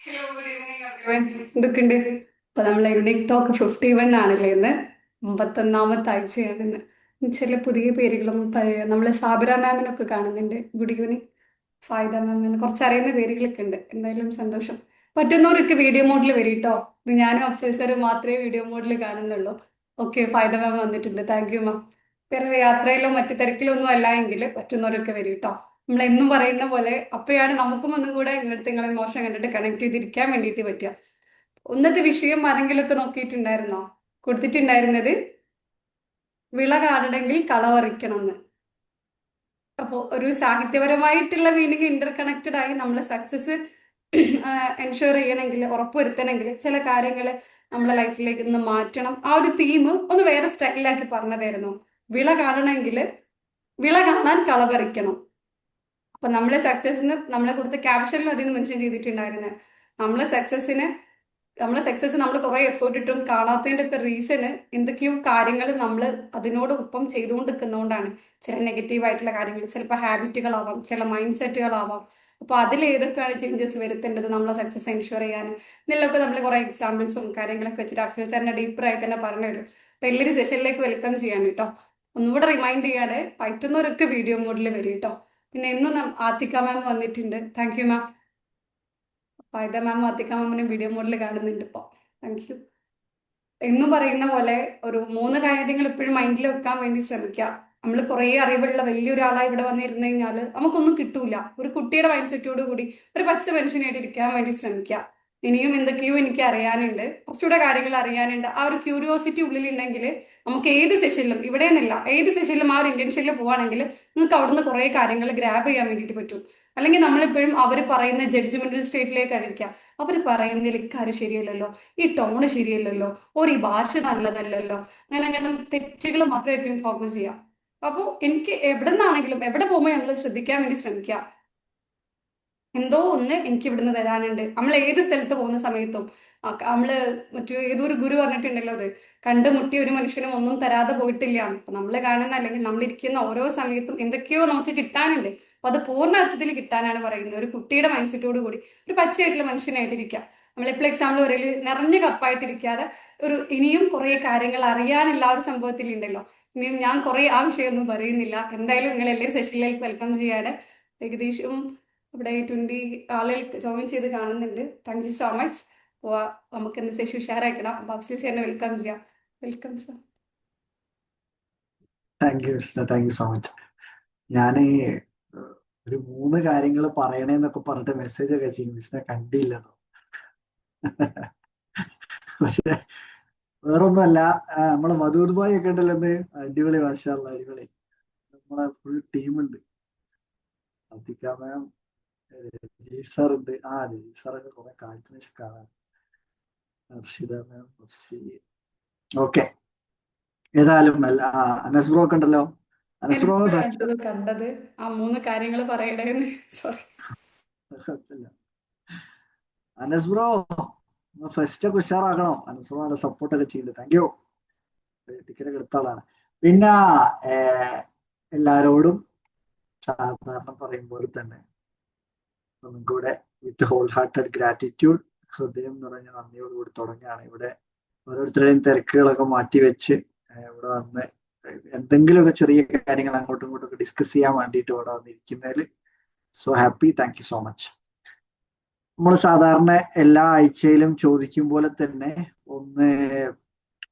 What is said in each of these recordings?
Hello good evening everyone. എന്തൊക്കെയുണ്ട്? അപ്പൊ നമ്മളെ യുണീക് ടോക്ക് 51 ആണല്ലേ ഇന്ന്. 51ാമത്തെ ആഴ്ചയാണ് ഇന്ന്. ചില പുതിയ പേരുകളും പഴയ നമ്മളെ സാബിറ മാമിനൊക്കെ കാണുന്നുണ്ട്. Good evening. ഫായിദ മാമിന് കുറച്ച് അറിയുന്ന പേരുകളൊക്കെ ഉണ്ട്. എന്തായാലും സന്തോഷം. പറ്റുന്നവരൊക്കെ വീഡിയോ മോഡിൽ വരും കേട്ടോ. ഇത് ഞാനും അഫ്സൽസാരും മാത്രമേ വീഡിയോ മോഡിൽ കാണുന്നുള്ളൂ. ഓക്കെ, ഫായിദ മാം വന്നിട്ടുണ്ട്. താങ്ക് യു മാം. വേറെ യാത്രയിലോ മറ്റു തിരക്കിലോ ഒന്നും അല്ല എങ്കിൽ പറ്റുന്നവരൊക്കെ വരും കേട്ടോ. നമ്മൾ എന്നും പറയുന്ന പോലെ അപ്പോഴാണ് നമുക്കും ഒന്നും കൂടെ ഇങ്ങനത്തെ നിങ്ങളെ ഇമോഷൻ കണ്ടിട്ട് കണക്ട് ചെയ്തിരിക്കാൻ വേണ്ടിയിട്ട് പറ്റുക. ഒന്നത്തെ വിഷയം ആരെങ്കിലുമൊക്കെ നോക്കിയിട്ടുണ്ടായിരുന്നോ? കൊടുത്തിട്ടുണ്ടായിരുന്നത് വിള കാണണമെങ്കിൽ കള എന്ന്. അപ്പോൾ ഒരു സാഹിത്യപരമായിട്ടുള്ള മീനിങ് ഇന്റർ കണക്റ്റഡ് ആയി നമ്മൾ സക്സസ് എൻഷുർ ചെയ്യണമെങ്കിൽ, ഉറപ്പുവരുത്തണമെങ്കിൽ ചില കാര്യങ്ങൾ നമ്മളെ ലൈഫിലേക്ക് ഒന്ന് മാറ്റണം. ആ ഒരു തീം ഒന്ന് വേറെ സ്റ്റൈലിലാക്കി പറഞ്ഞതായിരുന്നു. വിള കാണണമെങ്കിൽ വിള കാണാൻ കള പറിക്കണം. അപ്പൊ നമ്മളെ സക്സസിന് നമ്മളെ കൊടുത്ത ക്യാപ്ഷനിലും അതിന് മെൻഷൻ ചെയ്തിട്ടുണ്ടായിരുന്നത്, നമ്മളെ സക്സസിന് നമ്മളെ സക്സസ് നമ്മൾ കുറെ എഫേർട്ട് ഇട്ടും കാണാത്തതിന്റെ ഒക്കെ റീസണ് എന്തൊക്കെയോ കാര്യങ്ങൾ നമ്മൾ അതിനോട് ഒപ്പം ചെയ്തുകൊണ്ട് നിൽക്കുന്നതുകൊണ്ടാണ്. ചില നെഗറ്റീവ് ആയിട്ടുള്ള കാര്യങ്ങൾ, ചിലപ്പോൾ ഹാബിറ്റുകളാവാം, ചില മൈൻഡ് സെറ്റുകളാവാം. അപ്പൊ അതിൽ ഏതൊക്കെയാണ് ചേഞ്ചസ് വരുത്തേണ്ടത് നമ്മളെ സക്സസ് എൻഷുർ ചെയ്യാൻ ഇതിലൊക്കെ നമ്മൾ കുറെ എക്സാമ്പിൾസും കാര്യങ്ങളൊക്കെ വെച്ചിട്ട് അക്ഷയ് സാറിന്റെ ഡീപ്പറായി തന്നെ പറഞ്ഞു തരും. അപ്പൊ എല്ലാവരും സെഷനിലേക്ക് വെൽക്കം ചെയ്യാൻ കേട്ടോ. ഒന്നുകൂടെ റിമൈൻഡ് ചെയ്യാതെ പറ്റുന്നവരൊക്കെ വീഡിയോ മോഡിൽ വരും കേട്ടോ. പിന്നെ ഇന്നും ആത്തിക്ക മാം വന്നിട്ടുണ്ട്. Thank you ma'am. Faida ma'am Athika മാമിനെ വീഡിയോ മോഡിൽ കാണുന്നുണ്ട് ഇപ്പോൾ. Thank you. എന്നും പറയുന്ന പോലെ ഒരു മൂന്ന് കാര്യങ്ങൾ എപ്പോഴും മൈൻഡിൽ വെക്കാൻ വേണ്ടി ശ്രമിക്കുക. നമ്മൾ കുറേ അറിവുള്ള വലിയൊരാളായി ഇവിടെ വന്നിരുന്നു കഴിഞ്ഞാൽ നമുക്കൊന്നും കിട്ടൂല. ഒരു കുട്ടിയുടെ മൈൻഡ് സെറ്റോട് കൂടി ഒരു പച്ച മനുഷ്യനായിട്ട് ഇരിക്കാൻ വേണ്ടി ശ്രമിക്കുക. ഇനിയും എന്തൊക്കെയോ എനിക്ക് അറിയാനുണ്ട്, കുറച്ചുകൂടെ കാര്യങ്ങൾ അറിയാനുണ്ട്. ആ ഒരു ക്യൂരിയോസിറ്റി ഉള്ളിലുണ്ടെങ്കിൽ നമുക്ക് ഏത് സെഷനിലും, ഇവിടെ നിന്നില്ല ഏത് സെഷനിലും ആ ഒരു ഇന്റൻഷനിൽ പോവാണെങ്കിൽ നിങ്ങൾക്ക് അവിടുന്ന് കുറേ കാര്യങ്ങൾ ഗ്രാബ് ചെയ്യാൻ വേണ്ടിയിട്ട് പറ്റും. അല്ലെങ്കിൽ നമ്മളെപ്പോഴും അവർ പറയുന്ന ജഡ്ജ്മെന്റൽ സ്റ്റേറ്റിലേക്ക് ആയിരിക്കാം. അവർ പറയുന്നതിൽ ഇക്കാര്യം ശരിയല്ലല്ലോ, ഈ ടോണ് ശരിയല്ലല്ലോ, ഒരു ഈ ഭാഷ നല്ലതല്ലല്ലോ, അങ്ങനെ അങ്ങനെ തെറ്റുകൾ മാത്രമായിരിക്കും ഫോക്കസ് ചെയ്യാം. അപ്പോൾ എനിക്ക് എവിടെ നിന്നാണെങ്കിലും എവിടെ പോകുമ്പോൾ നമ്മൾ ശ്രദ്ധിക്കാൻ വേണ്ടി ശ്രമിക്കുക. എന്തോ ഒന്ന് എനിക്ക് ഇവിടുന്ന് വരാനുണ്ട്. നമ്മൾ ഏത് സ്ഥലത്ത് പോകുന്ന സമയത്തും നമ്മള് മറ്റു ഏതൊരു ഗുരു പറഞ്ഞിട്ടുണ്ടല്ലോ, അത് കണ്ടുമുട്ടിയ ഒരു മനുഷ്യനും ഒന്നും തരാതെ പോയിട്ടില്ല. അപ്പൊ നമ്മൾ കാണുന്ന അല്ലെങ്കിൽ നമ്മൾ ഇരിക്കുന്ന ഓരോ സമയത്തും എന്തൊക്കെയോ നമുക്ക് കിട്ടാനുണ്ട്. അപ്പൊ അത് പൂർണ്ണ അർത്ഥത്തിൽ കിട്ടാനാണ് പറയുന്നത്. ഒരു കുട്ടിയുടെ മൈൻഡ് സെറ്റോട് കൂടി ഒരു പച്ചയായിട്ടുള്ള മനുഷ്യനായിട്ടിരിക്കുക. നമ്മളിപ്പോൾ എക്സാമ്പിൾ പറയല് നിറഞ്ഞ കപ്പായിട്ടിരിക്കാതെ ഒരു ഇനിയും കുറെ കാര്യങ്ങൾ അറിയാനുള്ള ആ ഒരു സംഭവത്തിൽ ഉണ്ടല്ലോ. ഇനിയും ഞാൻ കുറെ ആ വിഷയമൊന്നും പറയുന്നില്ല. എന്തായാലും നിങ്ങൾ എല്ലാവരും സെഷനിലേക്ക് വെൽക്കം ചെയ്യാണ്. ഏകദേശം ഇവിടെ 20 ആളുകൾ ജോയിൻ ചെയ്ത് കാണുന്നുണ്ട്. Thank you so much. അപ്പോൾ നമുക്ക് എന്ത് സെഷൻ ഷെയർ ആക്കണം. അപ്പൊ അഫ്സൽ സാറിനെ വെൽക്കം ചെയ്യാം. Welcome sir. Thank you mister, thank you so much. ഞാൻ ഒരു മൂന്ന് കാര്യങ്ങൾ പറയണേന്നൊക്കെ പറഞ്ഞിട്ട് മെസ്സേജ് ഒക്കെ ചെയ്യും, മിസ്റ്റർ കണ്ടില്ലെന്നോ. പക്ഷെ വേറൊന്നുമല്ല, നമ്മളെ മധൂർ ഭായ് ഒക്കെ ഉണ്ടല്ലോ, അടിപൊളി, മാഷാഅല്ലാ അടിപൊളി. നമ്മളെ ഫുൾ ടീമുണ്ട്. അധിക മാം, രജീഷ് ഉണ്ട്. രജീഷ് സാറൊക്കെ കുറെ കാലത്തിന് ശേഷം കാണാൻ. ഹർഷിത മാം, ഓക്കെ. ഏതായാലും അല്ല, അനസ് ബ്രോ ഒക്കെ ഉണ്ടല്ലോ. Anas bro first. കണ്ടത് ആ മൂന്ന് കാര്യങ്ങൾ പറയണേന്ന്. സോറി. അനസ് ബ്രോ ഫസ്റ്റ് ഒക്കെ ഉഷാറാക്കണം. അനസ് ബ്രോ നല്ല സപ്പോർട്ടൊക്കെ ചെയ്യുന്നുണ്ട്. Thank you. ടിക്കറ്റ് ഒക്കെ എടുത്ത ആളാണ്. പിന്നെ എല്ലാരോടും സാധാരണ പറയും പോലെ തന്നെ ഒന്നും കൂടെ വിത്ത് ഹോൾ ഹാർട്ടഡ് ഗ്രാറ്റിറ്റ്യൂഡ്, ഹൃദയം നിറഞ്ഞ നന്ദിയോടുകൂടി തുടങ്ങുകയാണ്. ഇവിടെ ഓരോരുത്തരുടെയും തിരക്കുകളൊക്കെ മാറ്റിവെച്ച് ഇവിടെ വന്ന് എന്തെങ്കിലുമൊക്കെ ചെറിയ കാര്യങ്ങൾ അങ്ങോട്ടും ഇങ്ങോട്ടും ഒക്കെ ഡിസ്കസ് ചെയ്യാൻ വേണ്ടിയിട്ട് ഇവിടെ വന്നിരിക്കുന്നതിൽ so happy. Thank you so much. നമ്മൾ സാധാരണ എല്ലാ ആഴ്ചയിലും ചോദിക്കും പോലെ തന്നെ ഒന്ന്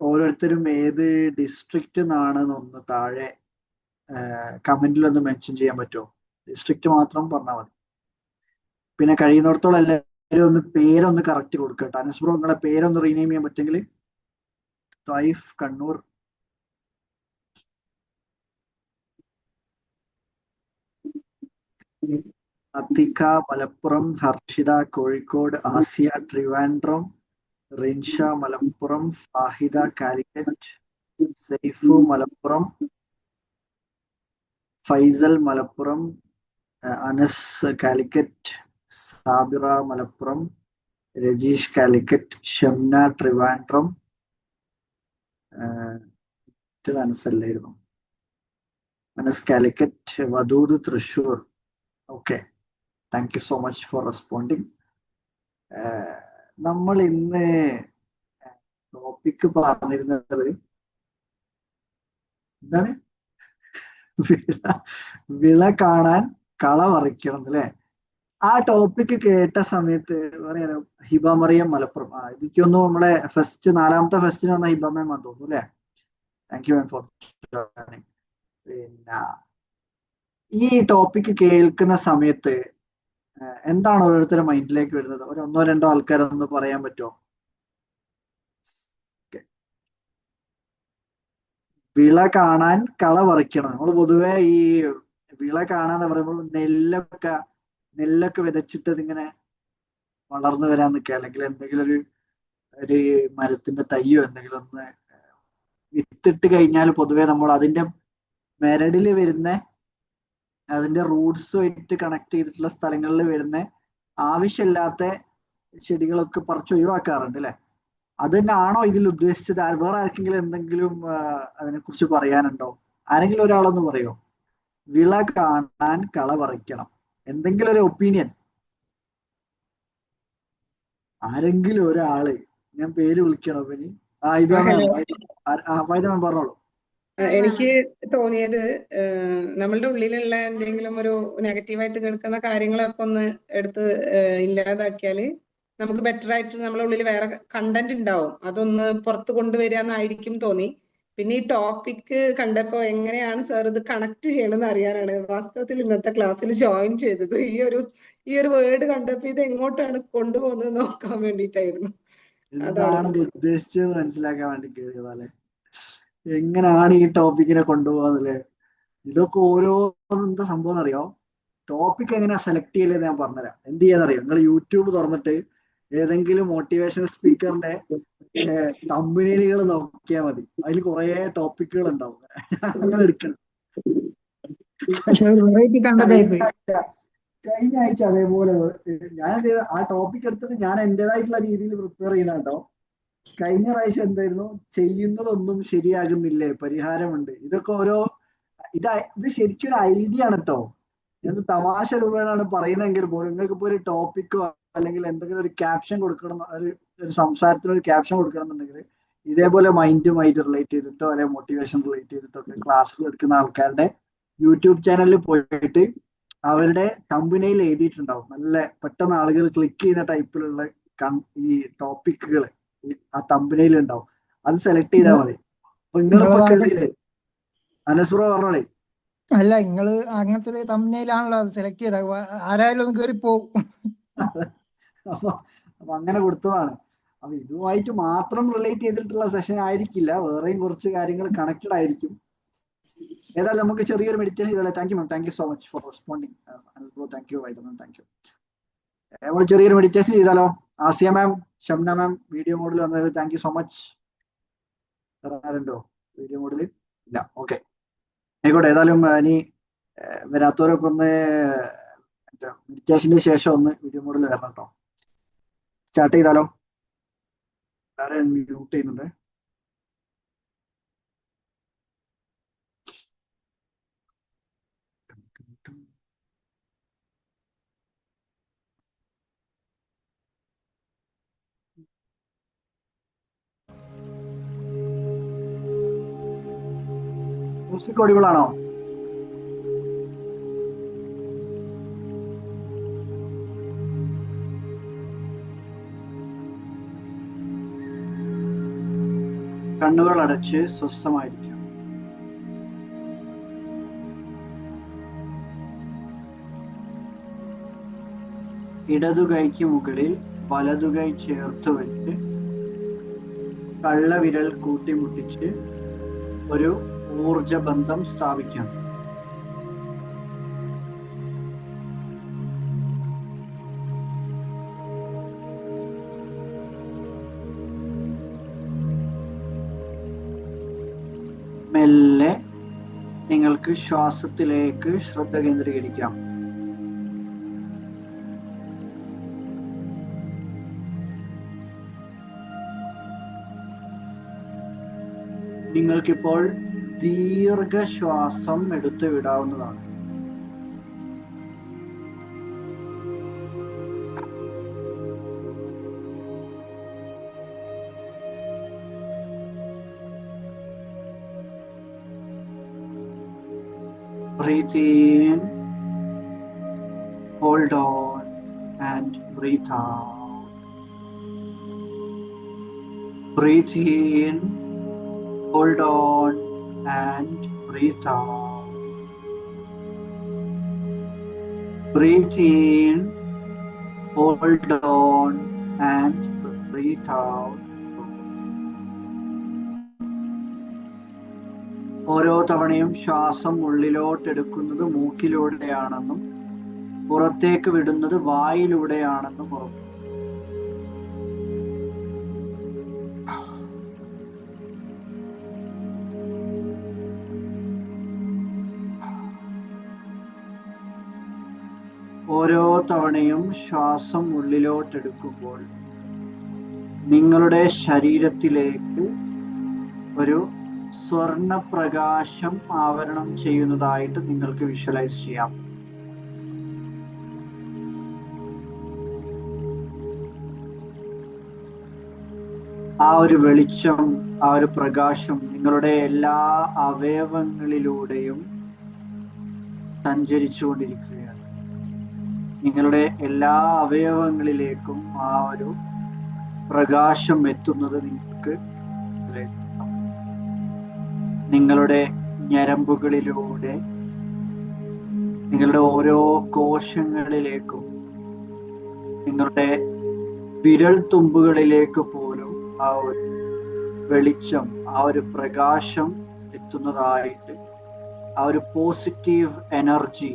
ഓരോരുത്തരും ഏത് ഡിസ്ട്രിക്റ്റ് നിന്നാണെന്നൊന്ന് താഴെ കമന്റിൽ ഒന്ന് മെൻഷൻ ചെയ്യാൻ പറ്റുമോ? ഡിസ്ട്രിക്റ്റ് മാത്രം പറഞ്ഞാൽ മതി. പിന്നെ കഴിയുന്നിടത്തോളം എല്ലാവരും ഒന്ന് പേരൊന്ന് കറക്റ്റ് കൊടുക്കട്ടെ. അനസ് ബ്രോ നിങ്ങളെ പേരൊന്ന് റീനെയിം ചെയ്യാൻ പറ്റുമെങ്കിൽ. ടൈഫ് കണ്ണൂർ, അത്തിക്ക മലപ്പുറം, ഹർഷിത കോഴിക്കോട്, ആസിയ ട്രിവാൻഡ്രം, റിൻഷ മലപ്പുറം, ഫാഹിദ കാലിക്കറ്റ്, സൈഫു മലപ്പുറം, ഫൈസൽ മലപ്പുറം, അനസ് കാലിക്കറ്റ്, സാബിറ മലപ്പുറം, രജീഷ് കാലിക്കറ്റ്, ഷംന ട്രിവാൻഡ്രം, അനസല്ലായിരുന്നു, Anas Calicut, Wadood Thrissur. Okay, thank you so much for responding. നമ്മൾ ഇന്ന് ടോപ്പിക്ക് പറഞ്ഞിരുന്നത് എന്താണ്? വിള വിള കാണാൻ കള പറിക്കണം അല്ലേ? ആ ടോപ്പിക്ക് കേട്ട സമയത്ത് പറയാനോ, ഹിബ മറിയം മലപ്പുറം. എനിക്കൊന്നു നമ്മുടെ ഫസ്റ്റ് 4ാമത്തെ ഫെസ്റ്റിന് വന്ന ഹിബ മാം ആണെന്ന് തോന്നുന്നു അല്ലേ? Thank you ma'am for joining. പിന്നെ ഈ ടോപ്പിക്ക് കേൾക്കുന്ന സമയത്ത് എന്താണ് ഓരോരുത്തരുടെ മൈൻഡിലേക്ക് വരുന്നത്? ഒരു 1-2 ആൾക്കാരൊന്ന് പറയാൻ പറ്റുമോ? വിള കാണാൻ കള പറിക്കണം. നമ്മൾ പൊതുവെ ഈ വിള കാണാന്ന് പറയുമ്പോൾ നെല്ലൊക്കെ വിതച്ചിട്ട് ഇതിങ്ങനെ വളർന്നു വരാൻ നിൽക്കുക, അല്ലെങ്കിൽ എന്തെങ്കിലും ഒരു മരത്തിന്റെ തയ്യോ എന്തെങ്കിലും ഒന്ന് വിത്തിട്ട് കഴിഞ്ഞാൽ പൊതുവെ നമ്മൾ അതിന്റെ മെരടിൽ വരുന്ന, അതിന്റെ റൂട്ട്സുമായിട്ട് കണക്ട് ചെയ്തിട്ടുള്ള സ്ഥലങ്ങളിൽ വരുന്ന ആവശ്യമില്ലാത്ത ചെടികളൊക്കെ പറിച്ച് ഒഴിവാക്കാറുണ്ട് അല്ലെ? അത് തന്നെയാണോ ഇതിൽ ഉദ്ദേശിച്ചത്? വേറെ ആർക്കെങ്കിലും എന്തെങ്കിലും അതിനെക്കുറിച്ച് പറയാനുണ്ടോ? ആരെങ്കിലും ഒരാളൊന്ന് പറയോ? വിള കാണാൻ കള പറിക്കണം, എന്തെങ്കിലും ഒരു ഒപ്പീനിയൻ ആരെങ്കിലും ഒരാള്. ഞാൻ പേര് വിളിക്കണം ഇനി. ഇത് ഹലോ. മാം പറഞ്ഞോളൂ. എനിക്ക് തോന്നിയത് നമ്മളുടെ ഉള്ളിലുള്ള എന്തെങ്കിലും ഒരു നെഗറ്റീവായിട്ട് കേൾക്കുന്ന കാര്യങ്ങളൊക്കെ ഒന്ന് എടുത്ത് ഇല്ലാതാക്കിയാല് നമുക്ക് ബെറ്റർ ആയിട്ട് നമ്മളെ ഉള്ളിൽ വേറെ കണ്ടന്റ് ഉണ്ടാവും, അതൊന്ന് പുറത്ത് കൊണ്ടുവരാന്നായിരിക്കും തോന്നി. പിന്നെ ഈ ടോപ്പിക്ക് കണ്ടപ്പോ എങ്ങനെയാണ് സാർ ഇത് കണക്ട് ചെയ്യണമെന്ന് അറിയാനാണ് വാസ്തവത്തിൽ ഇന്നത്തെ ക്ലാസ്സിൽ ജോയിൻ ചെയ്തത്. ഈ ഒരു വേർഡ് കണ്ടപ്പോ ഇത് എങ്ങോട്ടാണ് കൊണ്ടുപോകുന്നത് നോക്കാൻ വേണ്ടിയിട്ടായിരുന്നു. എന്താണ് ഇത് ഉദ്ദേശിച്ചത് മനസ്സിലാക്കാൻ വേണ്ടി കയറിയതല്ലേ? എങ്ങനെയാണ് ഈ ടോപ്പിക്കിനെ കൊണ്ടുപോകുന്നല്ലേ? ഇതൊക്കെ ഓരോ എന്താ സംഭവം അറിയോ? ടോപ്പിക് എങ്ങനെയാ സെലക്ട് ചെയ്യലെന്ന് ഞാൻ പറഞ്ഞുതരാം. എന്ത് ചെയ്യാന്നറിയോ? നിങ്ങൾ യൂട്യൂബ് തുറന്നിട്ട് ഏതെങ്കിലും മോട്ടിവേഷണൽ സ്പീക്കറിന്റെ തമ്പനയിലുകൾ നോക്കിയാൽ മതി. അതിൽ കുറെ ടോപ്പിക്കുകൾ ഉണ്ടാവും. അങ്ങനെ എടുക്കണം. കഴിഞ്ഞ ആഴ്ച അതേപോലെ ഞാൻ ആ ടോപ്പിക് എടുത്തിട്ട് ഞാൻ എന്റേതായിട്ടുള്ള രീതിയിൽ പ്രിപ്പയർ ചെയ്യുന്ന കേട്ടോ. കഴിഞ്ഞ പ്രാവശ്യം എന്തായിരുന്നു? ചെയ്യുന്നതൊന്നും ശരിയാകുന്നില്ലേ, പരിഹാരമുണ്ട്. ഇതൊക്കെ ഇത് ശരിക്കും ഒരു ഐഡിയ ആണ് കേട്ടോ. എന്ത് തമാശ രൂപേണാണ് പറയുന്നതെങ്കിൽ പോലും നിങ്ങൾക്ക് ഇപ്പോൾ ഒരു ടോപ്പിക്കോ അല്ലെങ്കിൽ എന്തെങ്കിലും ഒരു ക്യാപ്ഷൻ കൊടുക്കണം, ഒരു സംസാരത്തിന് ഒരു ക്യാപ്ഷൻ കൊടുക്കണം എന്നുണ്ടെങ്കിൽ ഇതേപോലെ മൈൻഡുമായിട്ട് റിലേറ്റ് ചെയ്തിട്ടോ അല്ലെങ്കിൽ മോട്ടിവേഷൻ റിലേറ്റ് ചെയ്തിട്ടോ ഒക്കെ ക്ലാസ്സുകൾ എടുക്കുന്ന ആൾക്കാരുടെ യൂട്യൂബ് ചാനലിൽ പോയിട്ട് അവരുടെ തമ്പനയിൽ എഴുതിയിട്ടുണ്ടാവും. നല്ല പെട്ടെന്ന് ആളുകൾ ക്ലിക്ക് ചെയ്യുന്ന ടൈപ്പിലുള്ള ഈ ടോപ്പിക്കുകൾ ആ തമ്പനയിൽ ഉണ്ടാവും. അത് സെലക്ട് ചെയ്താൽ മതി. അപ്പൊ നിങ്ങളിപ്പോ കേറിയില്ലേ? അനസ്പ്രോ പറഞ്ഞോളേ. അല്ല, നിങ്ങള് അങ്ങനത്തെ ഒരു തമ്പനയിലാണല്ലോ അത് സെലക്ട് ചെയ്തത്, ആരായാലും ഒന്ന് കയറി പോകും. അപ്പൊ അങ്ങനെ കൊടുത്തതാണ്. അപ്പൊ ഇതുമായിട്ട് മാത്രം റിലേറ്റ് ചെയ്തിട്ടുള്ള സെഷൻ ആയിരിക്കില്ല, വേറെയും കുറച്ച് കാര്യങ്ങൾ കണക്റ്റഡ് ആയിരിക്കും. ഏതായാലും നമുക്ക് ചെറിയൊരു മെഡിറ്റേഷൻ ചെയ്താലേ? Thank you ma'am, thank you so much for responding. Thank you Vaidya, thank you. നമ്മൾ ചെറിയൊരു മെഡിറ്റേഷൻ ചെയ്താലോ? Asiya ma'am, Shamna ma'am video മോഡിൽ വന്നതിൽ താങ്ക് യു സോ മച്ച്. ആരുണ്ടോ വീഡിയോ മോഡിൽ? ഇല്ല, ഓക്കെ ആയിക്കോട്ടെ. ഏതായാലും ഇനി വരാത്തവരൊക്കെ ഒന്ന് മെഡിറ്റേഷന് ശേഷം ഒന്ന് വീഡിയോ മോഡിൽ വരണം കേട്ടോ. സ്റ്റാർട്ട് ചെയ്താലോ? എല്ലാവരും മ്യൂട്ട് ചെയ്യുന്നുണ്ട്. മ്യൂസിക് ഓഡിബിൾ ആണോ? കണ്ണുകൾ അടച്ച് സ്വസ്ഥമായിരിക്കും. ഇടതുകൈക്ക് മുകളിൽ വലതുകൈ ചേർത്ത് വെച്ച് കള്ളവിരൽ കൂട്ടിമുട്ടിച്ച് ഒരു ഊർജബന്ധം സ്ഥാപിക്കാം. മെല്ലെ നിങ്ങൾക്ക് ശ്വാസത്തിലേക്ക് ശ്രദ്ധ കേന്ദ്രീകരിക്കാം. നിങ്ങൾക്കിപ്പോൾ ദീർഘശ്വാസം എടുത്തു വിടാവുന്നതാണ്. Breathe in, hold on, and breathe out. Breathe in, hold on, and breathe out. Breathe in, hold on, and breathe out. ഓരോ തവണയും ശ്വാസം ഉള്ളിലോട്ടെടുക്കുന്നത് മൂക്കിലൂടെയാണെന്നും പുറത്തേക്ക് വിടുന്നത് വായിലൂടെയാണെന്നും ഉറപ്പ്. ഓരോ തവണയും ശ്വാസം ഉള്ളിലോട്ടെടുക്കുമ്പോൾ നിങ്ങളുടെ ശരീരത്തിലേക്ക് ഒരു സ്വർണപ്രകാശം ആവരണം ചെയ്യുന്നതായിട്ട് നിങ്ങൾക്ക് വിഷ്വലൈസ് ചെയ്യാം. ആ ഒരു വെളിച്ചം, ആ ഒരു പ്രകാശം നിങ്ങളുടെ എല്ലാ അവയവങ്ങളിലൂടെയും സഞ്ചരിച്ചുകൊണ്ടിരിക്കുകയാണ്. നിങ്ങളുടെ എല്ലാ അവയവങ്ങളിലേക്കും ആ ഒരു പ്രകാശം എത്തുന്നത് നിങ്ങൾക്ക് നിങ്ങളുടെ ഞരമ്പുകളിലൂടെ നിങ്ങളുടെ ഓരോ കോശങ്ങളിലേക്കും നിങ്ങളുടെ വിരൽ തുമ്പുകളിലേക്ക് പോലും ആ ഒരു വെളിച്ചം, ആ ഒരു പ്രകാശം എത്തുന്നതായിട്ട് ആ ഒരു പോസിറ്റീവ് എനർജി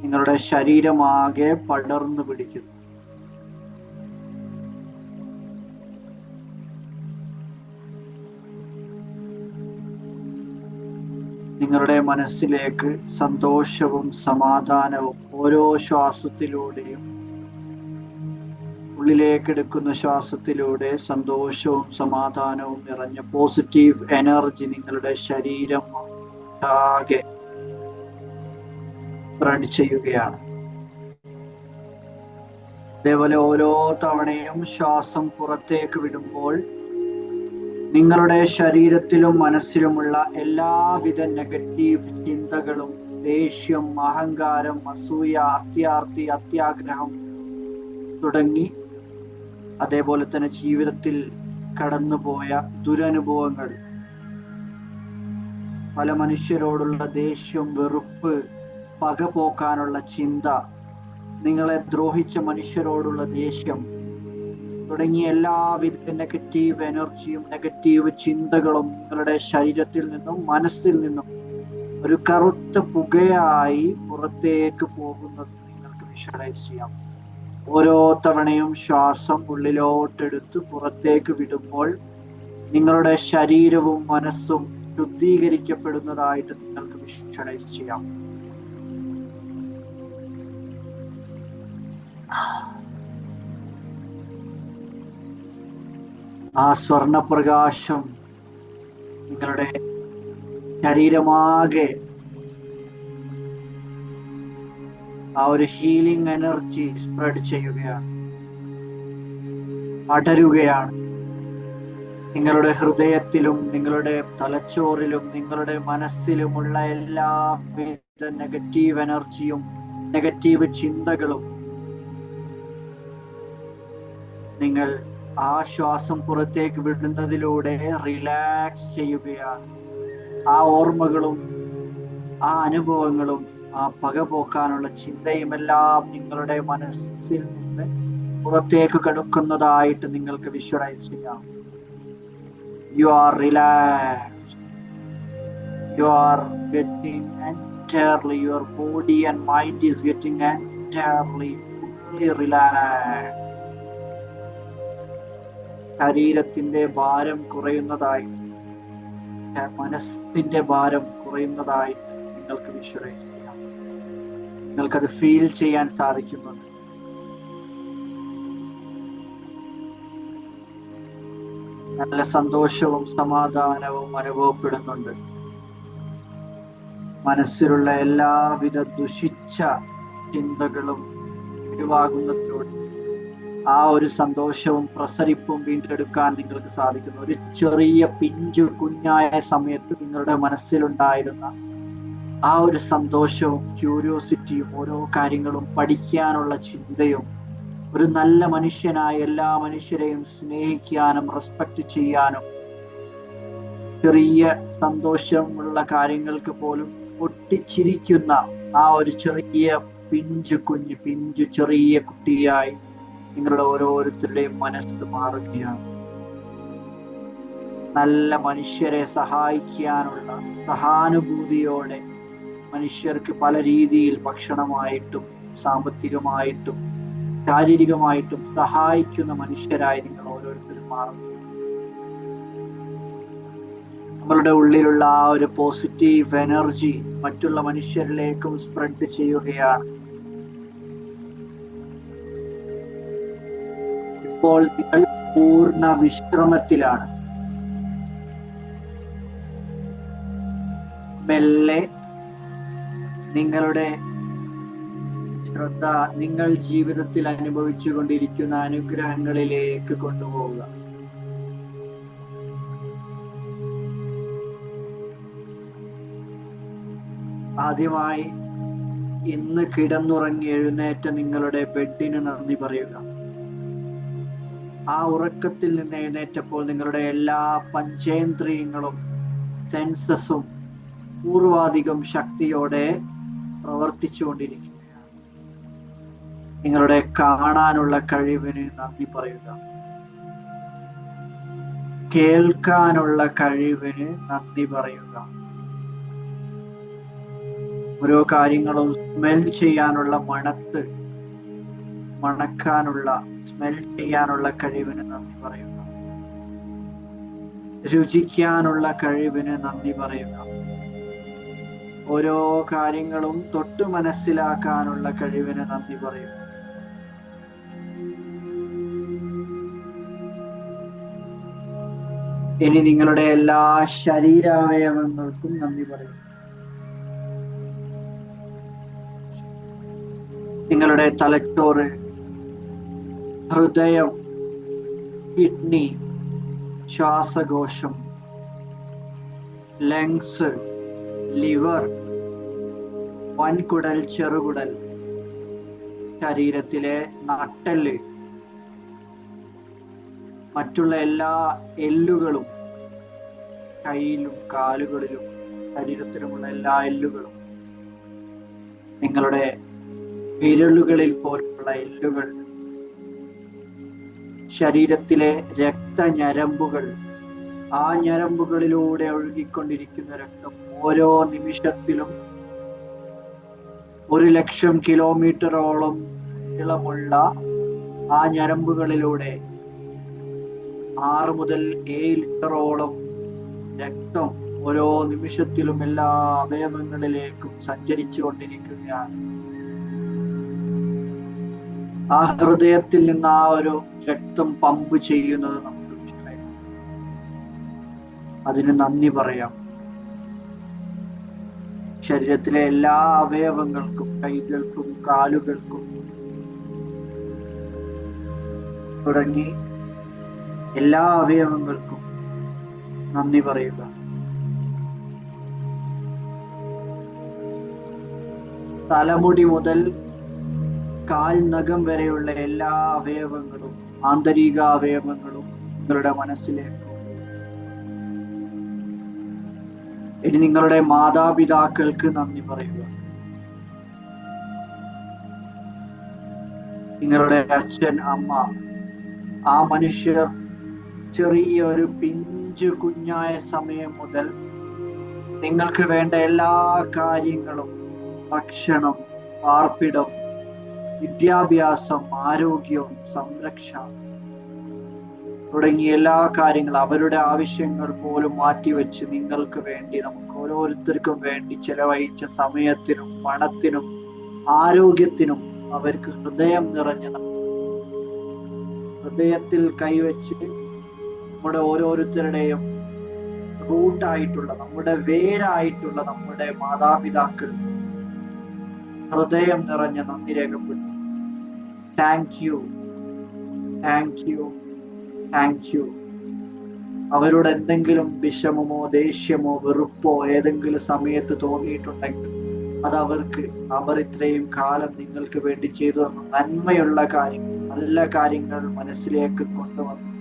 നിങ്ങളുടെ ശരീരമാകെ പടർന്നു പിടിക്കുന്നു. നിങ്ങളുടെ മനസ്സിലേക്ക് സന്തോഷവും സമാധാനവും ഓരോ ശ്വാസത്തിലൂടെയും, ഉള്ളിലേക്ക് എടുക്കുന്ന ശ്വാസത്തിലൂടെ സന്തോഷവും സമാധാനവും നിറഞ്ഞ പോസിറ്റീവ് എനർജി നിങ്ങളുടെ ശരീരം ആകെ സ്പ്രെഡ് ചെയ്യുകയാണ്. അതേപോലെ ഓരോ തവണയും ശ്വാസം പുറത്തേക്ക് വിടുമ്പോൾ നിങ്ങളുടെ ശരീരത്തിലും മനസ്സിലുമുള്ള എല്ലാവിധ നെഗറ്റീവ് ചിന്തകളും, ദേഷ്യം, അഹങ്കാരം, അസൂയ, അത്യാർത്തി, അത്യാഗ്രഹം തുടങ്ങി അതേപോലെ തന്നെ ജീവിതത്തിൽ കടന്നുപോയ ദുരനുഭവങ്ങൾ, പല മനുഷ്യരോടുള്ള ദേഷ്യം, വെറുപ്പ്, പക പോക്കാനുള്ള ചിന്ത, നിങ്ങളെ ദ്രോഹിച്ച മനുഷ്യരോടുള്ള ദേഷ്യം തുടങ്ങിയ എല്ലാവിധ നെഗറ്റീവ് എനർജിയും നെഗറ്റീവ് ചിന്തകളും നിങ്ങളുടെ ശരീരത്തിൽ നിന്നും മനസ്സിൽ നിന്നും ഒരു കറുത്ത പുകയായി പുറത്തേക്ക് പോകുന്നത് നിങ്ങൾക്ക് വിഷ്വലൈസ് ചെയ്യാം. ഓരോ തവണയും ശ്വാസം ഉള്ളിലോട്ടെടുത്ത് പുറത്തേക്ക് വിടുമ്പോൾ നിങ്ങളുടെ ശരീരവും മനസ്സും ശുദ്ധീകരിക്കപ്പെടുന്നതായിട്ട് നിങ്ങൾക്ക് വിഷ്വലൈസ് ചെയ്യാം. ആ സ്വർണപ്രകാശം നിങ്ങളുടെ ശരീരമാകെ ആ ഒരു ഹീലിംഗ് എനർജി സ്പ്രെഡ് ചെയ്യുകയാണ്, പടരുകയാണ്. നിങ്ങളുടെ ഹൃദയത്തിലും നിങ്ങളുടെ തലച്ചോറിലും നിങ്ങളുടെ മനസ്സിലുമുള്ള എല്ലാവിധ നെഗറ്റീവ് എനർജിയും നെഗറ്റീവ് ചിന്തകളും നിങ്ങൾ ആ ശ്വാസം പുറത്തേക്ക് വിടുന്നതിലൂടെ റിലാക്സ് ചെയ്യുകയാണ്. ആ ഓർമ്മകളും ആ അനുഭവങ്ങളും ആ പക പോക്കാനുള്ള ചിന്തയും എല്ലാം നിങ്ങളുടെ മനസ്സിൽ നിന്ന് പുറത്തേക്ക് കടക്കുന്നതായിട്ട് നിങ്ങൾക്ക് വിഷ്വലൈസ് ചെയ്യാം. You are relaxed. You are getting entirely, your body and mind is getting entirely fully relaxed. ശരീരത്തിന്റെ ഭാരം കുറയുന്നതായി, മനസ്സിന്റെ ഭാരം കുറയുന്നതായി നിങ്ങൾക്ക് വിഷ്വലൈസ് ചെയ്യാം. നിങ്ങൾക്കത് ഫീൽ ചെയ്യാൻ സാധിക്കുന്നുണ്ട്. നല്ല സന്തോഷവും സമാധാനവും അനുഭവപ്പെടുന്നുണ്ട്. മനസ്സിലുള്ള എല്ലാവിധ ദുഷിച്ച ചിന്തകളും ഒഴിവാകുന്നതിലൂടെ ആ ഒരു സന്തോഷവും പ്രസരിപ്പും വീണ്ടെടുക്കാൻ നിങ്ങൾക്ക് സാധിക്കുന്നു. ഒരു ചെറിയ പിഞ്ചു കുഞ്ഞായ സമയത്ത് നിങ്ങളുടെ മനസ്സിലുണ്ടായിരുന്ന ആ ഒരു സന്തോഷവും ക്യൂരിയോസിറ്റിയും ഓരോ കാര്യങ്ങളും പഠിക്കാനുള്ള ചിന്തയും ഒരു നല്ല മനുഷ്യനായി എല്ലാ മനുഷ്യരെയും സ്നേഹിക്കാനും റെസ്പെക്ട് ചെയ്യാനും ചെറിയ സന്തോഷമുള്ള കാര്യങ്ങൾക്ക് പോലും പൊട്ടിച്ചിരിക്കുന്ന ആ ഒരു ചെറിയ പിഞ്ചു ചെറിയ കുട്ടിയായി നിങ്ങളുടെ ഓരോരുത്തരുടെയും മനസ്സ് മാറുകയാണ്. നല്ല മനുഷ്യരെ സഹായിക്കാനുള്ള സഹാനുഭൂതിയോടെ മനുഷ്യർക്ക് പല രീതിയിൽ ഭക്ഷണമായിട്ടും സാമ്പത്തികമായിട്ടും ശാരീരികമായിട്ടും സഹായിക്കുന്ന മനുഷ്യരായി നിങ്ങൾ ഓരോരുത്തരും മാറുന്നു. നമ്മളുടെ ഉള്ളിലുള്ള ആ ഒരു പോസിറ്റീവ് എനർജി മറ്റുള്ള മനുഷ്യരിലേക്കും സ്പ്രെഡ് ചെയ്യുകയാണ്. ഇപ്പോൾ നിങ്ങൾ പൂർണ്ണ വിശ്രമത്തിലാണ്. മെല്ലെ നിങ്ങളുടെ ശ്രദ്ധ നിങ്ങൾ ജീവിതത്തിൽ അനുഭവിച്ചു കൊണ്ടിരിക്കുന്ന അനുഗ്രഹങ്ങളിലേക്ക് കൊണ്ടുപോവുക. ആദ്യമായി ഇന്ന് കിടന്നുറങ്ങി എഴുന്നേറ്റ നിങ്ങളുടെ ബെഡിന് നന്ദി പറയുക. ആ ഉറക്കത്തിൽ നിന്ന് എഴുന്നേറ്റപ്പോൾ നിങ്ങളുടെ എല്ലാ പഞ്ചേന്ദ്രിയങ്ങളും സെൻസസും പൂർവാധികം ശക്തിയോടെ പ്രവർത്തിച്ചുകൊണ്ടിരിക്കുകയാണ്. നിങ്ങളുടെ കാണാനുള്ള കഴിവിന് നന്ദി പറയുക. കേൾക്കാനുള്ള കഴിവിന് നന്ദി പറയുക. ഓരോ കാര്യങ്ങളും സ്മെൽ ചെയ്യാനുള്ള മണക്കാനുള്ള സ്മെൽ ചെയ്യാനുള്ള കഴിവിന് നന്ദി പറയുക. രുചിക്കാനുള്ള കഴിവിന് നന്ദി പറയുക. ഓരോ കാര്യങ്ങളും തൊട്ട് മനസ്സിലാക്കാനുള്ള കഴിവിന് നന്ദി പറയുക. ഇനി നിങ്ങളുടെ എല്ലാ ശരീരാവയവങ്ങൾക്കും നന്ദി പറയുക. നിങ്ങളുടെ തലച്ചോറ്, ഹൃദയം, കിഡ്നി, ശ്വാസകോശം, ലങ്സ്, ലിവർ, വൻകുടൽ, ചെറുകുടൽ, ശരീരത്തിലെ നട്ടെല്ല്, മറ്റുള്ള എല്ലാ എല്ലുകളും, കൈയിലും കാലുകളിലും ശരീരത്തിലുമുള്ള എല്ലാ എല്ലുകളും, നിങ്ങളുടെ വിരലുകളിൽ പോലുള്ള എല്ലുകൾ, ശരീരത്തിലെ രക്തഞരമ്പുകൾ, ആ ഞരമ്പുകളിലൂടെ ഒഴുകിക്കൊണ്ടിരിക്കുന്ന രക്തം ഓരോ നിമിഷത്തിലും 1,00,000 കിലോമീറ്ററോളം നീളമുള്ള ആ ഞരമ്പുകളിലൂടെ 6 മുതൽ 7 ലിറ്ററോളം രക്തം ഓരോ നിമിഷത്തിലും എല്ലാ അവയവങ്ങളിലേക്കും സഞ്ചരിച്ചു കൊണ്ടിരിക്കുകയാണ്. ആ ഹൃദയത്തിൽ നിന്ന് ആ ഒരു രക്തം പമ്പ് ചെയ്യുന്നത് നമുക്ക് അതിന് നന്ദി പറയാം. ശരീരത്തിലെ എല്ലാ അവയവങ്ങൾക്കും, കൈകൾക്കും കാലുകൾക്കും തുടങ്ങി എല്ലാ അവയവങ്ങൾക്കും നന്ദി പറയുക. തലമുടി മുതൽ കാൽ നഖം വരെയുള്ള എല്ലാ അവയവങ്ങളും, ആന്തരിക അവയവങ്ങളും നിങ്ങളുടെ മനസ്സിലേക്ക്. ഇനി നിങ്ങളുടെ മാതാപിതാക്കൾക്ക് നന്ദി പറയുക. നിങ്ങളുടെ അച്ഛൻ, അമ്മ, ആ മനുഷ്യർ ചെറിയൊരു പിഞ്ചു കുഞ്ഞായ സമയം മുതൽ നിങ്ങൾക്ക് വേണ്ട എല്ലാ കാര്യങ്ങളും, ഭക്ഷണം, പാർപ്പിടം, വിദ്യാഭ്യാസം, ആരോഗ്യം, സംരക്ഷണം തുടങ്ങിയ എല്ലാ കാര്യങ്ങളും, അവരുടെ ആവശ്യങ്ങൾ പോലും മാറ്റിവെച്ച് നിങ്ങൾക്ക് വേണ്ടി, നമുക്ക് ഓരോരുത്തർക്കും വേണ്ടി ചെലവഴിച്ച സമയത്തിനും പണത്തിനും ആരോഗ്യത്തിനും അവർക്ക് ഹൃദയം നിറഞ്ഞ ഹൃദയത്തിൽ കൈവച്ച് നമ്മുടെ ഓരോരുത്തരുടെയും റൂട്ടായിട്ടുള്ള, നമ്മുടെ വേരായിട്ടുള്ള നമ്മുടെ മാതാപിതാക്കൾ ഹൃദയം നിറഞ്ഞ നന്ദി രേഖപ്പെട്ടു. Thank you, thank you, thank you. അവരോട് എന്തെങ്കിലും വിഷമമോ ദേഷ്യമോ വെറുപ്പോ ഏതെങ്കിലും സമയത്ത് തോന്നിയിട്ടുണ്ടെങ്കിൽ അത് അവർ ഇത്രയും കാലം നിങ്ങൾക്ക് വേണ്ടി ചെയ്തു തന്ന നന്മയുള്ള കാര്യങ്ങൾ, നല്ല കാര്യങ്ങൾ മനസ്സിലേക്ക് കൊണ്ടുവന്ന്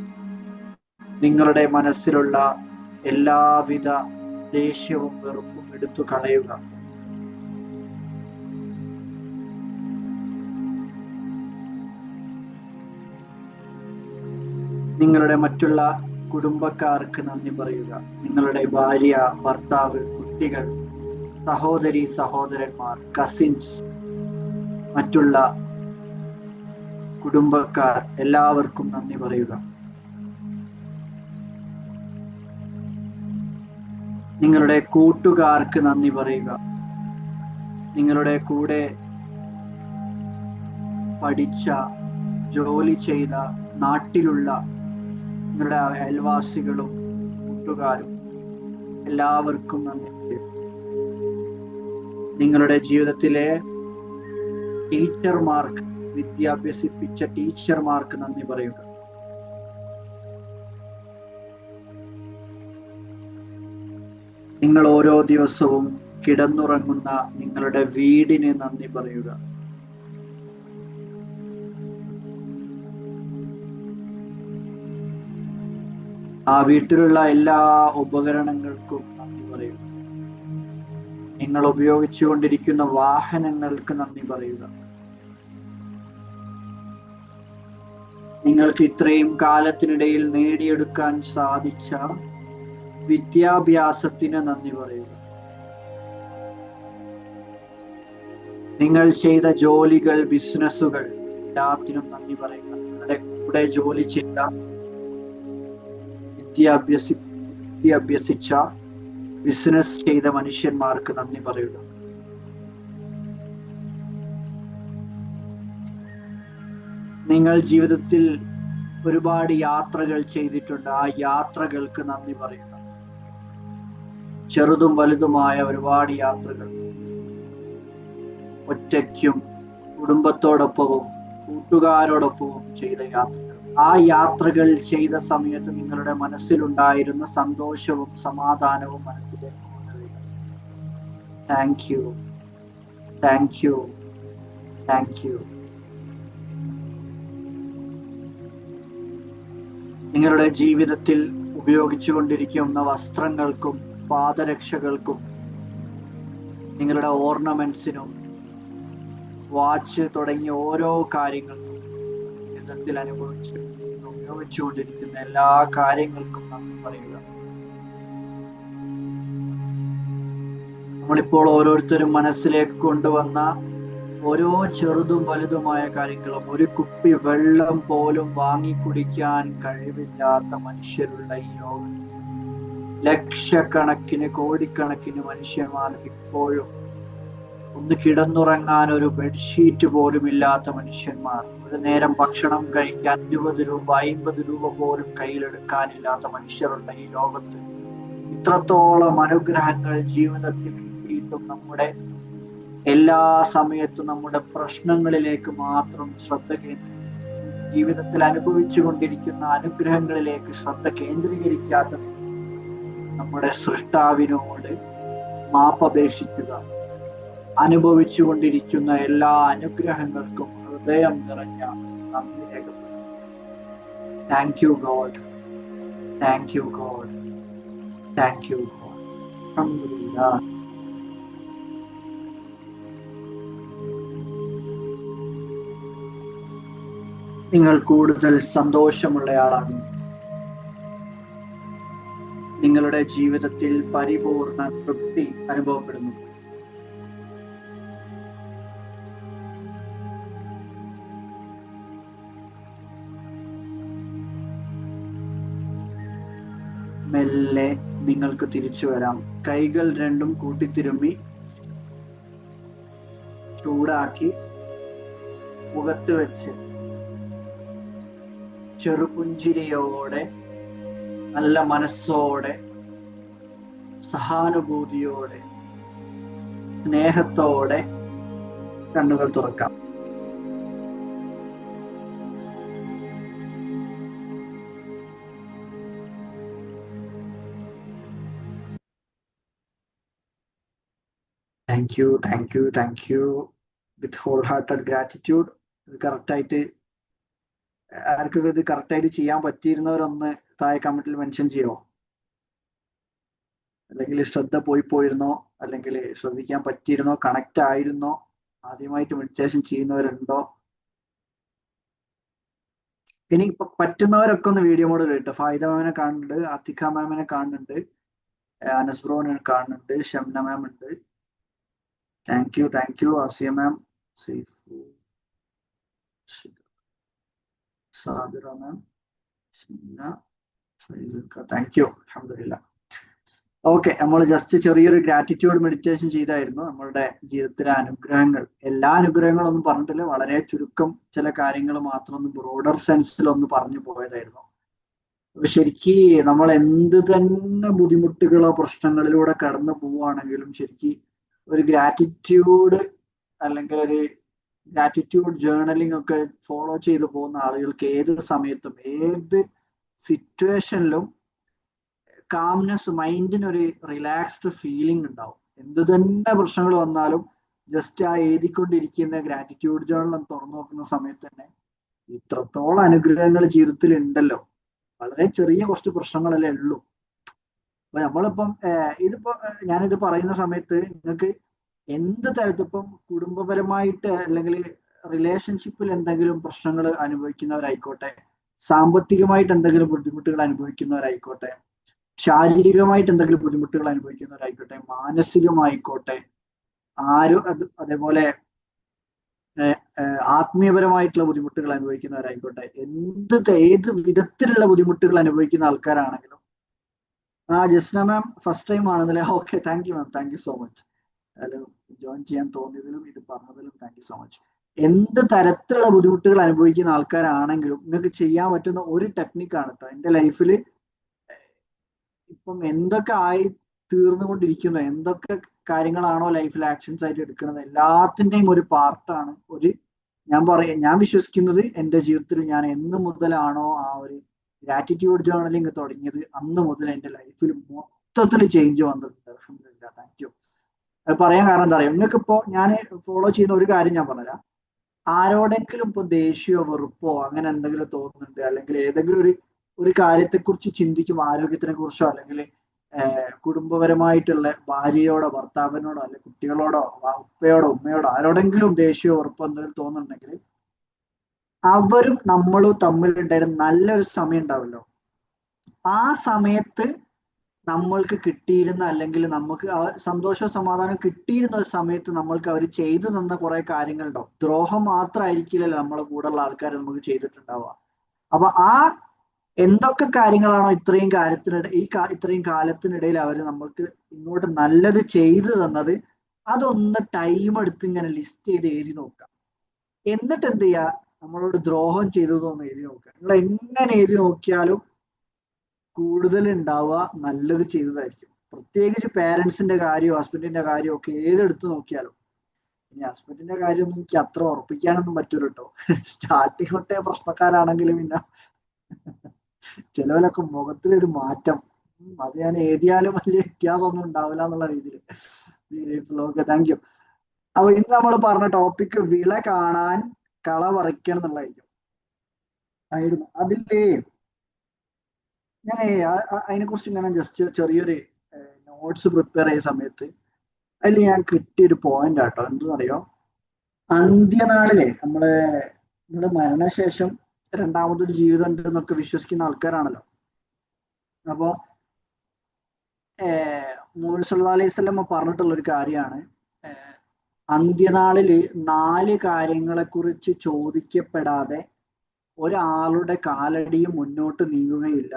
നിങ്ങളുടെ മനസ്സിലുള്ള എല്ലാവിധ ദേഷ്യവും വെറുപ്പും എടുത്തു കളയുക. നിങ്ങളുടെ മറ്റുള്ള കുടുംബക്കാർക്ക് നന്ദി പറയുക. നിങ്ങളുടെ ഭാര്യ, ഭർത്താവ്, കുട്ടികൾ, സഹോദരി സഹോദരന്മാർ, കസിൻസ്, മറ്റുള്ള കുടുംബക്കാർ എല്ലാവർക്കും നന്ദി പറയുക. നിങ്ങളുടെ കൂട്ടുകാർക്ക് നന്ദി പറയുക. നിങ്ങളുടെ കൂടെ പഠിച്ച, ജോലി ചെയ്ത, നാട്ടിലുള്ള നിങ്ങളുടെ അയൽവാസികളും കൂട്ടുകാരും എല്ലാവർക്കും നന്ദി പറയുക. നിങ്ങളുടെ ജീവിതത്തിലെ ടീച്ചർമാർക്ക്, വിദ്യാഭ്യസിപ്പിച്ച ടീച്ചർമാർക്ക് നന്ദി പറയുക. നിങ്ങൾ ഓരോ ദിവസവും കിടന്നുറങ്ങുന്ന നിങ്ങളുടെ വീടിന് നന്ദി പറയുക. ആ വീട്ടിലുള്ള എല്ലാ ഉപകരണങ്ങൾക്കും നന്ദി പറയുക. നിങ്ങൾ ഉപയോഗിച്ചുകൊണ്ടിരിക്കുന്ന വാഹനങ്ങൾക്ക് നന്ദി പറയുക. നിങ്ങൾക്ക് ഇത്രയും കാലത്തിനിടയിൽ നേടിയെടുക്കാൻ സാധിച്ച വിദ്യാഭ്യാസത്തിന് നന്ദി പറയുക. നിങ്ങൾ ചെയ്ത ജോലികൾ, ബിസിനസ്സുകൾ എല്ലാത്തിനും നന്ദി പറയുക. നിങ്ങളുടെ കൂടെ ജോലി ചെയ്ത, വിദ്യാഭ്യസിച്ച, ബിസിനസ് ചെയ്ത മനുഷ്യന്മാർക്ക് നന്ദി പറയുക. നിങ്ങൾ ജീവിതത്തിൽ ഒരുപാട് യാത്രകൾ ചെയ്തിട്ടുണ്ട്. ആ യാത്രകൾക്ക് നന്ദി പറയുക. ചെറുതും വലുതുമായ ഒരുപാട് യാത്രകൾ, ഒറ്റയ്ക്കും കുടുംബത്തോടൊപ്പവും കൂട്ടുകാരോടൊപ്പവും ചെയ്ത യാത്രകൾ. ആ യാത്രകൾ ചെയ്ത സമയത്ത് നിങ്ങളുടെ മനസ്സിലുണ്ടായിരുന്ന സന്തോഷവും സമാധാനവും മനസ്സിലേക്ക് കൊണ്ടുവരിക. Thank you, thank you, thank U. നിങ്ങളുടെ ജീവിതത്തിൽ ഉപയോഗിച്ചുകൊണ്ടിരിക്കുന്ന വസ്ത്രങ്ങൾക്കും പാദരക്ഷകൾക്കും നിങ്ങളുടെ ഓർണമെന്റ്സിനും വാച്ച് തുടങ്ങിയ ഓരോ കാര്യങ്ങൾക്കും ജീവിതത്തിൽ ഉപയോഗിച്ചുകൊണ്ടിരിക്കുന്ന എല്ലാ കാര്യങ്ങൾക്കും നന്ദി പറയുക. നമ്മളിപ്പോൾ ഓരോരുത്തരും മനസ്സിലേക്ക് കൊണ്ടുവന്ന ഓരോ ചെറുതും വലുതുമായ കാര്യങ്ങളും, ഒരു കുപ്പി വെള്ളം പോലും വാങ്ങിക്കുടിക്കാൻ കഴിവില്ലാത്ത മനുഷ്യരുള്ള ഈ ലോകം, ലക്ഷക്കണക്കിന് കോടിക്കണക്കിന് മനുഷ്യന്മാർക്ക് ഇപ്പോഴും ഒന്ന് കിടന്നുറങ്ങാൻ ഒരു ബെഡ്ഷീറ്റ് പോലും ഇല്ലാത്ത മനുഷ്യന്മാർ, ഒരു നേരം ഭക്ഷണം കഴിക്കാൻ 20 രൂപ 50 രൂപ പോലും കയ്യിലെടുക്കാനില്ലാത്ത മനുഷ്യരുള്ള ഈ ലോകത്ത് ഇത്രത്തോളം അനുഗ്രഹങ്ങൾ ജീവിതത്തിൽ കിട്ടിയിട്ടും നമ്മുടെ എല്ലാ സമയത്തും നമ്മുടെ പ്രശ്നങ്ങളിലേക്ക് മാത്രം ശ്രദ്ധ ജീവിതത്തിൽ അനുഭവിച്ചു കൊണ്ടിരിക്കുന്ന അനുഗ്രഹങ്ങളിലേക്ക് ശ്രദ്ധ കേന്ദ്രീകരിക്കാത്ത നമ്മുടെ സൃഷ്ടാവിനോട് മാപ്പപേക്ഷിക്കുക. അനുഭവിച്ചു കൊണ്ടിരിക്കുന്ന എല്ലാ അനുഗ്രഹങ്ങൾക്കും ഹൃദയം നിറഞ്ഞ നന്ദി രേഖപ്പെടുത്തുക. Thank you God, thank you God, thank you God. അൽഹംദുലില്ലാഹ്. നിങ്ങൾ കൂടുതൽ സന്തോഷമുള്ളയാളാകുന്നു. നിങ്ങളുടെ ജീവിതത്തിൽ പരിപൂർണ തൃപ്തി അനുഭവപ്പെടുന്നു. മെല്ലെ നിങ്ങൾക്ക് തിരിച്ചു വരാം. കൈകൾ രണ്ടും കൂട്ടിത്തിരുമ്മി ചൂടാക്കി മുഖത്ത് വെച്ച് ചെറുപുഞ്ചിരിയോടെ, നല്ല മനസ്സോടെ, സഹാനുഭൂതിയോടെ, സ്നേഹത്തോടെ കണ്ണുകൾ തുറക്കാം. Thank you with whole hearted gratitude. ഇത് കറക്റ്റായിട്ട് ആർക്കൊക്കെ ഇത് കറക്റ്റായിട്ട് ചെയ്യാൻ പറ്റിയിരുന്നവരൊന്ന് താഴെ കമന്റിൽ മെൻഷൻ ചെയ്യുമോ? അല്ലെങ്കിൽ ശ്രദ്ധ പോയിരുന്നോ, അല്ലെങ്കിൽ ശ്രദ്ധിക്കാൻ പറ്റിയിരുന്നോ, കണക്റ്റ് ആയിരുന്നോ, ആദ്യമായിട്ട് മെഡിറ്റേഷൻ ചെയ്യുന്നവരുണ്ടോ? ഇനി ഇപ്പൊ പറ്റുന്നവരൊക്കെ ഒന്ന് വീഡിയോ മോഡ് കേട്ടോ. ഫായിദ മാമിനെ കാണുന്നുണ്ട്, ആത്തിഖ മാമിനെ കാണുന്നുണ്ട്, അനസ് ബ്രോനെ കാണുന്നുണ്ട്, ഷംന മാം ഉണ്ട്. Thank you Asiya ma'am, Sabira ma'am, thank U. അൽഹംദുലില്ലാ. ഓക്കെ, നമ്മൾ ജസ്റ്റ് ചെറിയൊരു ഗ്രാറ്റിറ്റ്യൂഡ് മെഡിറ്റേഷൻ ചെയ്തായിരുന്നു. നമ്മളുടെ ജീവിതത്തിലെ അനുഗ്രഹങ്ങൾ, എല്ലാ അനുഗ്രഹങ്ങളും ഒന്നും പറഞ്ഞിട്ടില്ല, വളരെ ചുരുക്കം ചില കാര്യങ്ങൾ മാത്രം ഒന്ന് ബ്രോഡർ സെൻസിൽ ഒന്ന് പറഞ്ഞു പോയതായിരുന്നു. അപ്പൊ ശരിക്ക് നമ്മൾ എന്ത് തന്നെ ബുദ്ധിമുട്ടുകളോ പ്രശ്നങ്ങളിലൂടെ കടന്നു പോവുകയാണെങ്കിലും ശരിക്ക് ഒരു ഗ്രാറ്റിറ്റ്യൂഡ് അല്ലെങ്കിൽ ഒരു ഗ്രാറ്റിറ്റ്യൂഡ് ജേർണലിംഗ് ഒക്കെ ഫോളോ ചെയ്തു പോകുന്ന ആളുകൾക്ക് ഏത് സമയത്തും ഏത് സിറ്റുവേഷനിലും കാംനെസ്, മൈൻഡിനൊരു റിലാക്സ്ഡ് ഫീലിംഗ് ഉണ്ടാവും. എന്ത് തന്നെ പ്രശ്നങ്ങൾ വന്നാലും ജസ്റ്റ് ആ എഴുതിക്കൊണ്ടിരിക്കുന്ന ഗ്രാറ്റിറ്റ്യൂഡ് ജേർണൽ തുറന്നു നോക്കുന്ന സമയത്ത് തന്നെ ഇത്രത്തോളം അനുഗ്രഹങ്ങൾ ജീവിതത്തിൽ ഉണ്ടല്ലോ. വളരെ ചെറിയ കുറച്ച് പ്രശ്നങ്ങളല്ലേ ഉള്ളൂ. അപ്പൊ നമ്മളിപ്പം ഞാനിത് പറയുന്ന സമയത്ത് നിങ്ങൾക്ക് എന്ത് തരത്തിപ്പം കുടുംബപരമായിട്ട് അല്ലെങ്കിൽ റിലേഷൻഷിപ്പിൽ എന്തെങ്കിലും പ്രശ്നങ്ങൾ അനുഭവിക്കുന്നവരായിക്കോട്ടെ, സാമ്പത്തികമായിട്ട് എന്തെങ്കിലും ബുദ്ധിമുട്ടുകൾ അനുഭവിക്കുന്നവരായിക്കോട്ടെ, ശാരീരികമായിട്ട് എന്തെങ്കിലും ബുദ്ധിമുട്ടുകൾ അനുഭവിക്കുന്നവരായിക്കോട്ടെ, മാനസികമായിക്കോട്ടെ, അതേപോലെ ആത്മീയപരമായിട്ടുള്ള ബുദ്ധിമുട്ടുകൾ അനുഭവിക്കുന്നവരായിക്കോട്ടെ, ഏത് വിധത്തിലുള്ള ബുദ്ധിമുട്ടുകൾ അനുഭവിക്കുന്ന ആൾക്കാരാണെങ്കിലും. ജസ്ന മാം ഫസ്റ്റ് ടൈം ആണെന്നല്ലേ? Okay, thank you ma'am, thank you so much. Hello, join ചെയ്യാൻ തോന്നിയതിലും ഇത് പറഞ്ഞതിലും താങ്ക് യു സോ മച്ച്. എന്ത് തരത്തിലുള്ള ബുദ്ധിമുട്ടുകൾ അനുഭവിക്കുന്ന ആൾക്കാരാണെങ്കിലും നിങ്ങൾക്ക് ചെയ്യാൻ പറ്റുന്ന ഒരു ടെക്നിക്കാണ് കേട്ടോ. എൻ്റെ ലൈഫിൽ ഇപ്പം എന്തൊക്കെ ആയി തീർന്നുകൊണ്ടിരിക്കുന്നു, എന്തൊക്കെ കാര്യങ്ങളാണോ ലൈഫിൽ ആക്ഷൻസ് ആയിട്ട് എടുക്കുന്നത്, എല്ലാത്തിൻ്റെയും ഒരു പാർട്ടാണ് ഞാൻ വിശ്വസിക്കുന്നത് എൻ്റെ ജീവിതത്തിൽ ഞാൻ എന്ന് മുതലാണോ ആ ഒരു ഗ്രാറ്റിറ്റ്യൂഡ് ജേർണലിംഗ് തുടങ്ങിയത് അന്ന് മുതൽ എൻ്റെ ലൈഫിൽ മൊത്തത്തിൽ ചേഞ്ച് വന്നിട്ടുണ്ട്. അൽഹംദുലില്ലാ, താങ്ക് യു. അത് പറയാൻ കാരണം എന്താ പറയുക, നിങ്ങൾക്ക് ഇപ്പോൾ ഞാൻ ഫോളോ ചെയ്യുന്ന ഒരു കാര്യം ഞാൻ പറഞ്ഞുതരാം. ആരോടെങ്കിലും ഇപ്പോൾ ദേഷ്യമോ വെറുപ്പോ അങ്ങനെ എന്തെങ്കിലും തോന്നുന്നുണ്ട്, അല്ലെങ്കിൽ ഏതെങ്കിലും ഒരു കാര്യത്തെക്കുറിച്ച് ചിന്തിക്കും, ആരോഗ്യത്തിനെ കുറിച്ചോ അല്ലെങ്കിൽ കുടുംബപരമായിട്ടുള്ള ഭാര്യയോടോ ഭർത്താവിനോടോ അല്ലെങ്കിൽ കുട്ടികളോടോ ഉപ്പയോടോ ഉമ്മയോടോ ആരോടെങ്കിലും ദേഷ്യമോ വെറുപ്പോ എന്തെങ്കിലും തോന്നുന്നുണ്ടെങ്കിൽ അവരും നമ്മളും തമ്മിലുണ്ടായിരുന്ന നല്ലൊരു സമയം ഉണ്ടാവല്ലോ, ആ സമയത്ത് നമ്മൾക്ക് കിട്ടിയിരുന്ന അല്ലെങ്കിൽ നമുക്ക് ആ സന്തോഷവും സമാധാനം കിട്ടിയിരുന്ന ഒരു സമയത്ത് നമ്മൾക്ക് അവർ ചെയ്തു തന്ന കുറെ കാര്യങ്ങളുണ്ടാവും. ദ്രോഹം മാത്രമായിരിക്കില്ലല്ലോ നമ്മളെ കൂടെയുള്ള ആൾക്കാർ നമുക്ക് ചെയ്തിട്ടുണ്ടാവുക. അപ്പൊ എന്തൊക്കെ കാര്യങ്ങളാണോ ഇത്രയും കാലത്തിനിടയിൽ അവർ നമ്മൾക്ക് ഇങ്ങോട്ട് നല്ലത് ചെയ്തു തന്നത്, അതൊന്ന് ടൈം എടുത്ത് ഇങ്ങനെ ലിസ്റ്റ് ചെയ്ത് എഴുതി നോക്കാം. എന്നിട്ട് എന്ത് ചെയ്യുക, നമ്മളോട് ദ്രോഹം ചെയ്തതൊന്ന് എഴുതി നോക്കുക. നിങ്ങൾ എങ്ങനെ എഴുതി നോക്കിയാലും കൂടുതൽ ഉണ്ടാവുക നല്ലത് ചെയ്തതായിരിക്കും. പ്രത്യേകിച്ച് പേരൻസിന്റെ കാര്യമോ ഹസ്ബൻഡിന്റെ കാര്യമോ ഒക്കെ ഏതെടുത്ത് നോക്കിയാലും. ഇനി ഹസ്ബൻഡിന്റെ കാര്യമൊന്നും എനിക്ക് അത്ര ഉറപ്പിക്കാനൊന്നും പറ്റൂല കേട്ടോ. സ്റ്റാർട്ടിങ് തൊട്ടേ പ്രശ്നക്കാരാണെങ്കിലും പിന്നെ ചിലവരൊക്കെ മുഖത്തിലൊരു മാറ്റം, അത് ഞാൻ എഴുതിയാലും വലിയ വ്യത്യാസമൊന്നും ഉണ്ടാവില്ല എന്നുള്ള രീതിയിൽ. Okay, thank U. അപ്പൊ ഇന്ന് നമ്മൾ പറഞ്ഞ ടോപ്പിക് വിള കാണാൻ കള പറിക്കണം എന്നുള്ളതായിരിക്കും. അതില് ഞാൻ അതിനെക്കുറിച്ച് ഇങ്ങനെ ജസ്റ്റ് ചെറിയൊരു നോട്ട്സ് പ്രിപ്പയർ ചെയ്ത സമയത്ത് അതിൽ ഞാൻ കിട്ടിയൊരു പോയിന്റ് ആട്ടോ. എന്തെന്നറിയോ, അന്ത്യനാളിലെ നമ്മുടെ മരണശേഷം രണ്ടാമതൊരു ജീവിതം ഉണ്ട് എന്നൊക്കെ വിശ്വസിക്കുന്ന ആൾക്കാരാണല്ലോ. അപ്പോ മുഹമ്മദ് സല്ലല്ലാഹു അലൈഹി വസല്ലം പറഞ്ഞിട്ടുള്ള ഒരു കാര്യമാണ്, അന്ത്യനാളില് 4 കാര്യങ്ങളെ കുറിച്ച് ചോദിക്കപ്പെടാതെ ഒരാളുടെ കാലടിയും മുന്നോട്ട് നീങ്ങുകയില്ല.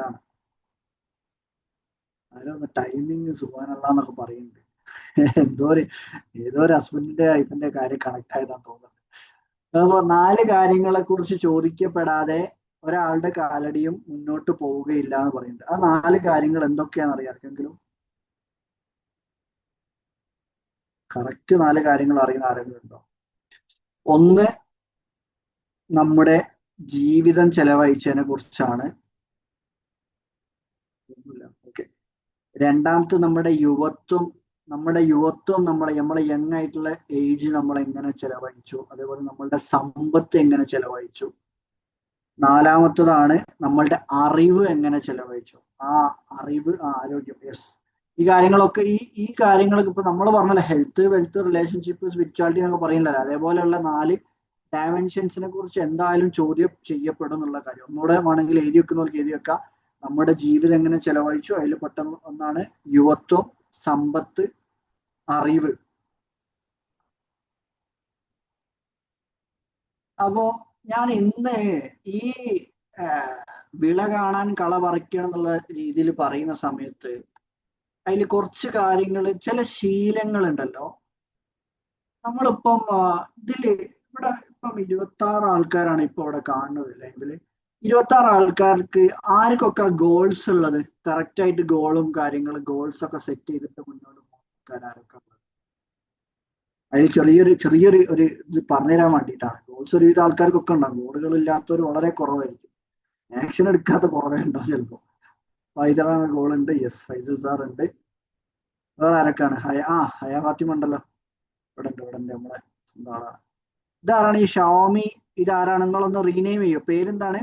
അതിലൊന്ന് ടൈമിങ് സുബ്ഹാനല്ലാഹ് എന്നൊക്കെ പറയുന്നുണ്ട്. ഏതോ ഒരു ഹസ്ബൻഡിന്റെ വൈഫിന്റെ കാര്യം കണക്ട് ആയതാന്ന് തോന്നുന്നുണ്ട്. അപ്പോൾ 4 കാര്യങ്ങളെ കുറിച്ച് ചോദിക്കപ്പെടാതെ ഒരാളുടെ കാലടിയും മുന്നോട്ട് പോവുകയില്ല എന്ന് പറയുന്നുണ്ട്. ആ 4 കാര്യങ്ങൾ എന്തൊക്കെയാണെന്ന് അറിയാം ആർക്കെങ്കിലും? കറക്റ്റ് 4 കാര്യങ്ങൾ അറിയുന്ന ആരെങ്കിലും ഉണ്ടോ? ഒന്ന്, നമ്മുടെ ജീവിതം ചെലവഴിച്ചതിനെ കുറിച്ചാണ്. ഓക്കെ. രണ്ടാമത്തെ നമ്മുടെ യുവത്വം നമ്മുടെ യുവത്വം നമ്മളെ യങ് ആയിട്ടുള്ള ഏജ് നമ്മൾ എങ്ങനെ ചെലവഴിച്ചു, അതേപോലെ നമ്മളുടെ സമ്പത്ത് എങ്ങനെ ചെലവഴിച്ചു. നാലാമത്തതാണ് നമ്മളുടെ അറിവ് എങ്ങനെ ചെലവഴിച്ചു. ആ അറിവ്, ആരോഗ്യം, യെസ്, ഈ കാര്യങ്ങളൊക്കെ ഈ കാര്യങ്ങളൊക്കെ ഇപ്പൊ നമ്മൾ പറഞ്ഞല്ലോ, ഹെൽത്ത്, വെൽത്ത്, റിലേഷൻഷിപ്പ്, സ്പിരിച്വാലിറ്റി എന്നൊക്കെ പറയുന്നില്ല, അതേപോലെയുള്ള 4 ഡയമെൻഷൻസിനെ കുറിച്ച് എന്തായാലും ചോദ്യം ചെയ്യപ്പെടും എന്നുള്ള കാര്യം ഒന്നുകൂടെ വേണമെങ്കിൽ എഴുതി വെക്കുന്നവർക്ക് എഴുതി വെക്കാം. നമ്മുടെ ജീവിതം എങ്ങനെ ചെലവഴിച്ചു, അതിൽ പെട്ടെന്ന് ഒന്നാണ് യുവത്വം, സമ്പത്ത്, അറിവ്. അപ്പോ ഞാൻ ഇന്ന് ഈ വിള കാണാൻ കള പറിക്കണം എന്നുള്ള രീതിയിൽ പറയുന്ന സമയത്ത് അതിൽ കുറച്ച് കാര്യങ്ങൾ, ചില ശീലങ്ങൾ ഉണ്ടല്ലോ. നമ്മളിപ്പം ഇതില് ഇവിടെ ഇപ്പം 26 ആൾക്കാരാണ് ഇപ്പൊ ഇവിടെ കാണുന്നത് ലൈവില്. 26 ആൾക്കാർക്ക് ആർക്കൊക്കെ ഗോൾസ് ഉള്ളത്, കറക്റ്റ് ആയിട്ട് ഗോളും കാര്യങ്ങളും ഗോൾസ് ഒക്കെ സെറ്റ് ചെയ്തിട്ട് മുന്നോട്ട് പോകുന്ന ആൾക്കാരൊക്കെ ഉള്ളത്? അതിൽ ചെറിയൊരു ഇത് പറഞ്ഞുതരാൻ വേണ്ടിയിട്ടാണ്. ഗോൾസ് ഒരുവിധ ആൾക്കാർക്കൊക്കെ ഉണ്ടാകും, ഗോളുകൾ ഇല്ലാത്തവർ വളരെ കുറവായിരിക്കും, ആക്ഷൻ എടുക്കാത്ത കുറവേ ഉണ്ടാവും ചിലപ്പോൾ. ഫൈദ ഗോൾ ഉണ്ട്, യെസ്, ഫൈസൽ സാർ ഉണ്ട്. വേറെ ആരൊക്കെയാണ്? ഹയ ഫാത്തിമ ഉണ്ടല്ലോ, ഇവിടെ ഉണ്ട് നമ്മളെ സ്വന്തം ആളാണ്. ഇതാരാണ് ഈ ഷവോമി? ഇതാരാണ്? നിങ്ങളൊന്ന് റീനെയിം ചെയ്യോ, പേരെന്താണ്?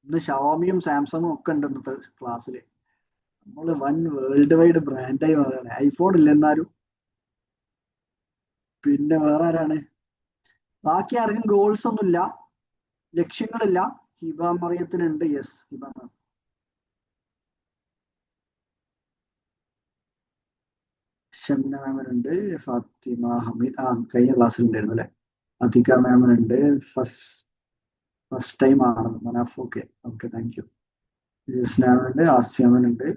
ഇന്ന് ഷവോമിയും സാംസങ്ങും ഒക്കെ ഉണ്ട് ഇന്നത്തെ ക്ലാസ്സിൽ. നമ്മള് വൺ വേൾഡ് വൈഡ് ബ്രാൻഡായി മാറുകയാണ്. ഐഫോൺ ഇല്ല എന്നാലും. പിന്നെ വേറെ ആരാണ്? ബാക്കി ആർക്കും ഗോൾസ് ഒന്നുമില്ല, ലക്ഷ്യങ്ങളില്ല. ഹിബ മറിയത്തിനുണ്ട്, യെസ്, ഹിബ ഷംന മാമനുണ്ട്, ഫാത്തിമ ഹമീദ് കഴിഞ്ഞ ക്ലാസ്സിൽ ഉണ്ടായിരുന്നു അല്ലെ. അധിക മാമനുണ്ട്, ഫസ്റ്റ് ടൈം ആണ് മനാഫ്. Okay, thank you. ജസ്നാമുണ്ട്, ആസ്യാമനുണ്ട്,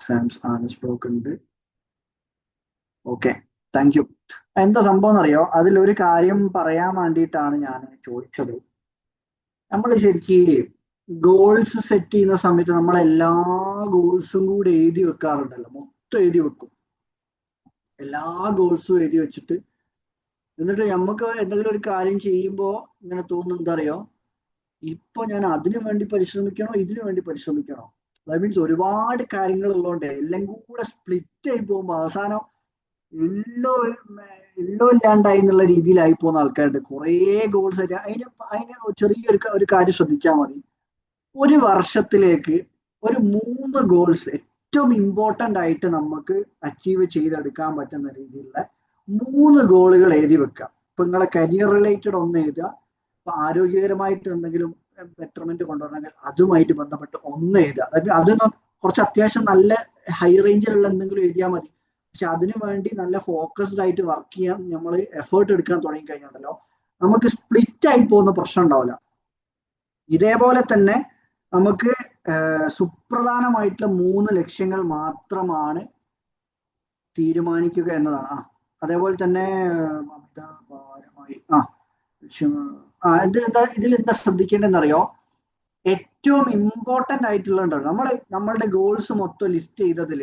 സാംസ് ആനസ് ബ്ലോക്ക് ഉണ്ട്. Okay, thank you. എന്താ സംഭവം എന്നറിയോ? അതിലൊരു കാര്യം പറയാൻ വേണ്ടിയിട്ടാണ് ഞാൻ ചോദിച്ചത്. നമ്മൾ ശരിക്കും ഗോൾസ് സെറ്റ് ചെയ്യുന്ന സമയത്ത് നമ്മൾ എല്ലാ ഗോൾസും കൂടി എഴുതി വെക്കാറുണ്ടല്ലോ, മൊത്തം എഴുതി വെക്കും, എല്ലാ ഗോൾസും എഴുതി വെച്ചിട്ട് എന്നിട്ട് നമുക്ക് എന്തെങ്കിലും ഒരു കാര്യം ചെയ്യുമ്പോൾ ഇങ്ങനെ തോന്നുന്നു, എന്താ അറിയോ, ഇപ്പൊ ഞാൻ അതിനു വേണ്ടി പരിശ്രമിക്കണോ ഇതിനു വേണ്ടി പരിശ്രമിക്കണോ? ദാറ്റ് മീൻസ് ഒരുപാട് കാര്യങ്ങൾ ഉള്ളതുകൊണ്ട് എല്ലാം കൂടെ സ്പ്ലിറ്റ് ആയി പോകുമ്പോൾ അവസാനം എല്ലോ ഇല്ലാണ്ടായി എന്നുള്ള രീതിയിലായി പോകുന്ന ആൾക്കാരുണ്ട്. കുറേ ഗോൾസ് ആയിട്ട്. അതിന് ചെറിയൊരു കാര്യം ശ്രദ്ധിച്ചാൽ മതി. ഒരു വർഷത്തിലേക്ക് ഒരു 3 ഗോൾസ് ഏറ്റവും ഇമ്പോർട്ടൻ്റ് ആയിട്ട് നമുക്ക് അച്ചീവ് ചെയ്തെടുക്കാൻ പറ്റുന്ന രീതിയിലുള്ള 3 ഗോളുകൾ എഴുതി വെക്കുക. ഇപ്പൊ നിങ്ങളെ കരിയർ റിലേറ്റഡ് ഒന്ന് എഴുതുക, ഇപ്പൊ ആരോഗ്യകരമായിട്ട് എന്തെങ്കിലും ബെറ്റർമെന്റ് കൊണ്ടുവരണമെങ്കിൽ അതുമായിട്ട് ബന്ധപ്പെട്ട് ഒന്ന് എഴുതുക. അതായത് അതിന് കുറച്ച് അത്യാവശ്യം നല്ല ഹൈ റേഞ്ചിലുള്ള എന്തെങ്കിലും എഴുതിയാൽ മതി. പക്ഷെ അതിനു വേണ്ടി നല്ല ഫോക്കസ്ഡ് ആയിട്ട് വർക്ക് ചെയ്യാൻ നമ്മൾ എഫേർട്ട് എടുക്കാൻ തുടങ്ങി കഴിഞ്ഞാണല്ലോ, നമുക്ക് സ്പ്ലിറ്റ് ആയി പോകുന്ന പ്രശ്നം ഉണ്ടാവില്ല. ഇതേപോലെ തന്നെ നമുക്ക് സുപ്രധാനമായിട്ടുള്ള 3 ലക്ഷ്യങ്ങൾ മാത്രമാണ് തീരുമാനിക്കുക എന്നതാണ്. അതേപോലെ തന്നെ ഇതിലെന്താ ശ്രദ്ധിക്കേണ്ടതെന്നറിയോ? ഏറ്റവും ഇമ്പോർട്ടൻ്റ് ആയിട്ടുള്ള നമ്മളുടെ ഗോൾസ് മൊത്തം ലിസ്റ്റ് ചെയ്തതിൽ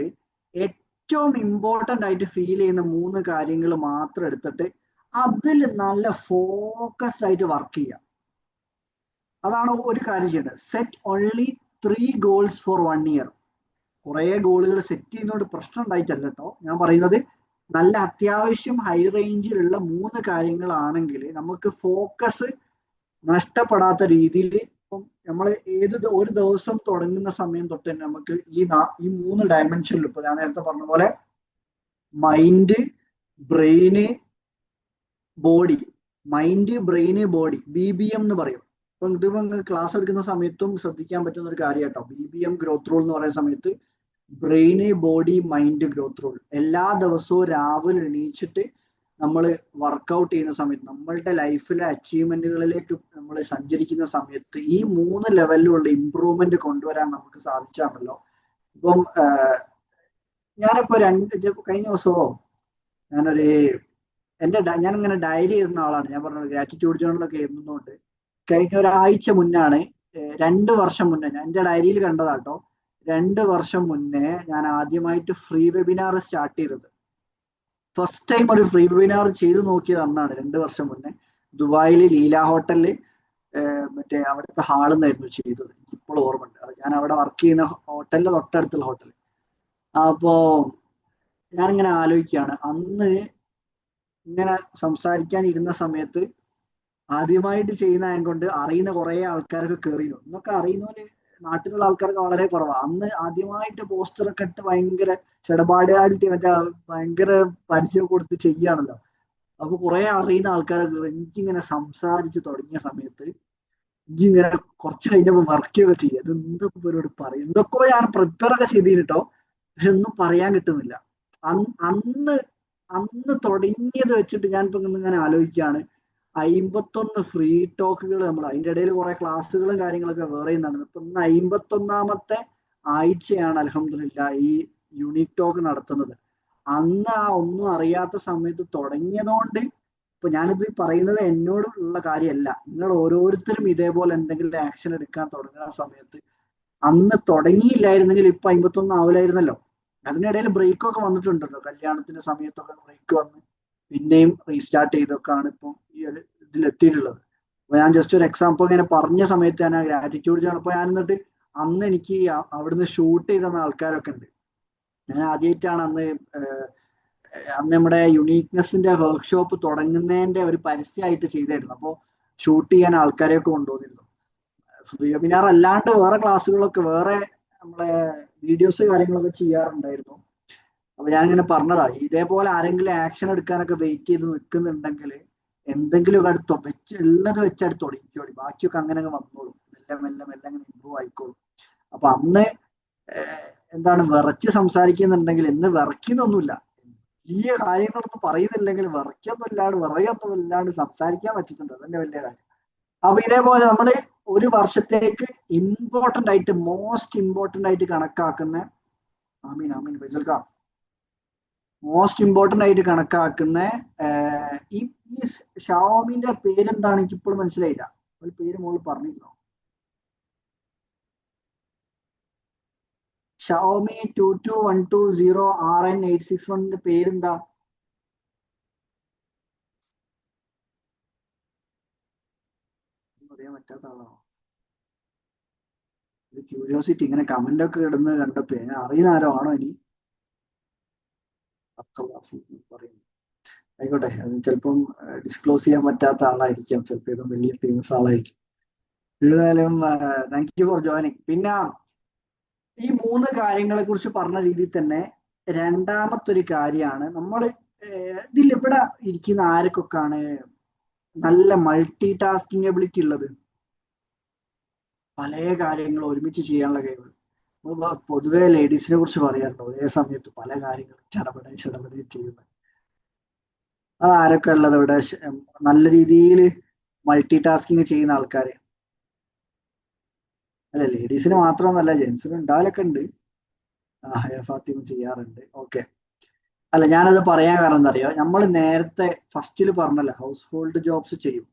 ഏറ്റവും ഇമ്പോർട്ടൻ്റ് ആയിട്ട് ഫീൽ ചെയ്യുന്ന 3 കാര്യങ്ങൾ മാത്രം എടുത്തിട്ട് അതിൽ നല്ല ഫോക്കസ്ഡ് ആയിട്ട് വർക്ക് ചെയ്യാം. അതാണ് ഒരു കാര്യം ചെയ്യേണ്ടത്. Set only 3 goals for 1 year. കുറെ ഗോളുകൾ സെറ്റ് ചെയ്യുന്നതുകൊണ്ട് പ്രശ്നം ഉണ്ടായിട്ടല്ല കേട്ടോ ഞാൻ പറയുന്നത്. നല്ല അത്യാവശ്യം ഹൈ റേഞ്ചിലുള്ള 3 കാര്യങ്ങളാണെങ്കിൽ നമുക്ക് ഫോക്കസ് നഷ്ടപ്പെടാത്ത രീതിയിൽ ഇപ്പം നമ്മൾ ഒരു ദിവസം തുടങ്ങുന്ന സമയം തൊട്ട് തന്നെ നമുക്ക് ഈ 3 ഡയമെൻഷനിൽ, ഇപ്പൊ ഞാൻ നേരത്തെ പറഞ്ഞ പോലെ മൈൻഡ്, ബ്രെയിന്, ബോഡി, BBM എന്ന് പറയും. ഇപ്പൊ ഇതിപ്പോ ക്ലാസ് എടുക്കുന്ന സമയത്തും ശ്രദ്ധിക്കാൻ പറ്റുന്ന ഒരു കാര്യം കേട്ടോ. BBM ഗ്രോത്ത് റൂൾ എന്ന് പറയുന്ന സമയത്ത് ബ്രെയിന്, ബോഡി, മൈൻഡ് ഗ്രോത്ത് റൂൾ എല്ലാ ദിവസവും രാവിലെ എണീച്ചിട്ട് നമ്മൾ വർക്കൗട്ട് ചെയ്യുന്ന സമയത്ത്, നമ്മളുടെ ലൈഫിലെ അച്ചീവ്മെന്റുകളിലേക്ക് നമ്മൾ സഞ്ചരിക്കുന്ന സമയത്ത് ഈ 3 ലെവലിലുള്ള ഇമ്പ്രൂവ്മെന്റ് കൊണ്ടുവരാൻ നമുക്ക് സാധിച്ചാണല്ലോ. ഇപ്പം ഞാനിപ്പോ കഴിഞ്ഞ ദിവസമോ ഞാനിങ്ങനെ ഡയറി എഴുതുന്ന ആളാണ്. ഞാൻ പറഞ്ഞ ഗ്രാറ്റിറ്റ്യൂഡ് ജേർണലൊക്കെ എഴുതുന്നതുകൊണ്ട് കഴിഞ്ഞ ഒരാഴ്ച മുന്നാണ്, 2 വർഷം മുന്നേ ഞാൻ എൻ്റെ ഡയറിയിൽ കണ്ടതാട്ടോ. 2 വർഷം മുന്നേ ഞാൻ ആദ്യമായിട്ട് ഫ്രീ വെബിനാർ സ്റ്റാർട്ട് ചെയ്തത്. ഫസ്റ്റ് ടൈം ഒരു ഫ്രീ വെബിനാർ ചെയ്ത് നോക്കിയത് അന്നാണ്, 2 വർഷം മുന്നേ. ദുബായിൽ ലീല ഹോട്ടലിൽ മറ്റേ അവിടുത്തെ ഹാളിൽ നിന്നായിരുന്നു ചെയ്തത്. ഇപ്പോൾ ഓർമ്മയുണ്ട്. ഞാൻ അവിടെ വർക്ക് ചെയ്യുന്ന ഹോട്ടലിന്റെ തൊട്ടടുത്തുള്ള ഹോട്ടൽ. അപ്പോ ഞാനിങ്ങനെ ആലോചിക്കുകയാണ്, അന്ന് ഇങ്ങനെ സംസാരിക്കാൻ ഇരുന്ന സമയത്ത് ആദ്യമായിട്ട് ചെയ്യുന്ന കൊണ്ട് അറിയുന്ന കുറെ ആൾക്കാരൊക്കെ കയറിയിരുന്നു. ഇന്നൊക്കെ അറിയുന്നവര് നാട്ടിലുള്ള ആൾക്കാർക്ക് വളരെ കുറവാണ്. അന്ന് ആദ്യമായിട്ട് പോസ്റ്ററൊക്കെ ഇട്ട് ഭയങ്കര ചെടപാടുകാരിട്ട് മറ്റേ ഭയങ്കര പരസ്യം കൊടുത്ത് ചെയ്യാണല്ലോ. അപ്പൊ കുറെ അറിയുന്ന ആൾക്കാരൊക്കെ എനിക്കിങ്ങനെ സംസാരിച്ച് തുടങ്ങിയ സമയത്ത് ഇങ്ങനെ കുറച്ച് കഴിഞ്ഞപ്പോ വർക്കൊക്കെ ചെയ്യുക. ഇത് എന്തൊക്കെ ഇവരോട് പറയും, എന്തൊക്കെയോ ഞാൻ പ്രിപ്പയർ ഒക്കെ ചെയ്തിട്ടോ, പക്ഷെ ഒന്നും പറയാൻ കിട്ടുന്നില്ല. അന്ന് അന്ന് തുടങ്ങിയത് വെച്ചിട്ട് ഞാനിപ്പോ ഇങ്ങനെ ആലോചിക്കുകയാണ്, 51 ഫ്രീ ടോക്കുകൾ നമ്മൾ, അതിന്റെ ഇടയിൽ കുറെ ക്ലാസ്സുകളും കാര്യങ്ങളൊക്കെ വേറെയും നടന്നു. ഇപ്പൊ ഇന്ന് 51ാമത്തെ ആഴ്ചയാണ് അൽഹംദുലില്ലാ ഈ യൂണിക് ടോക്ക് നടത്തുന്നത്. അന്ന് ആ ഒന്നും അറിയാത്ത സമയത്ത് തുടങ്ങിയതുകൊണ്ട്, ഇപ്പൊ ഞാനിത് പറയുന്നത് എന്നോട് ഉള്ള കാര്യമല്ല, നിങ്ങൾ ഓരോരുത്തരും ഇതേപോലെ എന്തെങ്കിലും ആക്ഷൻ എടുക്കാൻ തുടങ്ങുന്ന സമയത്ത് അന്ന് തുടങ്ങിയില്ലായിരുന്നെങ്കിൽ ഇപ്പൊ 51 ആവില്ലായിരുന്നല്ലോ. അതിനിടയിൽ ബ്രേക്കൊക്കെ വന്നിട്ടുണ്ടല്ലോ, കല്യാണത്തിന്റെ സമയത്തൊക്കെ ബ്രേക്ക് വന്ന് പിന്നെയും റീസ്റ്റാർട്ട് ചെയ്തൊക്കെയാണ് ഇപ്പം ഈ ഒരു ഇതിലെത്തിയിട്ടുള്ളത്. അപ്പൊ ഞാൻ ജസ്റ്റ് ഒരു എക്സാമ്പിൾ ഇങ്ങനെ പറഞ്ഞ സമയത്ത് ഞാൻ ആ ഗ്രാറ്റിറ്റ്യൂഡ് ചെയ്യണപ്പോ ഞാൻ എന്നിട്ട് അന്ന് എനിക്ക് അവിടുന്ന് ഷൂട്ട് ചെയ്ത ആൾക്കാരൊക്കെ ഉണ്ട്. ഞാൻ ആദ്യമായിട്ടാണ് അന്ന് നമ്മുടെ യുണീക്നെസിന്റെ വർക്ക്ഷോപ്പ് തുടങ്ങുന്നതിന്റെ ഒരു പരസ്യമായിട്ട് ചെയ്തായിരുന്നു. അപ്പോൾ ഷൂട്ട് ചെയ്യാൻ ആൾക്കാരെയൊക്കെ കൊണ്ടുപോകുന്നിരുന്നു. വെബിനാർ അല്ലാണ്ട് വേറെ ക്ലാസ്സുകളൊക്കെ വേറെ നമ്മളെ വീഡിയോസ് കാര്യങ്ങളൊക്കെ ചെയ്യാറുണ്ടായിരുന്നു. അപ്പൊ ഞാനിങ്ങനെ പറഞ്ഞതാ, ഇതേപോലെ ആരെങ്കിലും ആക്ഷൻ എടുക്കാനൊക്കെ വെയിറ്റ് ചെയ്ത് നിൽക്കുന്നുണ്ടെങ്കിൽ എന്തെങ്കിലും അടുത്തോ വെച്ച് ഉള്ളത് വെച്ചടുത്ത് തുടങ്ങിക്കോളി, ബാക്കിയൊക്കെ അങ്ങനെ വന്നോളും, മെല്ലെ മെല്ലെ മെല്ലെ അങ്ങനെ ഇമ്പ്രൂവ് ആയിക്കോളും. അപ്പൊ അന്ന് എന്താണ് വിറച്ച് സംസാരിക്കുന്നുണ്ടെങ്കിൽ ഇന്ന് വിറയ്ക്കുന്നൊന്നുമില്ല. വലിയ കാര്യങ്ങളൊന്നും പറയുന്നില്ലെങ്കിൽ വിറയൊന്നും ഇല്ലാണ്ട് സംസാരിക്കാൻ പറ്റുന്നുണ്ട്, അതന്നെ വലിയ കാര്യം. അപ്പൊ ഇതേപോലെ നമ്മള് ഒരു വർഷത്തേക്ക് ഇമ്പോർട്ടന്റ് ആയിട്ട്, മോസ്റ്റ് ഇമ്പോർട്ടന്റ് ആയിട്ട് കണക്കാക്കുന്ന, ആമീൻ ആമീൻ ഫൈസൽക്ക, മോസ്റ്റ് ഇമ്പോർട്ടന്റ് ആയിട്ട് കണക്കാക്കുന്ന ഈ ഷാവോമിന്റെ പേരെന്താണ് എനിക്ക് ഇപ്പോഴും മനസ്സിലായില്ല. ഒരു പേര് മോള് പറഞ്ഞിരുന്നോ? ഷാവോമി 22120 RN861 പേരെന്താ? പറയാൻ പറ്റാത്ത ആളാണോ? ഒരു ക്യൂരിയോസിറ്റി, ഇങ്ങനെ കമന്റ് ഒക്കെ ഇടുന്നത് കണ്ടപ്പോ അറിയുന്ന ആരോ ആണോ ഇനി പറയുന്നു. ആയിക്കോട്ടെ, അത് ചിലപ്പം ഡിസ്ക്ലോസ് ചെയ്യാൻ പറ്റാത്ത ആളായിരിക്കാം, ചിലപ്പോൾ ഏതും വലിയ ഫേമസ് ആളായിരിക്കും. ഏതായാലും താങ്ക് യു ഫോർ ജോയിനിങ്. പിന്നെ ഈ 3 കാര്യങ്ങളെ കുറിച്ച് പറഞ്ഞ രീതിയിൽ തന്നെ രണ്ടാമത്തെ ഒരു കാര്യമാണ്, നമ്മൾ ഇതിൽ ഇവിടെ ഇരിക്കുന്ന ആർക്കൊക്കെയാണ് നല്ല മൾട്ടി ടാസ്കിങ് എബിലിറ്റി ഉള്ളത്, പല കാര്യങ്ങളും ഒരുമിച്ച് ചെയ്യാനുള്ള കഴിവ്. പൊതുവെ ലേഡീസിനെ കുറിച്ച് പറയാറുണ്ട്, ഒരേ സമയത്ത് പല കാര്യങ്ങളും ചടപടേ ചെയ്യുന്നത്. അത് ആരൊക്കെ ഉള്ളത് ഇവിടെ നല്ല രീതിയിൽ മൾട്ടി ടാസ്കിങ് ചെയ്യുന്ന ആൾക്കാര്? അല്ല, ലേഡീസിന് മാത്രമൊന്നല്ല, ജെന്റ്സിന് ഉണ്ടാവലൊക്കെ ഉണ്ട്. ഫാത്തിമ ചെയ്യാറുണ്ട്. ഓക്കെ. അല്ല, ഞാനത് പറയാൻ കാരണം എന്താ അറിയോ, നമ്മൾ നേരത്തെ ഫസ്റ്റിൽ പറഞ്ഞല്ലോ ഹൗസ് ഹോൾഡ് ജോബ്സ് ചെയ്യും,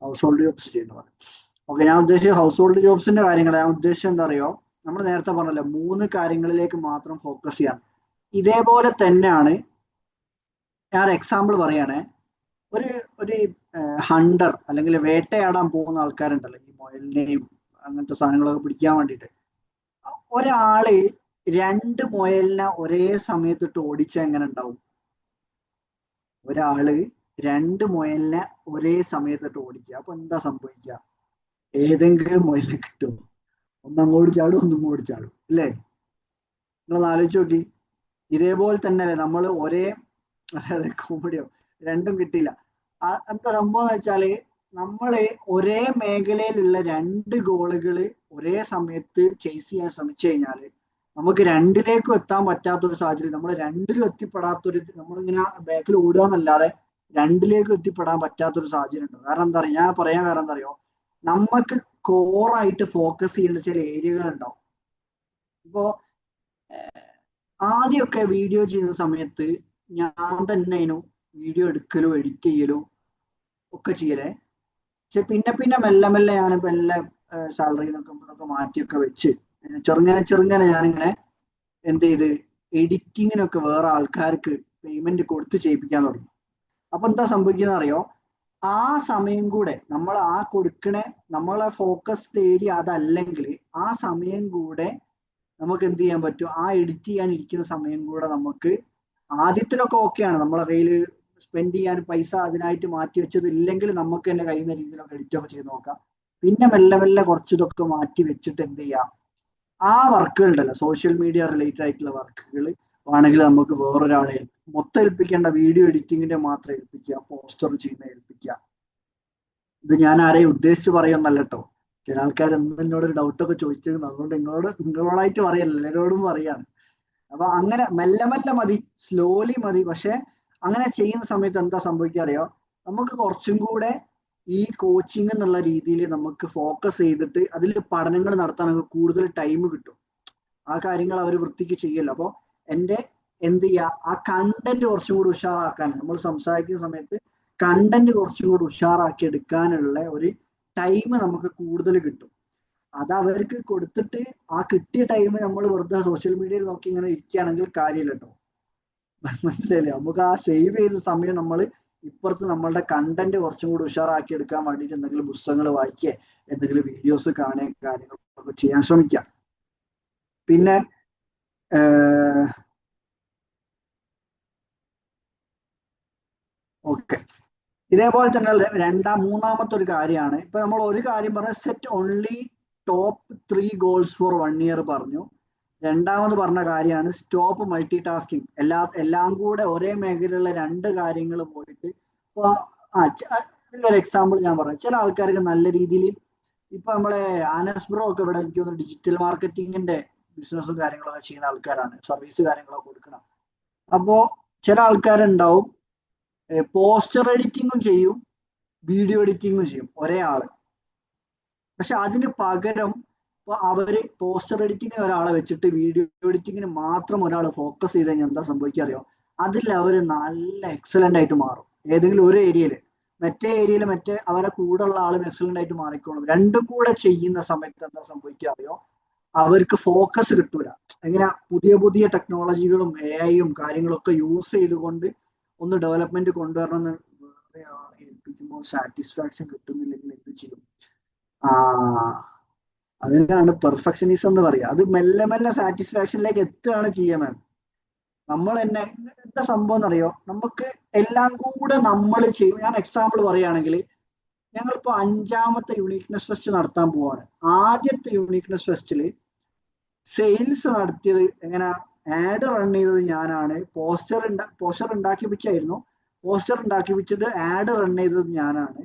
ഹൗസ് ഹോൾഡ് ജോബ്സ് ചെയ്യുന്ന പറഞ്ഞു. ഓക്കെ, ഞാൻ ഉദ്ദേശിച്ച ഹൗസ് ഹോൾഡ് ജോബ്സിന്റെ കാര്യങ്ങൾ. ഞാൻ ഉദ്ദേശിച്ചത് എന്താ അറിയോ, നമ്മൾ നേരത്തെ പറഞ്ഞല്ലോ 3 കാര്യങ്ങളിലേക്ക് മാത്രം ഫോക്കസ് ചെയ്യാം. ഇതേപോലെ തന്നെയാണ്, ഞാൻ എക്സാമ്പിൾ പറയണേ, ഒരു ഒരു ഹണ്ടർ അല്ലെങ്കിൽ വേട്ടയാടാൻ പോകുന്ന ആൾക്കാരുണ്ടല്ലോ, ഈ മുയലിനെയും അങ്ങനത്തെ സാധനങ്ങളൊക്കെ പിടിക്കാൻ വേണ്ടിയിട്ട്. ഒരാള് 2 മുയലിനെ ഒരേ സമയത്തിട്ട് ഓടിച്ചാൽ എങ്ങനെ ഉണ്ടാവും? ഒരാള് 2 മുയലിനെ ഒരേ സമയത്തിട്ട് ഓടിക്കുക, അപ്പൊ എന്താ സംഭവിക്കുക? ഏതെങ്കിലും മുയലിനെ കിട്ടും, ഒന്നങ്ങോട്ട് ചാടും ഒന്നിങ്ങോട്ട് ചാടും, അല്ലേ? നിങ്ങളൊന്ന് ആലോചിച്ച് നോക്കി. ഇതേപോലെ തന്നെ അല്ലേ നമ്മൾ അതായത് കോമഡിയോ, രണ്ടും കിട്ടിയില്ല. എന്താ സംഭവം എന്ന് വെച്ചാല്, നമ്മള് ഒരേ മേഖലയിലുള്ള 2 ഗോളുകൾ ഒരേ സമയത്ത് ചേസ് ചെയ്യാൻ ശ്രമിച്ചു കഴിഞ്ഞാല് നമുക്ക് 2ലേക്കും എത്താൻ പറ്റാത്തൊരു സാഹചര്യം, നമ്മൾ 2ലും എത്തിപ്പെടാത്തൊരു, നമ്മളിങ്ങനെ ബാക്കിൽ ഓടുക എന്നല്ലാതെ 2ലേക്കും എത്തിപ്പെടാൻ പറ്റാത്തൊരു സാഹചര്യം ഉണ്ട്. കാരണം എന്താ പറയുക, ഞാൻ പറയാൻ കാരണം എന്താ അറിയോ, നമുക്ക് കോറായിട്ട് ഫോക്കസ് ചെയ്യേണ്ട ചില ഏരിയകൾ ഉണ്ടാവും. ഇപ്പോ ആദ്യമൊക്കെ വീഡിയോ ചെയ്യുന്ന സമയത്ത് ഞാൻ തന്നെ വീഡിയോ എടുക്കലും എഡിറ്റ് ചെയ്യലും ഒക്കെ ചെയ്യലേ. പക്ഷെ പിന്നെ മെല്ലെ മെല്ലെ ഞാനിപ്പോ എല്ലാ സാലറി ഇതൊക്കെ മാറ്റിയൊക്കെ വെച്ച് ചെറുങ്ങനെ ഞാനിങ്ങനെ എന്ത് ചെയ്ത് എഡിറ്റിങ്ങിനൊക്കെ വേറെ ആൾക്കാർക്ക് പേയ്മെന്റ് കൊടുത്ത് ചെയ്യിപ്പിക്കാൻ തുടങ്ങി. അപ്പൊ എന്താ സംഭവിക്കുന്ന അറിയോ, ആ സമയം കൂടെ നമ്മൾ കൊടുക്കണേ, നമ്മളെ ഫോക്കസ്ഡ് ഏരിയ അതല്ലെങ്കിൽ ആ സമയം കൂടെ നമുക്ക് എന്ത് ചെയ്യാൻ പറ്റും, ആ എഡിറ്റ് ചെയ്യാൻ ഇരിക്കുന്ന സമയം കൂടെ നമുക്ക് ആദ്യത്തിലൊക്കെ ഓക്കെയാണ്, നമ്മളെ കയ്യിൽ സ്പെൻഡ് ചെയ്യാൻ പൈസ അതിനായിട്ട് മാറ്റി വെച്ചത് ഇല്ലെങ്കിൽ നമുക്ക് തന്നെ കഴിയുന്ന രീതിയിലൊക്കെ എഡിറ്റ് ഒക്കെ ചെയ്ത് നോക്കാം. പിന്നെ മെല്ലെ മെല്ലെ കുറച്ച് ഇതൊക്കെ മാറ്റി വെച്ചിട്ട് എന്ത് ചെയ്യാം, ആ വർക്കുകൾ ഉണ്ടല്ലോ സോഷ്യൽ മീഡിയ റിലേറ്റഡ് ആയിട്ടുള്ള വർക്കുകൾ ആണെങ്കിൽ നമുക്ക് വേറൊരാളെ മൊത്തം ഏൽപ്പിക്കേണ്ട, വീഡിയോ എഡിറ്റിങ്ങിന്റെ മാത്രം ഏൽപ്പിക്കുക, പോസ്റ്റർ ചെയ്യുന്ന ഏൽപ്പിക്കുക. ഇത് ഞാൻ ആരെയും ഉദ്ദേശിച്ച് പറയുന്നല്ല കേട്ടോ, ചില ആൾക്കാർ എന്നോട് ഒരു ഡൗട്ടൊക്കെ ചോദിച്ചിരുന്നു, അതുകൊണ്ട് നിങ്ങളോടായിട്ട് പറയല്ല, എല്ലാവരോടും പറയാണ്. അപ്പൊ അങ്ങനെ മെല്ലെ മെല്ലെ മതി, സ്ലോലി മതി. പക്ഷെ അങ്ങനെ ചെയ്യുന്ന സമയത്ത് എന്താ സംഭവിക്കുക അറിയോ, നമുക്ക് കുറച്ചും കൂടെ ഈ കോച്ചിങ് എന്നുള്ള രീതിയിൽ നമുക്ക് ഫോക്കസ് ചെയ്തിട്ട് അതിൽ പഠനങ്ങൾ നടത്താൻ നമുക്ക് കൂടുതൽ ടൈം കിട്ടും. ആ കാര്യങ്ങൾ അവർ വൃത്തിക്ക് ചെയ്യല്ലോ. അപ്പോൾ എൻ്റെ എന്ത് ചെയ്യുക, ആ കണ്ടന്റ് കുറച്ചും കൂടി ഉഷാറാക്കാൻ, നമ്മൾ സംസാരിക്കുന്ന സമയത്ത് കണ്ടന്റ് കുറച്ചും കൂടി ഉഷാറാക്കി എടുക്കാനുള്ള ഒരു ടൈം നമുക്ക് കൂടുതൽ കിട്ടും. അത് അവർക്ക് കൊടുത്തിട്ട് ആ കിട്ടിയ ടൈം നമ്മൾ വെറുതെ സോഷ്യൽ മീഡിയയിൽ നോക്കി ഇങ്ങനെ ഇരിക്കുകയാണെങ്കിൽ കാര്യമില്ല കേട്ടോ. മനസ്സിലായില്ലേ? നമുക്ക് ആ സേവ് ചെയ്ത സമയം നമ്മൾ ഇപ്പുറത്ത് നമ്മളുടെ കണ്ടന്റ് കുറച്ചും കൂടി ഉഷാറാക്കി എടുക്കാൻ വേണ്ടിയിട്ട് എന്തെങ്കിലും പുസ്തകങ്ങൾ വായിക്കുക, എന്തെങ്കിലും വീഡിയോസ് കാണുക, കാര്യങ്ങളൊക്കെ ചെയ്യാൻ ശ്രമിക്കാം. പിന്നെ ഓക്കെ, ഇതേപോലെ തന്നെ മൂന്നാമത്തെ ഒരു കാര്യമാണ്, ഇപ്പൊ നമ്മൾ ഒരു കാര്യം പറഞ്ഞ set only top 3 goals for 1 year പറഞ്ഞു. രണ്ടാമത് പറഞ്ഞ കാര്യമാണ് സ്റ്റോപ്പ് മൾട്ടി ടാസ്കിങ്. എല്ലാം കൂടെ ഒരേ മേഖലയിലുള്ള 2 കാര്യങ്ങൾ പോയിട്ട് ഇപ്പൊ ഇതിലൊരു എക്സാമ്പിൾ ഞാൻ പറയാം. ചില ആൾക്കാർക്ക് നല്ല രീതിയിൽ ഇപ്പൊ നമ്മളെ ആനസ് ബ്രോ ഒക്കെ ഇവിടെ എനിക്ക് തോന്നുന്നു ഡിജിറ്റൽ മാർക്കറ്റിങ്ങിന്റെ ബിസിനസ്സും കാര്യങ്ങളൊക്കെ ചെയ്യുന്ന ആൾക്കാരാണ്, സർവീസ് കാര്യങ്ങളൊക്കെ കൊടുക്കണം. അപ്പോ ചില ആൾക്കാരുണ്ടാവും പോസ്റ്റർ എഡിറ്റിങ്ങും ചെയ്യും വീഡിയോ എഡിറ്റിങ്ങും ചെയ്യും ഒരേ ആള്. പക്ഷെ അതിന് പകരം ഇപ്പൊ അവര് പോസ്റ്റർ എഡിറ്റിങ്ങിന് ഒരാളെ വെച്ചിട്ട് വീഡിയോ എഡിറ്റിങ്ങിന് മാത്രം ഒരാൾ ഫോക്കസ് ചെയ്ത് കഴിഞ്ഞാൽ എന്താ സംഭവിക്കുക അറിയോ, അതിൽ അവര് നല്ല എക്സലന്റ് ആയിട്ട് മാറും. ഏതെങ്കിലും ഒരു ഏരിയയില്, മറ്റേ ഏരിയയിൽ മറ്റേ അവരെ കൂടെ ഉള്ള ആളും എക്സലന്റ് ആയിട്ട് മാറിക്കോളും. രണ്ടും കൂടെ ചെയ്യുന്ന സമയത്ത് എന്താ സംഭവിക്കുക അറിയോ, അവർക്ക് ഫോക്കസ് കിട്ടൂല. എങ്ങനെ പുതിയ പുതിയ ടെക്നോളജികളും AI കാര്യങ്ങളും ഒക്കെ യൂസ് ചെയ്തുകൊണ്ട് ഒന്ന് ഡെവലപ്മെന്റ് കൊണ്ടുവരണമെന്ന് വേറെ ആളെ ഏൽപ്പിക്കുമ്പോൾ സാറ്റിസ്ഫാക്ഷൻ കിട്ടുന്നില്ലെങ്കിൽ എന്ത് ചെയ്യും? അതിനാണ് പെർഫെക്ഷനിസം എന്ന് പറയുക. അത് മെല്ലെ മെല്ലെ സാറ്റിസ്ഫാക്ഷനിലേക്ക് എത്തുകയാണ് ചെയ്യുക മാം. നമ്മൾ തന്നെ എന്താ സംഭവം എന്നറിയോ, നമുക്ക് എല്ലാം കൂടെ നമ്മൾ ചെയ്യും. ഞാൻ എക്സാമ്പിൾ പറയുകയാണെങ്കിൽ, ഞങ്ങളിപ്പോ 5ാമത്തെ യൂണീക്നെസ് ഫെസ്റ്റ് നടത്താൻ പോവാണ്. ആദ്യത്തെ യൂണീക്നെസ് ഫെസ്റ്റില് സെയിൽസ് നടത്തിയത് എങ്ങനെ, ആഡ് റൺ ചെയ്തത് ഞാനാണ്, പോസ്റ്റർ ഉണ്ടാക്കി വെച്ചായിരുന്നു, പോസ്റ്റർ ഉണ്ടാക്കി വെച്ചിട്ട് ആഡ് റൺ ചെയ്തത് ഞാനാണ്.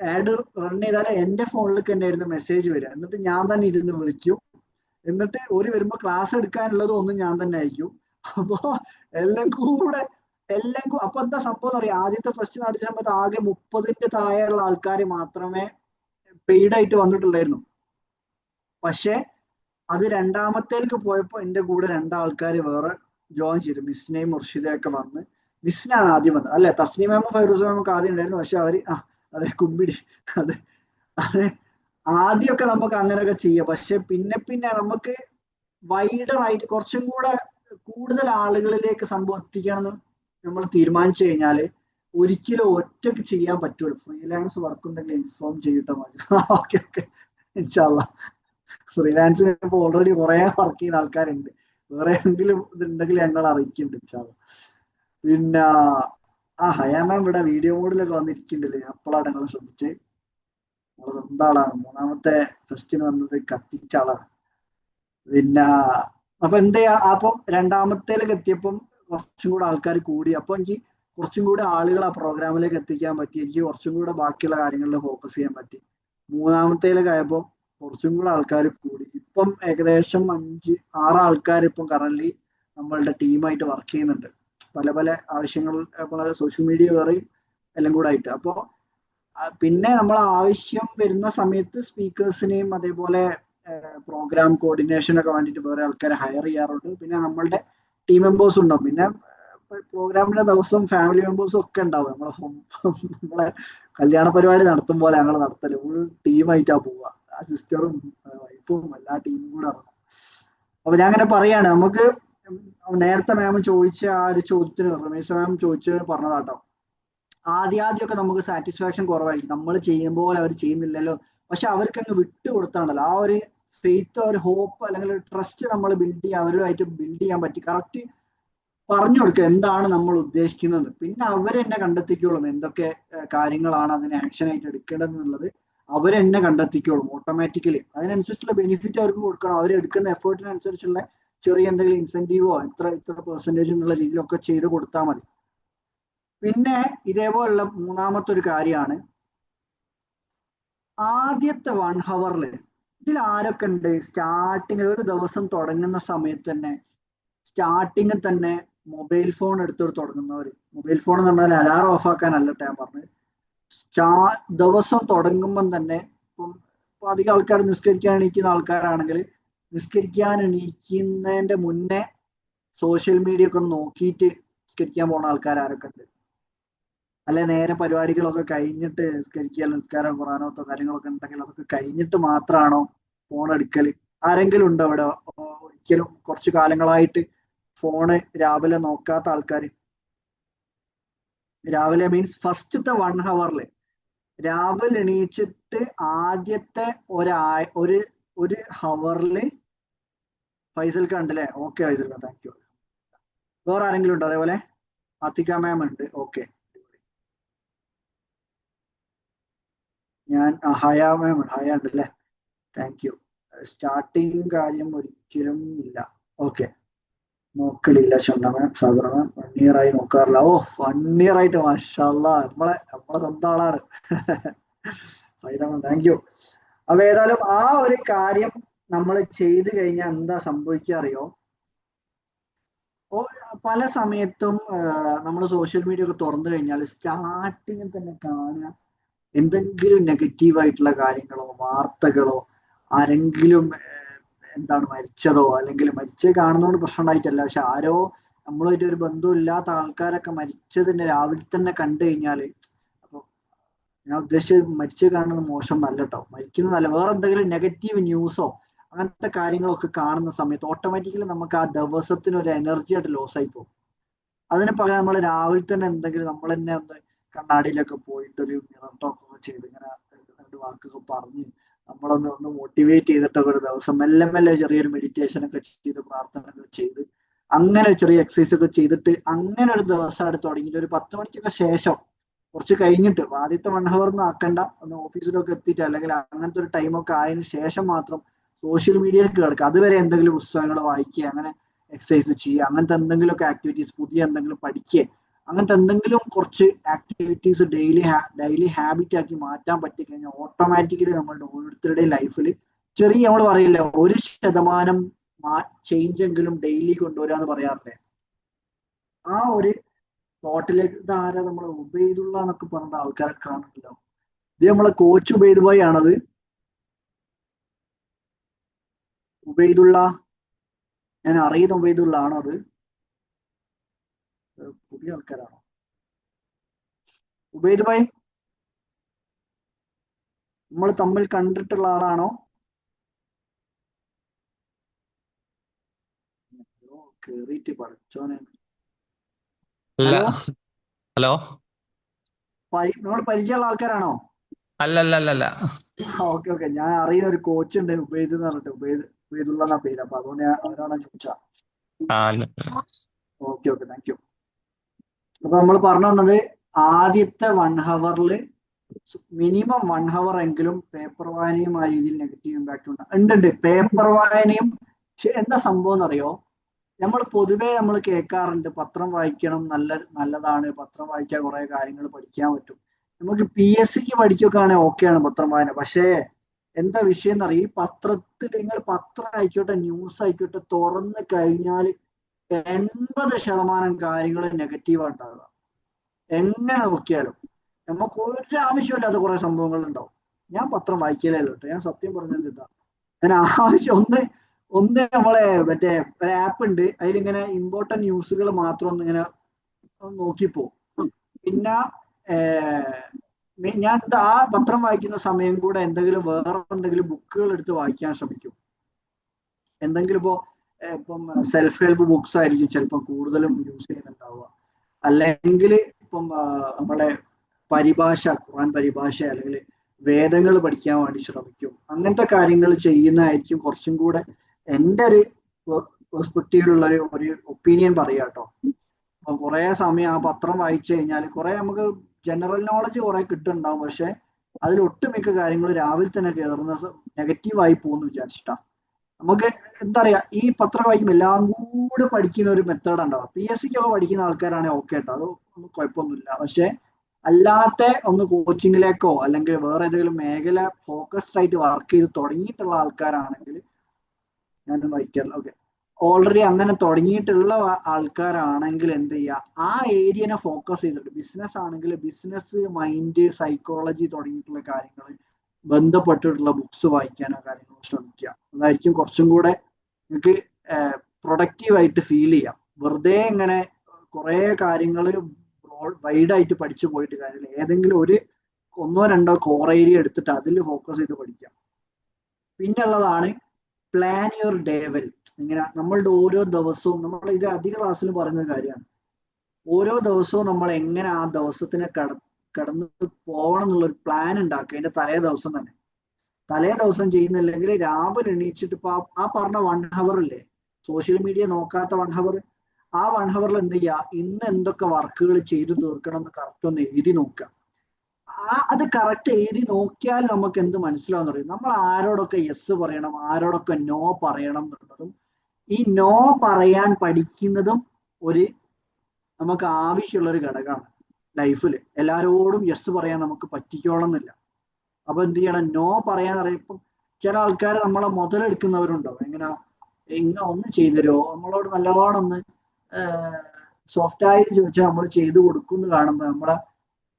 ആഡ് റൺ ചെയ്താൽ എൻ്റെ ഫോണിലേക്ക് തന്നെ ആയിരുന്നു മെസ്സേജ് വരിക. എന്നിട്ട് ഞാൻ തന്നെ ഇരുന്ന് വിളിക്കും, എന്നിട്ട് ഒരു വരുമ്പോൾ ക്ലാസ് എടുക്കാനുള്ളത് ഒന്നും ഞാൻ തന്നെ അയക്കും. അപ്പോ അപ്പൊ എന്താ സംഭവം അറിയാം, ആദ്യത്തെ ഫസ്റ്റ് നടത്തിയ സമയത്ത് ആകെ 30ന്റെ താഴെയുള്ള ആൾക്കാർ മാത്രമേ പെയ്ഡ് ആയിട്ട് വന്നിട്ടുണ്ടായിരുന്നു. പക്ഷെ അത് രണ്ടാമത്തേക്ക് പോയപ്പോ എൻ്റെ കൂടെ 2 ആൾക്കാർ വേറെ ജോയിൻ ചെയ്തു, മിസ്നയും മുർഷിദയൊക്കെ വന്ന്. മിസ്സിനാണ് ആദ്യം വന്നത്, അല്ലെ തസ്നി മാമും ഫൈറൂസ് മാമൊക്കെ ആദ്യം ഉണ്ടായിരുന്നു. പക്ഷെ അവര് അതെ കുമ്പിടി, അതെ ആദ്യമൊക്കെ നമുക്ക് അങ്ങനെയൊക്കെ ചെയ്യാം. പക്ഷെ പിന്നെ പിന്നെ നമുക്ക് വൈഡർ ആയിട്ട് കുറച്ചും കൂടെ കൂടുതൽ ആളുകളിലേക്ക് സംഭവം എത്തിക്കണമെന്ന് നമ്മൾ തീരുമാനിച്ചു കഴിഞ്ഞാല് ഒരിക്കലും ഒറ്റയ്ക്ക് ചെയ്യാൻ പറ്റുള്ളൂ. ഫ്രീലാൻസ് വർക്ക് ഉണ്ടെങ്കിൽ ഇൻഫോം ചെയ്തിട്ട് മതി. ഓക്കെ ഓക്കെ, ഇൻഷാല്ലാ. ഫ്രീലാൻസിന് ഇപ്പൊ ഓൾറെഡി കുറെ വർക്ക് ചെയ്യുന്ന ആൾക്കാരുണ്ട്, വേറെ എന്തെങ്കിലും ഇതുണ്ടെങ്കിൽ ഞങ്ങൾ അറിയിക്കുന്നുണ്ട് ഇൻഷാല്ലാ. പിന്നെ ഹയാമാം ഇവിടെ വീഡിയോ മോഡിലൊക്കെ വന്നിരിക്കുന്നുണ്ടല്ലേ, അപ്പോഴാണ് ഞങ്ങൾ ശ്രദ്ധിച്ച്. നമ്മള് സ്വന്തം ആളാണ്, 3ാമത്തെ ഫെസ്റ്റിന് വന്നത് കത്തിച്ച ആളാണ്. പിന്നെ അപ്പൊ എന്ത് ചെയ്യാ, അപ്പം 2ാമത്തേലേക്ക് എത്തിയപ്പം കുറച്ചും കൂടെ ആൾക്കാർ കൂടി. അപ്പൊ എനിക്ക് കുറച്ചും കൂടെ ആളുകൾ ആ പ്രോഗ്രാമിലേക്ക് എത്തിക്കാൻ പറ്റി, എനിക്ക് കുറച്ചും കൂടെ ബാക്കിയുള്ള കാര്യങ്ങളിൽ ഫോക്കസ് ചെയ്യാൻ പറ്റി. 3ാമത്തേലേക്ക് ആയപ്പോൾ കുറച്ചും കൂടെ ആൾക്കാർ കൂടി. ഇപ്പം ഏകദേശം 5-6 ആൾക്കാർ ഇപ്പം കറന്റ് നമ്മളുടെ ടീമായിട്ട് വർക്ക് ചെയ്യുന്നുണ്ട്, പല പല ആവശ്യങ്ങൾ സോഷ്യൽ മീഡിയ വേറെയും എല്ലാം കൂടെ ആയിട്ട്. അപ്പോൾ പിന്നെ നമ്മൾ ആവശ്യം വരുന്ന സമയത്ത് സ്പീക്കേഴ്സിനെയും അതേപോലെ പ്രോഗ്രാം കോർഡിനേഷനൊക്കെ വേണ്ടിയിട്ട് വേറെ ആൾക്കാരെ ഹയർ ചെയ്യാറുണ്ട്. പിന്നെ നമ്മളുടെ ടീം മെമ്പേഴ്സ് ഉണ്ടാവും. പിന്നെ പ്രോഗ്രാമിന്റെ ദിവസം ഫാമിലി മെമ്പേഴ്സും ഒക്കെ ഉണ്ടാവും. നമ്മളെ കല്യാണ പരിപാടി നടത്തും പോലെ ഞങ്ങൾ നടത്തല്, ഫുൾ ടീമായിട്ടാ പോവുക. ആ സിസ്റ്ററും വൈഫും എല്ലാ ടീമും കൂടെ ഇറങ്ങും. അപ്പൊ ഞാൻ അങ്ങനെ പറയാണ്, നമുക്ക് നേരത്തെ മാം ചോദിച്ച ആ ഒരു ചോദ്യത്തിന് രമേശ് മാം ചോദിച്ച് പറഞ്ഞതാട്ടോ, ആദ്യമൊക്കെ നമുക്ക് സാറ്റിസ്ഫാക്ഷൻ കുറവായിരിക്കും, നമ്മൾ ചെയ്യുമ്പോൾ അവർ ചെയ്യുന്നില്ലല്ലോ. പക്ഷെ അവർക്ക് അങ്ങ് വിട്ടുകൊടുത്താണല്ലോ, ആ ഒരു ഫെയ്ത്ത്, ഒരു ഹോപ്പ് അല്ലെങ്കിൽ ഒരു ട്രസ്റ്റ് നമ്മൾ ബിൽഡ് ചെയ്യാൻ, അവരുമായിട്ട് ബിൽഡ് ചെയ്യാൻ പറ്റി. കറക്റ്റ് പറഞ്ഞു കൊടുക്കുക എന്താണ് നമ്മൾ ഉദ്ദേശിക്കുന്നത്. പിന്നെ അവരെന്നെ കണ്ടെത്തിക്കോളും എന്തൊക്കെ കാര്യങ്ങളാണ് അതിന് ആക്ഷൻ ആയിട്ട് എടുക്കേണ്ടത് എന്നുള്ളത്. അവരെന്നെ കണ്ടെത്തിക്കോളും ഓട്ടോമാറ്റിക്കലി. അതിനനുസരിച്ചുള്ള ബെനിഫിറ്റ് അവർക്ക് കൊടുക്കണം. അവരെടുക്കുന്ന എഫേർട്ടിനനുസരിച്ചുള്ള ചെറിയ എന്തെങ്കിലും ഇൻസെന്റീവോ ഇത്ര പെർസെൻറ്റേജ് എന്നുള്ള രീതിയിലൊക്കെ ചെയ്ത് കൊടുത്താൽ മതി. പിന്നെ ഇതേപോലുള്ള മൂന്നാമത്തെ ഒരു കാര്യമാണ് ആദ്യത്തെ 1 ഹവറിൽ ഇതിൽ ആരൊക്കെ ഉണ്ട് സ്റ്റാർട്ടിങ്ങിൽ ഒരു ദിവസം തുടങ്ങുന്ന സമയത്ത് തന്നെ സ്റ്റാർട്ടിങ്ങിൽ തന്നെ മൊബൈൽ ഫോൺ എടുത്തോട് തുടങ്ങുന്നവർ. മൊബൈൽ ഫോൺ എന്ന് പറഞ്ഞാൽ അലാറം ഓഫ് ആക്കാനല്ല ഞാൻ പറഞ്ഞത്. ദിവസം തുടങ്ങുമ്പം തന്നെ ഇപ്പം അധികം ആൾക്കാർ നിസ്കരിക്കാൻ എണീക്കുന്ന ആൾക്കാരാണെങ്കിൽ നിസ്കരിക്കാൻ എണീക്കുന്നതിന്റെ മുന്നേ സോഷ്യൽ മീഡിയ ഒക്കെ ഒന്ന് നോക്കിയിട്ട് നിസ്കരിക്കാൻ പോണ ആൾക്കാർ ആരൊക്കെ ഉണ്ട്? അല്ലെ നേരെ പരിപാടികളൊക്കെ കഴിഞ്ഞിട്ട് നിസ്കാരം ഖുറാനോത്തോ കാര്യങ്ങളൊക്കെ ഉണ്ടെങ്കിൽ അതൊക്കെ കഴിഞ്ഞിട്ട് മാത്രമാണോ ഫോൺ എടുക്കല്? ആരെങ്കിലും ഉണ്ടോ അവിടെ ഒരിക്കലും കുറച്ചു കാലങ്ങളായിട്ട് ഫോണ് രാവിലെ നോക്കാത്ത ആൾക്കാർ? രാവിലെ മീൻസ് ഫസ്റ്റത്തെ 1 ഹവറിൽ രാവിലെ എണീച്ചിട്ട് ആദ്യത്തെ ഒരു ഹവറിൽ ഫൈസൽക്ക് ഉണ്ടല്ലേ? ഓക്കെ ഫൈസൽക്ക, താങ്ക് യു. വേറെ ആരെങ്കിലും ഉണ്ടോ അതേപോലെ? അത്തിക്ക മാം ഉണ്ട്. ഓക്കെ, ഞാൻ ഹയ മാം ഹയ ഉണ്ടല്ലേ? Thank you. സ്റ്റാർട്ടിങ് കാര്യം ഒരിക്കലും ഇല്ല. ഓക്കെ, നോക്കലില്ല ഷണ്ണ മാം. സാബറ മാം 1 ഇയർ ആയി നോക്കാറില്ല. ഓ 1 ഇയർ ആയിട്ട് മാഷാല്ലാ, നമ്മളെ സ്വന്തം ആളാണ്. സൈദ മാം താങ്ക് യു. അപ്പൊ ഏതായാലും ആ ഒരു കാര്യം നമ്മൾ ചെയ്തു കഴിഞ്ഞാൽ എന്താ സംഭവിക്കുക അറിയോ? പല സമയത്തും നമ്മൾ സോഷ്യൽ മീഡിയ ഒക്കെ തുറന്നു കഴിഞ്ഞാൽ സ്റ്റാർട്ടിങ്ങിൽ തന്നെ കാണുക എന്തെങ്കിലും നെഗറ്റീവായിട്ടുള്ള കാര്യങ്ങളോ വാർത്തകളോ, ആരെങ്കിലും എന്താണ് മരിച്ചതോ, അല്ലെങ്കിൽ മരിച്ചത് കാണുന്നതുകൊണ്ട് പ്രശ്നം ഉണ്ടായിട്ടല്ല, പക്ഷെ ആരോ നമ്മളുമായിട്ട് ഒരു ബന്ധമില്ലാത്ത ആൾക്കാരൊക്കെ മരിച്ചതിന്റെ രാവിലെ തന്നെ കണ്ടു കഴിഞ്ഞാൽ, അപ്പൊ ഞാൻ ഉദ്ദേശിച്ചത് മരിച്ചത് കാണുന്നത് മോശം നല്ല കേട്ടോ, മരിക്കുന്നതല്ല, വേറെ എന്തെങ്കിലും നെഗറ്റീവ് ന്യൂസോ അങ്ങനത്തെ കാര്യങ്ങളൊക്കെ കാണുന്ന സമയത്ത് ഓട്ടോമാറ്റിക്കലി നമുക്ക് ആ ദിവസത്തിന് ഒരു എനർജി ആയിട്ട് ലോസ് ആയി പോകും. അതിന് പകരം നമ്മൾ രാവിലെ തന്നെ എന്തെങ്കിലും നമ്മൾ തന്നെ ഒന്ന് കണ്ണാടിയിലൊക്കെ പോയിട്ട് ഒരു മിറർ ടോക്കൊക്കെ ചെയ്ത് ഇങ്ങനെ 2 വാക്കൊക്കെ പറഞ്ഞ് നമ്മളൊന്ന് മോട്ടിവേറ്റ് ചെയ്തിട്ടൊക്കെ ഒരു ദിവസം മെല്ലെ മെല്ലെ ചെറിയൊരു മെഡിറ്റേഷൻ ഒക്കെ ചെയ്ത് പ്രാർത്ഥന ഒക്കെ ചെയ്ത് അങ്ങനെ ചെറിയ എക്സസൈസ് ഒക്കെ ചെയ്തിട്ട് അങ്ങനെ ഒരു ദിവസമായിട്ട് തുടങ്ങിയിട്ട് ഒരു 10 മണിക്കൊക്കെ ശേഷം കുറച്ച് കഴിഞ്ഞിട്ട്, ആദ്യത്തെ 1 ഹവർ ഒന്നും ആക്കണ്ട, ഒന്ന് ഓഫീസിലൊക്കെ എത്തിയിട്ട് അല്ലെങ്കിൽ അങ്ങനത്തെ ഒരു ടൈമൊക്കെ ആയതിനു ശേഷം മാത്രം സോഷ്യൽ മീഡിയയിൽ കിടക്കുക. അതുവരെ എന്തെങ്കിലും പുസ്തകങ്ങൾ വായിക്കുക, അങ്ങനെ എക്സസൈസ് ചെയ്യുക, അങ്ങനത്തെ എന്തെങ്കിലുമൊക്കെ ആക്ടിവിറ്റീസ്, പുതിയ എന്തെങ്കിലും പഠിക്കുക, അങ്ങനത്തെ എന്തെങ്കിലും കുറച്ച് ആക്ടിവിറ്റീസ് ഡെയിലി ഹാബിറ്റ് ആക്കി മാറ്റാൻ പറ്റിക്കഴിഞ്ഞാൽ ഓട്ടോമാറ്റിക്കലി നമ്മളുടെ ഓരോരുത്തരുടെയും ലൈഫിൽ ചെറിയ, നമ്മൾ പറയില്ല 1% ചേഞ്ച് എങ്കിലും ഡെയിലി കൊണ്ടുവരാന്ന് പറയാറില്ലേ, ആ ഒരു തോട്ടിലേക്ക്. ഇതാരാ നമ്മളെ ഉബൈദുള്ള എന്നൊക്കെ പറഞ്ഞ ആൾക്കാരെ കാണുന്നില്ലോ? ഇത് നമ്മളെ കോച്ച് ഉബൈദ് ഭായി ആണത്? ഉബൈദുള്ള, ഞാൻ അറിയുന്ന ഉബൈദുള്ള ആണോ? അത് പുതിയ ആൾക്കാരാണോ? ഉബൈദ് ഭായി നമ്മൾ തമ്മിൽ കണ്ടിട്ടുള്ള ആളാണോ? കേറിയിട്ട് പഠിച്ചോനെ. ഹലോ ഹലോ, നമ്മൾ പരിചയമുള്ള ആൾക്കാരാണോ? അല്ലല്ല. ഓക്കെ, ഞാൻ അറിയുന്ന ഒരു കോച്ച് ഉണ്ട് ഉബൈദ് എന്ന് പറഞ്ഞിട്ട്, ഉബൈദുള്ള എന്നാ പേര്. അപ്പൊ അതുകൊണ്ട് ഞാൻ അവരാണോ ചോദിച്ചാ. Okay, thank U. അപ്പൊ നമ്മൾ പറഞ്ഞു വന്നത് ആദ്യത്തെ 1 ഹവറിൽ മിനിമം 1 ഹവർ എങ്കിലും പേപ്പർ വായനയും ആ രീതിയിൽ നെഗറ്റീവ് ഇമ്പാക്ട് ഉണ്ട്. പേപ്പർ വായനയും എന്താ സംഭവം എന്നറിയോ? നമ്മൾ പൊതുവെ നമ്മൾ കേൾക്കാറുണ്ട് പത്രം വായിക്കണം, നല്ലതാണ്, പത്രം വായിക്കാൻ കുറെ കാര്യങ്ങൾ പഠിക്കാൻ പറ്റും. നമുക്ക് PSCക്ക് പഠിക്കുകയാണെങ്കിൽ ഓക്കെയാണ് പത്രം വായന. പക്ഷേ എന്താ വിഷയം എന്നറിയോ? ഈ പത്രത്തിൽ നിങ്ങൾ പത്രം ആയിക്കോട്ടെ ന്യൂസ് ആയിക്കോട്ടെ തുറന്നു കഴിഞ്ഞാൽ 80% കാര്യങ്ങൾ നെഗറ്റീവ് ഉണ്ടാകുക. എങ്ങനെ നോക്കിയാലും നമുക്ക് ഒരു ആവശ്യമില്ലാത്ത കുറെ സംഭവങ്ങൾ ഉണ്ടാവും. ഞാൻ പത്രം വായിക്കലല്ലോ കേട്ടോ, ഞാൻ സത്യം പറഞ്ഞത് ഇതാ. ഞാൻ ആവശ്യം ഒന്ന് നമ്മളെ മറ്റേ ഒരു ആപ്പ് ഉണ്ട്, അതിലിങ്ങനെ ഇമ്പോർട്ടന്റ് ന്യൂസുകൾ മാത്രം ഒന്നിങ്ങനെ നോക്കിപ്പോ. പിന്നെ ഞാൻ ആ പത്രം വായിക്കുന്ന സമയം കൂടെ വേറെ എന്തെങ്കിലും ബുക്കുകൾ എടുത്ത് വായിക്കാൻ ശ്രമിക്കും. എന്തെങ്കിലും ഇപ്പം സെൽഫ് ഹെൽപ്പ് ബുക്സ് ആയിരിക്കും ചിലപ്പോൾ കൂടുതലും യൂസ് ചെയ്യുന്നുണ്ടാവുക. അല്ലെങ്കിൽ ഇപ്പം നമ്മളെ പരിഭാഷ, ഖുർആൻ പരിഭാഷ അല്ലെങ്കിൽ വേദങ്ങൾ പഠിക്കാൻ വേണ്ടി ശ്രമിക്കും. അങ്ങനത്തെ കാര്യങ്ങൾ ചെയ്യുന്നതായിരിക്കും കുറച്ചും കൂടെ എൻ്റെ ഒരു പെർസ്പെക്റ്റീവിലുള്ള ഒരു ഒപ്പീനിയൻ പറയാം കേട്ടോ. അപ്പൊ കുറെ സമയം ആ പത്രം വായിച്ചു കഴിഞ്ഞാൽ കുറെ നമുക്ക് ജനറൽ നോളജ് കുറെ കിട്ടുന്നുണ്ടാവും, പക്ഷെ അതിൽ ഒട്ടുമിക്ക കാര്യങ്ങൾ രാവിലെ തന്നെ കയറുന്ന നെഗറ്റീവായി പോകുന്നു വിചാരിച്ചിട്ടാ. നമുക്ക് എന്താ പറയാ, ഈ പത്രം വായിക്കുമ്പോൾ എല്ലാം കൂടെ പഠിക്കുന്ന ഒരു മെത്തേഡ് ഉണ്ടാവും. PSC ഒക്കെ പഠിക്കുന്ന ആൾക്കാരാണെങ്കിൽ ഓക്കെ കേട്ടോ, അത് ഒന്നും കുഴപ്പമൊന്നുമില്ല. പക്ഷെ അല്ലാത്ത ഒന്ന് കോച്ചിങ്ങിലേക്കോ അല്ലെങ്കിൽ വേറെ ഏതെങ്കിലും മേഖല ഫോക്കസ്ഡ് ആയിട്ട് വർക്ക് ചെയ്ത് തുടങ്ങിയിട്ടുള്ള ആൾക്കാരാണെങ്കിൽ ഞാൻ വായിക്കാറില്ല. ഓക്കെ, ഓൾറെഡി അങ്ങനെ തുടങ്ങിയിട്ടുള്ള ആൾക്കാരാണെങ്കിൽ എന്ത് ചെയ്യുക, ആ ഏരിയനെ ഫോക്കസ് ചെയ്തിട്ട് ബിസിനസ് ആണെങ്കിൽ ബിസിനസ്, മൈൻഡ്, സൈക്കോളജി തുടങ്ങിയിട്ടുള്ള കാര്യങ്ങൾ ബന്ധപ്പെട്ടിട്ടുള്ള ബുക്സ് വായിക്കാനോ കാര്യങ്ങളോ ശ്രമിക്കുക. അതായിരിക്കും കുറച്ചും കൂടെ നിങ്ങൾക്ക് പ്രൊഡക്റ്റീവായിട്ട് ഫീൽ ചെയ്യാം. വെറുതെ ഇങ്ങനെ കുറെ കാര്യങ്ങൾ വൈഡായിട്ട് പഠിച്ചു പോയിട്ട് കാര്യമില്ല. ഏതെങ്കിലും ഒരു ഒന്നോ രണ്ടോ കോർ ഏരിയ എടുത്തിട്ട് അതിൽ ഫോക്കസ് ചെയ്ത് പഠിക്കാം. പിന്നെ ഉള്ളതാണ് പ്ലാൻ യുവർ ഡേ വെൽ. ഇങ്ങനെ നമ്മളുടെ ഓരോ ദിവസവും, നമ്മൾ ഇത് അധിക ക്ലാസ്സിൽ പറയുന്ന കാര്യമാണ്, ഓരോ ദിവസവും നമ്മൾ എങ്ങനെ ആ ദിവസത്തിനെ കടന്ന് പോകണം എന്നുള്ളൊരു പ്ലാൻ ഉണ്ടാക്കുക. അതിന്റെ തലേ ദിവസം തന്നെ. തലേ ദിവസം ചെയ്യുന്നില്ലെങ്കിൽ രാവിലെ എണീച്ചിട്ട് ഇപ്പൊ ആ പറഞ്ഞ 1 hour ഇല്ലേ, സോഷ്യൽ മീഡിയ നോക്കാത്ത 1 hour, ആ 1 hour എന്ത് ചെയ്യുക, ഇന്ന് എന്തൊക്കെ വർക്കുകൾ ചെയ്തു തീർക്കണം എന്ന് കറക്റ്റ് ഒന്ന് എഴുതി നോക്കുക. അത് കറക്റ്റ് എഴുതി നോക്കിയാൽ നമുക്ക് എന്ത് മനസ്സിലാവുന്ന പറയും, നമ്മൾ ആരോടൊക്കെ യെസ് പറയണം, ആരോടൊക്കെ നോ പറയണം എന്നുള്ളതും, ഈ നോ പറയാൻ പഠിക്കുന്നതും ഒരു നമുക്ക് ആവശ്യമുള്ള ഒരു ഘടകമാണ് ലൈഫിൽ. എല്ലാരോടും യെസ് പറയാൻ നമുക്ക് പറ്റിക്കോളം എന്നില്ല. അപ്പൊ എന്ത് ചെയ്യണം, നോ പറയാൻ അറിയപ്പം ചില ആൾക്കാർ നമ്മളെ മുതലെടുക്കുന്നവരുണ്ടാവും. എങ്ങനെ ഒന്ന് ചെയ്തരുമോ, നമ്മളോട് നല്ലോണം ഒന്ന് സോഫ്റ്റ് ആയിട്ട് ചോദിച്ചാൽ നമ്മൾ ചെയ്തു കൊടുക്കും എന്ന് കാണുമ്പോൾ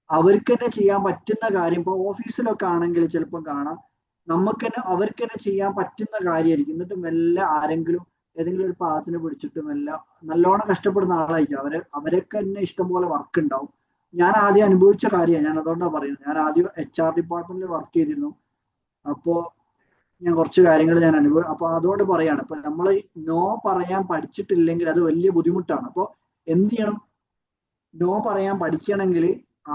അവർക്ക് തന്നെ ചെയ്യാൻ പറ്റുന്ന കാര്യം, ഇപ്പൊ ഓഫീസിലൊക്കെ ആണെങ്കിൽ ചിലപ്പോൾ കാണാം, അവർക്ക് തന്നെ ചെയ്യാൻ പറ്റുന്ന കാര്യമായിരിക്കും. എന്നിട്ട് മെല്ലെ ആരെങ്കിലും ഏതെങ്കിലും ഒരു പാദത്തിന് പിടിച്ചിട്ട് മെല്ലെ നല്ലോണം കഷ്ടപ്പെടുന്ന ആളായിരിക്കും. അവരൊക്കെ തന്നെ ഇഷ്ടംപോലെ വർക്ക് ഉണ്ടാവും. ഞാൻ ആദ്യം അനുഭവിച്ച കാര്യമാണ്, ഞാൻ അതുകൊണ്ടാണ് പറയുന്നത്. ഞാൻ ആദ്യം HR ഡിപ്പാർട്ട്മെന്റിൽ വർക്ക് ചെയ്തിരുന്നു. അപ്പോ ഞാൻ കുറച്ച് കാര്യങ്ങൾ അപ്പൊ അതുകൊണ്ട് പറയാണ്, ഇപ്പൊ നമ്മൾ നോ പറയാൻ പഠിച്ചിട്ടില്ലെങ്കിൽ അത് വലിയ ബുദ്ധിമുട്ടാണ്. അപ്പൊ എന്ത് ചെയ്യണം, നോ പറയാൻ പഠിക്കണമെങ്കിൽ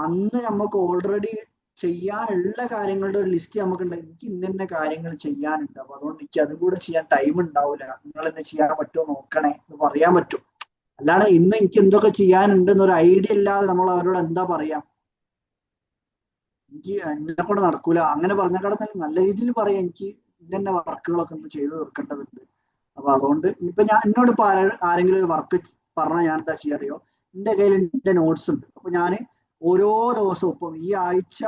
അന്ന് നമുക്ക് ഓൾറെഡി ചെയ്യാനുള്ള കാര്യങ്ങളുടെ ഒരു ലിസ്റ്റ് നമുക്കുണ്ട്. എനിക്ക് ഇന്ന കാര്യങ്ങൾ ചെയ്യാനുണ്ട്, അപ്പൊ അതുകൊണ്ട് എനിക്ക് അതും കൂടെ ചെയ്യാൻ ടൈം ഉണ്ടാവില്ല, നിങ്ങൾ എന്നെ ചെയ്യാൻ പറ്റുമോ നോക്കണേ എന്ന് പറയാൻ പറ്റും. അല്ലാതെ ഇന്ന് എനിക്ക് എന്തൊക്കെ ചെയ്യാനുണ്ട് എന്നൊരു ഐഡിയ ഇല്ലാതെ നമ്മൾ അവരോട് എന്താ പറയാ, എനിക്ക് എന്നെ കൊണ്ട് നടക്കൂല അങ്ങനെ പറഞ്ഞാൽ നല്ല രീതിയിൽ പറയാം, എനിക്ക് ഇന്ന വർക്കുകളൊക്കെ ഒന്ന് ചെയ്ത് തീർക്കേണ്ടതുണ്ട്. അപ്പൊ അതുകൊണ്ട് ഇപ്പൊ എന്നോട് ഇപ്പൊ ആരെങ്കിലും ഒരു വർക്ക് പറഞ്ഞാൽ ഞാൻ എന്താ ചെയ്യാറിയോ, എന്റെ കയ്യിൽ എന്റെ നോട്ട്സ് ഉണ്ട്. അപ്പൊ ഞാൻ ഓരോ ദിവസവും, ഇപ്പം ഈ ആഴ്ച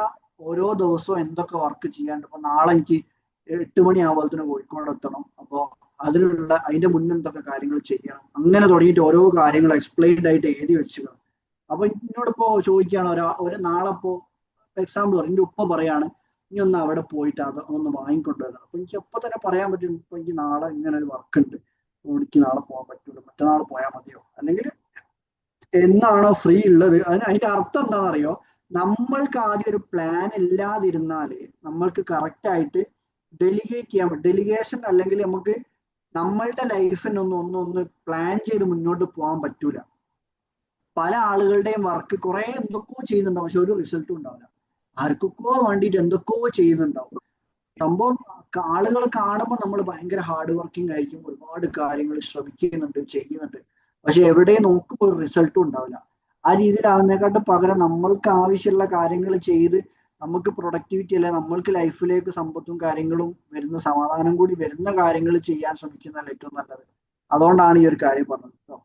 ഓരോ ദിവസവും എന്തൊക്കെ വർക്ക് ചെയ്യാണ്ട്, ഇപ്പൊ നാളെ എനിക്ക് 8 മണിയാകുമ്പോഴത്തേന് കോഴിക്കോട് എത്തണം, അപ്പോൾ അതിന്റെ മുന്നേ എന്തൊക്കെ കാര്യങ്ങൾ ചെയ്യണം, അങ്ങനെ തുടങ്ങിയിട്ട് ഓരോ കാര്യങ്ങൾ എക്സ്പ്ലെയിൻഡ് ആയിട്ട് എഴുതി വെച്ചുക. അപ്പൊ എന്നോടിപ്പോ ചോദിക്കുകയാണ് ഒരു നാളെ ഇപ്പോ എക്സാമ്പിൾ പറയും, എന്റെ ഉപ്പ പറയാണ് ഇനി ഒന്ന് അവിടെ പോയിട്ട് അത് ഒന്ന് വാങ്ങിക്കൊണ്ടുവരണം. അപ്പൊ എനിക്ക് എപ്പോ തന്നെ പറയാൻ പറ്റും, ഇപ്പൊ എനിക്ക് നാളെ ഇങ്ങനെ ഒരു വർക്ക് ഉണ്ട്, എനിക്ക് നാളെ പോകാൻ പറ്റൂല, മറ്റന്നാൾ പോയാൽ മതിയോ, അല്ലെങ്കിൽ എന്നാണോ ഫ്രീ ഉള്ളത്. അതിന്റെ അർത്ഥം എന്താണെന്നറിയോ, നമ്മൾക്ക് ആദ്യം ഒരു പ്ലാൻ ഇല്ലാതിരുന്നാല് നമ്മൾക്ക് കറക്റ്റ് ആയിട്ട് ഡെലിഗേറ്റ് ചെയ്യാൻ പറ്റും. ഡെലിഗേഷൻ അല്ലെങ്കിൽ നമുക്ക് നമ്മളുടെ ലൈഫിനൊന്ന് പ്ലാൻ ചെയ്ത് മുന്നോട്ട് പോകാൻ പറ്റൂല. പല ആളുകളുടെയും വർക്ക് കുറെ എന്തൊക്കെയോ ചെയ്യുന്നുണ്ടാവും, പക്ഷെ ഒരു റിസൾട്ടും ഉണ്ടാവില്ല. ആർക്കൊക്കെയോ വേണ്ടിയിട്ട് എന്തൊക്കെയോ ചെയ്യുന്നുണ്ടാവും. സംഭവം ആളുകൾ കാണുമ്പോൾ നമ്മൾ ഭയങ്കര ഹാർഡ് വർക്കിംഗ് ആയിരിക്കും, ഒരുപാട് കാര്യങ്ങൾ ശ്രമിക്കുന്നുണ്ട്, ചെയ്യുന്നുണ്ട്, പക്ഷെ എവിടെയും നോക്കുമ്പോൾ ഒരു റിസൾട്ടും ഉണ്ടാവില്ല. ആ രീതിയിലാവുന്നതിനെക്കാട്ടും പകരം നമ്മൾക്ക് ആവശ്യമുള്ള കാര്യങ്ങൾ ചെയ്ത് നമുക്ക് പ്രൊഡക്ടിവിറ്റി അല്ലെ, നമ്മൾക്ക് ലൈഫിലേക്ക് സമ്പത്തും കാര്യങ്ങളും വരുന്ന, സമാധാനം കൂടി വരുന്ന കാര്യങ്ങൾ ചെയ്യാൻ ശ്രമിക്കുന്നതല്ല ഏറ്റവും നല്ലത്. അതുകൊണ്ടാണ് ഈ ഒരു കാര്യം പറഞ്ഞത് കേട്ടോ.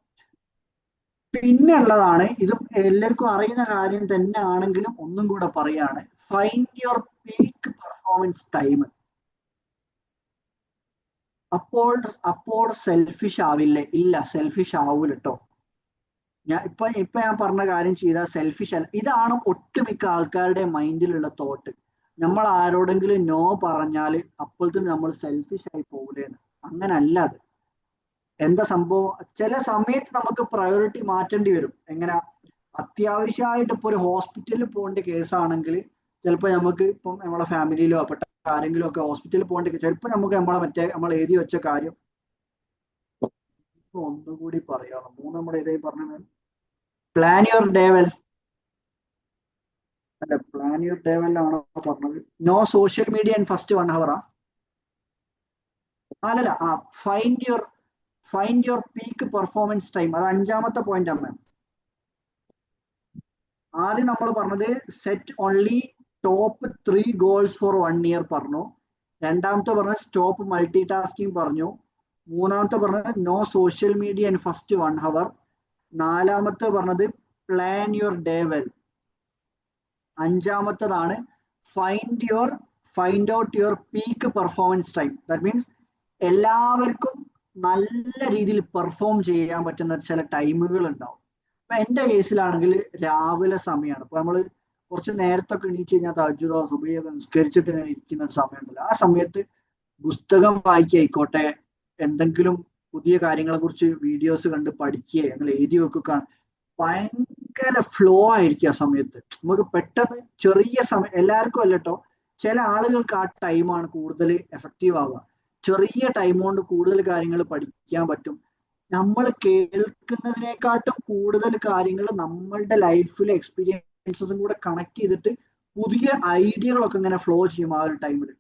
പിന്നെ ഉള്ളതാണ്, ഇതും എല്ലാവർക്കും അറിയുന്ന കാര്യം തന്നെ ആണെങ്കിലും ഒന്നും കൂടെ പറയാണ്, find your peak performance time. അപ്പോൾ സെൽഫിഷ് ആവില്ലേ? ഇല്ല, സെൽഫിഷ് ആവൂല കേട്ടോ. ഇപ്പൊ ഞാൻ പറഞ്ഞ കാര്യം ചെയ്താൽ സെൽഫിഷ് അല്ല. ഇതാണ് ഒട്ടുമിക്ക ആൾക്കാരുടെ മൈൻഡിലുള്ള തോട്ട്. നമ്മൾ ആരോടെങ്കിലും നോ പറഞ്ഞാൽ അപ്പോഴത്തേന് നമ്മൾ സെൽഫിഷ് ആയി പോകൂലേന്ന്. അങ്ങനല്ല അത്. എന്താ സംഭവം, ചില സമയത്ത് നമുക്ക് പ്രയോറിറ്റി മാറ്റേണ്ടി വരും. എങ്ങനെ, അത്യാവശ്യമായിട്ട് ഇപ്പൊ ഒരു ഹോസ്പിറ്റലിൽ പോകേണ്ട കേസാണെങ്കിൽ ചിലപ്പോൾ നമുക്ക് ഇപ്പം നമ്മളെ ഫാമിലിയിലോ പെട്ട ആരെങ്കിലും ഒക്കെ ഹോസ്പിറ്റലിൽ പോകേണ്ട, ചിലപ്പോൾ നമുക്ക് നമ്മൾ എഴുതി വെച്ച കാര്യം ഒന്നുകൂടി പറയാം. നമ്മൾ ഇതേ പറഞ്ഞ പ്ലാൻ യുവർ ഡേ വെൽ. അല്ല, പ്ലാൻ യുവർ ഡേ വെൽ ആണോ പറഞ്ഞത്? No social media in first 1 hour. അല്ലല്ല, find your peak performance time, അത് 5ാമത്തെ പോയിന്റ് ആണ്. ആദ്യം നമ്മൾ പറഞ്ഞത് set only top 3 goals for 1 year പറഞ്ഞു. 2ാമത്തെ പറഞ്ഞത് സ്റ്റോപ്പ് മൾട്ടി ടാസ്കിങ് പറഞ്ഞു. 3ാമത്തെ പറഞ്ഞത് no social media in first 1 hour. 4ാമത്തെ പറഞ്ഞത് പ്ലാൻ യുവർ ഡേ വെൽ. 5ാമത്തതാണ് find out your peak performance time. That means എല്ലാവർക്കും നല്ല രീതിയിൽ പെർഫോം ചെയ്യാൻ പറ്റുന്ന ചില ടൈമുകൾ ഉണ്ടാവും. ഇപ്പൊ എന്റെ കേസിലാണെങ്കിൽ രാവിലെ സമയമാണ്. ഇപ്പൊ നമ്മള് കുറച്ച് നേരത്തൊക്കെ എണീച്ച് കഴിഞ്ഞാൽ തഹജ്ജുദോ സുബഹിയൊക്കെ നിസ്കരിച്ചിട്ട് ഇങ്ങനെ ഇരിക്കുന്ന ഒരു സമയമുണ്ടല്ലോ, ആ സമയത്ത് പുസ്തകം വായിക്കായിക്കോട്ടെ, എന്തെങ്കിലും പുതിയ കാര്യങ്ങളെ കുറിച്ച് വീഡിയോസ് കണ്ട് പഠിക്കുകയോ അങ്ങനെ എഴുതി വെക്കുക, ഭയങ്കര ഫ്ലോ ആയിരിക്കും ആ സമയത്ത്. നമുക്ക് പെട്ടെന്ന് ചെറിയ സമയം, എല്ലാവർക്കും അല്ല കേട്ടോ, ചില ആളുകൾക്ക് ആ ടൈമാണ് കൂടുതൽ എഫക്റ്റീവ് ആവുക. ചെറിയ ടൈം കൊണ്ട് കൂടുതൽ കാര്യങ്ങൾ പഠിക്കാൻ പറ്റും. നമ്മൾ കേൾക്കുന്നതിനെക്കാട്ടും കൂടുതൽ കാര്യങ്ങൾ നമ്മളുടെ ലൈഫിലെ എക്സ്പീരിയൻസസും കൂടെ കണക്ട് ചെയ്തിട്ട് പുതിയ ഐഡിയകളൊക്കെ ഇങ്ങനെ ഫ്ലോ ചെയ്യും ആ ഒരു ടൈമിൽ.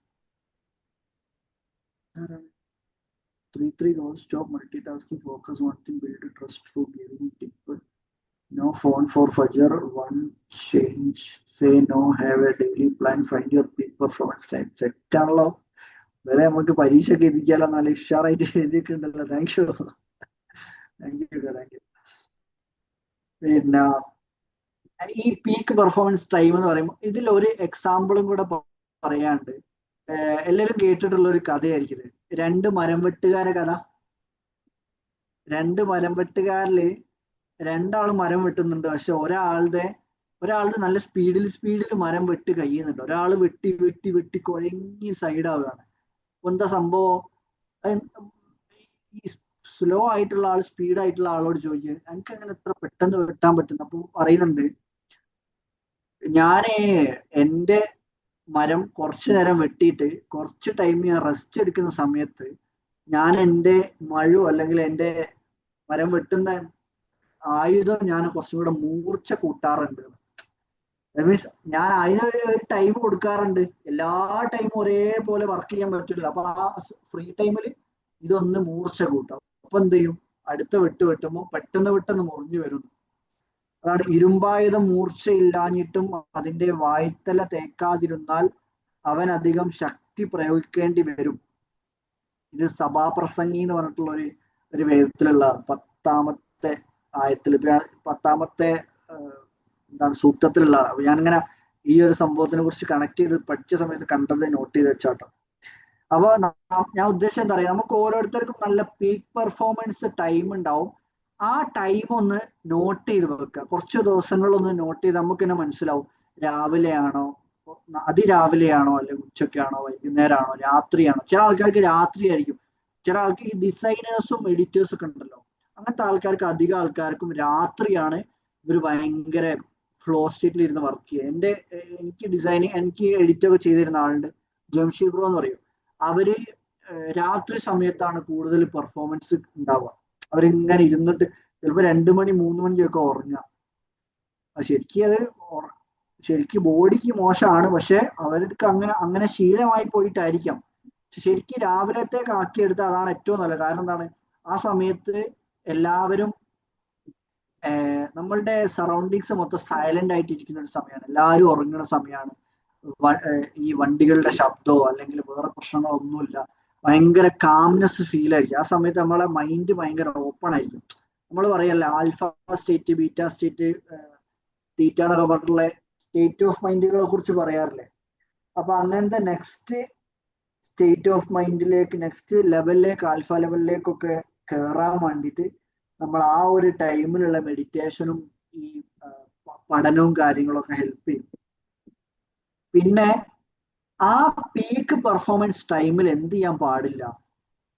3 goals, stop multitasking, focus one thing, build trust for giving people. No phone for Fajr, one change, say no, have a daily plan, find your peak performance time. Set ആണല്ലോ. വരെ നമുക്ക് പരീക്ഷയ്ക്ക് എത്തിക്കാലോ, നല്ല ഉഷാറായിട്ട് എഴുതിയിട്ടുണ്ടല്ലോ. Thank you. പിന്നെ ഈ peak performance time എന്ന് പറയുമ്പോൾ ഇതിൽ ഒരു എക്സാമ്പിളും കൂടെ പറയാണ്ട്. എല്ലാവരും കേട്ടിട്ടുള്ള ഒരു കഥയായിരിക്കും ഇത്. 2 മരം വെട്ടുകാരെ കഥ. 2 മരം വെട്ടുകാരില് 2 ആൾ മരം വെട്ടുന്നുണ്ട്. പക്ഷെ ഒരാളുടെ നല്ല സ്പീഡിൽ മരം വെട്ടി കഴിയുന്നുണ്ട്. ഒരാൾ വെട്ടി കുഴങ്ങി സൈഡ് ആവുകയാണ്. എന്താ സംഭവം? ഈ സ്ലോ ആയിട്ടുള്ള ആൾ സ്പീഡായിട്ടുള്ള ആളോട് ചോദിക്കുക, എനിക്ക് അങ്ങനെ എത്ര പെട്ടെന്ന് വെട്ടാൻ പറ്റുന്നു? അപ്പൊ പറയുന്നുണ്ട്, ഞാനേ എൻ്റെ മരം കുറച്ചു നേരം വെട്ടിയിട്ട് കുറച്ച് ടൈം ഞാൻ റെസ്റ്റ് എടുക്കുന്ന സമയത്ത് ഞാൻ എൻ്റെ മഴു അല്ലെങ്കിൽ എൻ്റെ മരം വെട്ടുന്ന ആയുധം ഞാൻ കുറച്ചും കൂടെ മൂർച്ച കൂട്ടാറുണ്ട്. ദാറ്റ് മീൻസ് ഞാൻ അതിനൊരു ടൈം കൊടുക്കാറുണ്ട്. എല്ലാ ടൈമും ഒരേപോലെ വർക്ക് ചെയ്യാൻ പറ്റില്ല. അപ്പൊ ആ ഫ്രീ ടൈമിൽ ഇതൊന്ന് മൂർച്ച കൂട്ടാം. അപ്പൊ എന്ത് ചെയ്യും? അടുത്ത വെട്ടുമ്പോൾ പെട്ടെന്ന് മുറിഞ്ഞു വരുന്നു. അതാണ് ഇരുമ്പായുധം മൂർച്ചയില്ലാഞ്ഞിട്ടും അതിന്റെ വായ്ത്തല തേക്കാതിരുന്നാൽ അവൻ അധികം ശക്തി പ്രയോഗിക്കേണ്ടി വരും. ഇത് സഭാപ്രസംഗി എന്ന് പറഞ്ഞിട്ടുള്ള ഒരു വേദത്തിലുള്ള 10ാമത്തെ ആയത്തിൽ, 10ാമത്തെ എന്താണ് സൂക്തത്തിലുള്ള. ഞാനിങ്ങനെ ഈ ഒരു സംഭവത്തിനെ കുറിച്ച് കണക്ട് ചെയ്ത് പഠിച്ച സമയത്ത് കണ്ടത് നോട്ട് ചെയ്ത് വെച്ചാട്ടോ. അപ്പൊ ഞാൻ ഉദ്ദേശം എന്താ പറയുക, നമുക്ക് ഓരോരുത്തർക്കും നല്ല പീക്ക് പെർഫോമൻസ് ടൈം ഉണ്ടാവും. ആ ടൈം ഒന്ന് നോട്ട് ചെയ്ത് വെക്കുക. കുറച്ച് ദിവസങ്ങളൊന്ന് നോട്ട് ചെയ്ത് നമുക്ക് തന്നെ മനസ്സിലാവും, രാവിലെയാണോ, അതിരാവിലെയാണോ, അല്ലെങ്കിൽ ഉച്ചയ്ക്കാണോ, വൈകുന്നേരമാണോ, രാത്രിയാണോ. ചില ആൾക്കാർക്ക് രാത്രി ആയിരിക്കും. ചില ആൾക്ക് ഈ ഡിസൈനേഴ്സും എഡിറ്റേഴ്സും ഒക്കെ ഉണ്ടല്ലോ, അങ്ങനത്തെ ആൾക്കാർക്ക് അധികം ആൾക്കാർക്കും രാത്രിയാണ് ഇവർ ഭയങ്കര ഫ്ലോ സ്റ്റേറ്റിൽ ഇരുന്ന് വർക്ക് ചെയ്യുക. എനിക്ക് എഡിറ്റൊക്കെ ചെയ്തിരുന്ന ആളുണ്ട്, ജംഷീദ് ബ്രോ എന്ന് പറയും. അവര് രാത്രി സമയത്താണ് കൂടുതൽ പെർഫോമൻസ് ഉണ്ടാവുക. അവരിങ്ങനെ ഇരുന്നിട്ട് ചിലപ്പോൾ 2 മണി 3 മണിക്കൊക്കെ ഉറങ്ങുക. ശരിക്കും ബോഡിക്ക് മോശമാണ്, പക്ഷെ അവർക്ക് അങ്ങനെ ശീലമായി പോയിട്ടായിരിക്കാം. ശരിക്കും രാവിലത്തേക്ക് ആക്കിയെടുത്താൽ അതാണ് ഏറ്റവും നല്ലത്. കാരണം എന്താണ്, ആ സമയത്ത് എല്ലാവരും നമ്മളുടെ സറൗണ്ടിങ്സ് മൊത്തം സൈലന്റ് ആയിട്ട് ഇരിക്കുന്ന ഒരു സമയമാണ്. എല്ലാവരും ഉറങ്ങുന്ന സമയമാണ്. ഈ വണ്ടികളുടെ ശബ്ദമോ അല്ലെങ്കിൽ വേറെ പ്രശ്നങ്ങളോ ഒന്നുമില്ല. ഭയങ്കര കാംനെസ് ഫീൽ ആയിരിക്കും. ആ സമയത്ത് നമ്മളെ മൈൻഡ് ഭയങ്കര ഓപ്പൺ ആയിരിക്കും. നമ്മൾ പറയല്ലേ, ആൽഫ സ്റ്റേറ്റ്, ബീറ്റ സ്റ്റേറ്റ്, തീറ്റ എന്നൊക്കെ പറഞ്ഞിട്ടുള്ള സ്റ്റേറ്റ് ഓഫ് മൈൻഡുകളെ കുറിച്ച് പറയാറില്ലേ. അപ്പൊ അങ്ങനത്തെ നെക്സ്റ്റ് സ്റ്റേറ്റ് ഓഫ് മൈൻഡിലേക്ക്, നെക്സ്റ്റ് ലെവലിലേക്ക്, ആൽഫ ലെവലിലേക്കൊക്കെ കയറാൻ വേണ്ടിയിട്ട് നമ്മൾ ആ ഒരു ടൈമിലുള്ള മെഡിറ്റേഷനും ഈ പഠനവും കാര്യങ്ങളൊക്കെ ഹെൽപ്പ് ചെയ്യും. പിന്നെ ആ പീക്ക് പെർഫോമൻസ് ടൈമിൽ എന്ത് ചെയ്യാൻ പാടില്ല,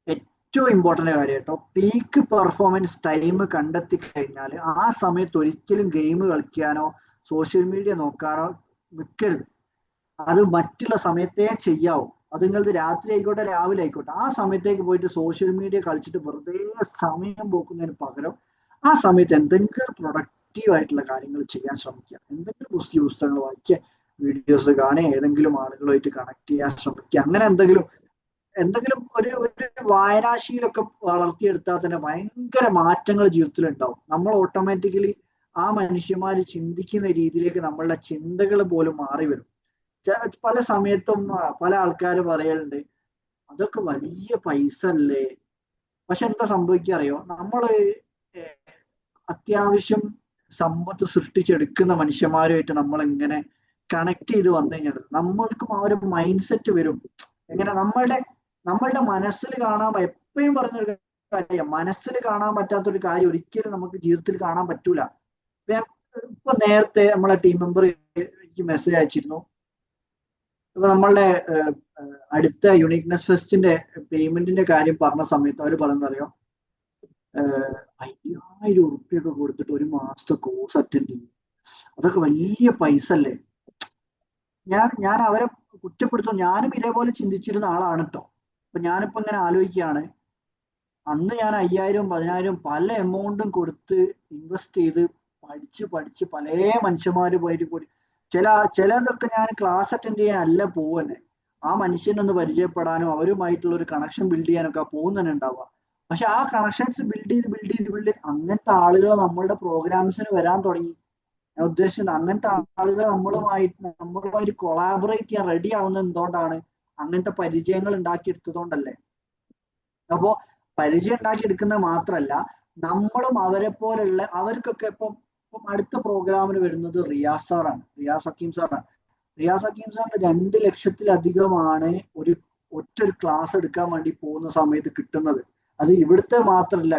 ഏറ്റവും ഇമ്പോർട്ടൻ്റ് കാര്യം കേട്ടോ, പീക്ക് പെർഫോമൻസ് ടൈം കണ്ടെത്തി കഴിഞ്ഞാൽ ആ സമയത്ത് ഒരിക്കലും ഗെയിം കളിക്കാനോ സോഷ്യൽ മീഡിയ നോക്കാനോ നിൽക്കരുത്. അത് മറ്റുള്ള സമയത്തേ ചെയ്യാവൂ. അത് നിങ്ങളത് രാത്രി ആയിക്കോട്ടെ രാവിലെ ആയിക്കോട്ടെ, ആ സമയത്തേക്ക് പോയിട്ട് സോഷ്യൽ മീഡിയ കളിച്ചിട്ട് വെറുതെ സമയം പോക്കുന്നതിന് പകരം ആ സമയത്ത് എന്തെങ്കിലും പ്രൊഡക്റ്റീവ് ആയിട്ടുള്ള കാര്യങ്ങൾ ചെയ്യാൻ ശ്രമിക്കുക. എന്തെങ്കിലും പുസ്തകങ്ങൾ വായിക്കുക, വീഡിയോസ് കാണുക, ഏതെങ്കിലും ആളുകളുമായിട്ട് കണക്ട് ചെയ്യാൻ ശ്രമിക്കുക. അങ്ങനെ എന്തെങ്കിലും ഒരു വായനാശീലമൊക്കെ വളർത്തിയെടുത്താൽ തന്നെ ഭയങ്കര മാറ്റങ്ങൾ ജീവിതത്തിൽ ഉണ്ടാവും. നമ്മൾ ഓട്ടോമാറ്റിക്കലി ആ മനുഷ്യന്മാര് ചിന്തിക്കുന്ന രീതിയിലേക്ക് നമ്മളുടെ ചിന്തകൾ പോലും മാറി വരും. പല സമയത്തും പല ആൾക്കാർ പറയലുണ്ട്, അതൊക്കെ വലിയ പൈസ അല്ലേ. പക്ഷെ എന്താ സംഭവിക്കുക അറിയോ, നമ്മള് അത്യാവശ്യം സമ്പത്ത് സൃഷ്ടിച്ചെടുക്കുന്ന മനുഷ്യന്മാരുമായിട്ട് നമ്മൾ ഇങ്ങനെ കണക്ട് ചെയ്ത് വന്നു കഴിഞ്ഞാൽ നമ്മൾക്കും ആ ഒരു മൈൻഡ് സെറ്റ് വരും. എങ്ങനെ നമ്മളുടെ മനസ്സിൽ കാണാൻ, എപ്പോഴും പറഞ്ഞൊരു കാര്യം, മനസ്സിൽ കാണാൻ പറ്റാത്തൊരു കാര്യം ഒരിക്കലും നമുക്ക് ജീവിതത്തിൽ കാണാൻ പറ്റൂല. ഇപ്പൊ നേരത്തെ നമ്മളെ ടീം മെമ്പർ എനിക്ക് മെസ്സേജ് അയച്ചിരുന്നു. ഇപ്പൊ നമ്മളുടെ അടുത്ത യുണീക്നെസ് ഫെസ്റ്റിന്റെ പേയ്മെന്റിന്റെ കാര്യം പറഞ്ഞ സമയത്ത് അവർ പറയുന്നത് അറിയോ, 5000 ഉറുപ്പ്യൊക്കെ കൊടുത്തിട്ട് ഒരു മാസത്തെ കോഴ്സ് അറ്റൻഡ് ചെയ്യും. അതൊക്കെ വലിയ പൈസ അല്ലേ. ഞാൻ അവരെ കുറ്റപ്പെടുത്തും. ഞാനും ഇതേപോലെ ചിന്തിച്ചിരുന്ന ആളാണ് കേട്ടോ. അപ്പൊ ഞാനിപ്പോ ഇങ്ങനെ ആലോചിക്കുകയാണ്, അന്ന് ഞാൻ 5000 10,000 പല എമൗണ്ടും കൊടുത്ത് ഇൻവെസ്റ്റ് ചെയ്ത് പഠിച്ച് പല മനുഷ്യന്മാര് പോയിട്ട് കൂടി ചിലതൊക്കെ ഞാൻ ക്ലാസ് അറ്റൻഡ് ചെയ്യാൻ അല്ല പോവന്നെ, ആ മനുഷ്യനൊന്ന് പരിചയപ്പെടാനും അവരുമായിട്ടുള്ള ഒരു കണക്ഷൻ ബിൽഡ് ചെയ്യാനൊക്കെ പോകുന്നതന്നെ ഉണ്ടാവുക. പക്ഷെ ആ കണക്ഷൻസ് ബിൽഡ് ചെയ്ത് അങ്ങനത്തെ ആളുകൾ നമ്മളുടെ പ്രോഗ്രാംസിന് വരാൻ തുടങ്ങി. ഞാൻ ഉദ്ദേശിച്ചത് അങ്ങനത്തെ ആളുകൾ നമ്മളുമായിട്ട് കൊളാബറേറ്റ് ചെയ്യാൻ റെഡി ആവുന്നത് എന്തുകൊണ്ടാണ്? അങ്ങനത്തെ പരിചയങ്ങൾ ഉണ്ടാക്കിയെടുത്തതുകൊണ്ടല്ലേ. അപ്പോ പരിചയം ഉണ്ടാക്കിയെടുക്കുന്നത് മാത്രല്ല, നമ്മളും അവരെ പോലുള്ള അവർക്കൊക്കെ ഇപ്പം അടുത്ത പ്രോഗ്രാമിന് വരുന്നത് റിയാസ് സാറാണ്, റിയാസ് ഹക്കീം സാറാണ്. റിയാസ് ഹക്കീം സാറിന് 2 ലക്ഷത്തിലധികമാണ് ഒറ്റൊരു ക്ലാസ് എടുക്കാൻ വേണ്ടി പോകുന്ന സമയത്ത് കിട്ടുന്നത്. അത് ഇവിടുത്തെ മാത്രമല്ല,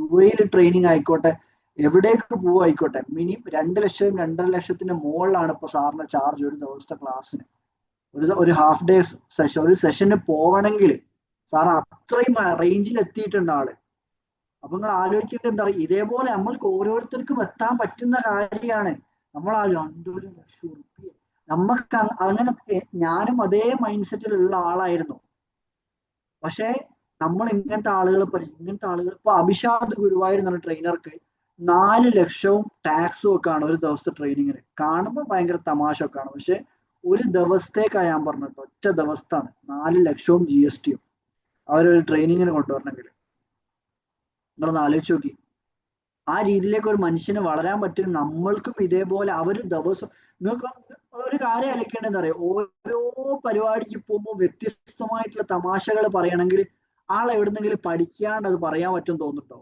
UAE ട്രെയിനിങ് ആയിക്കോട്ടെ, എവിടേക്ക് പോവായിക്കോട്ടെ, മിനിമം 2 ലക്ഷം 2.5 ലക്ഷത്തിന്റെ മുകളിലാണ് ഇപ്പൊ സാറിന്റെ ചാർജ് ഒരു ദിവസത്തെ ക്ലാസ്സിന്. ഒരു ഹാഫ് ഡേ സെഷൻ, ഒരു സെഷന് പോവണമെങ്കിൽ സാർ അത്രയും റേഞ്ചിൽ എത്തിയിട്ടുണ്ട് ആള്. അപ്പൊ നിങ്ങൾ ആലോചിക്കേണ്ടത് എന്താ പറയുക, ഇതേപോലെ നമ്മൾക്ക് ഓരോരുത്തർക്കും എത്താൻ പറ്റുന്ന കാര്യമാണ്. നമ്മൾ ആ 2 ലക്ഷം ഉറുപ്പിക നമുക്ക് അങ്ങനെ, ഞാനും അതേ മൈൻഡ് സെറ്റിലുള്ള ആളായിരുന്നു. പക്ഷെ നമ്മൾ ഇങ്ങനത്തെ ആളുകൾ ഇപ്പൊ അഭിഷാദ് ഗുരുവായൂർ എന്ന ട്രെയിനർക്ക് 4 ലക്ഷവും ടാക്സും ഒക്കെയാണ് ഒരു ദിവസത്തെ ട്രെയിനിങ്ങിന്. കാണുമ്പോൾ ഭയങ്കര തമാശ ഒക്കെയാണ്, പക്ഷെ ഒരു ദിവസത്തേക്കാണ് ഞാൻ പറഞ്ഞിട്ട്, ഒറ്റ ദിവസത്താണ് 4 ലക്ഷവും GSTയും അവരൊരു ട്രെയിനിങ്ങിന് കൊണ്ടുവരണമെങ്കിൽ. നിങ്ങളൊന്ന് ആലോചിച്ച് നോക്കി, ആ രീതിയിലേക്ക് ഒരു മനുഷ്യന് വളരാൻ പറ്റും. നമ്മൾക്കും ഇതേപോലെ ദിവസം നിങ്ങൾക്ക് ഒരു കാര്യം ആലോചിക്കേണ്ടത് എന്താ പറയുക, ഓരോ പരിപാടിക്ക് പോകുമ്പോൾ വ്യത്യസ്തമായിട്ടുള്ള തമാശകൾ പറയണമെങ്കിൽ എവിടുന്നെങ്കിലും പഠിക്കാണ്ട് അത് പറയാൻ പറ്റും തോന്നുന്നുണ്ടോ?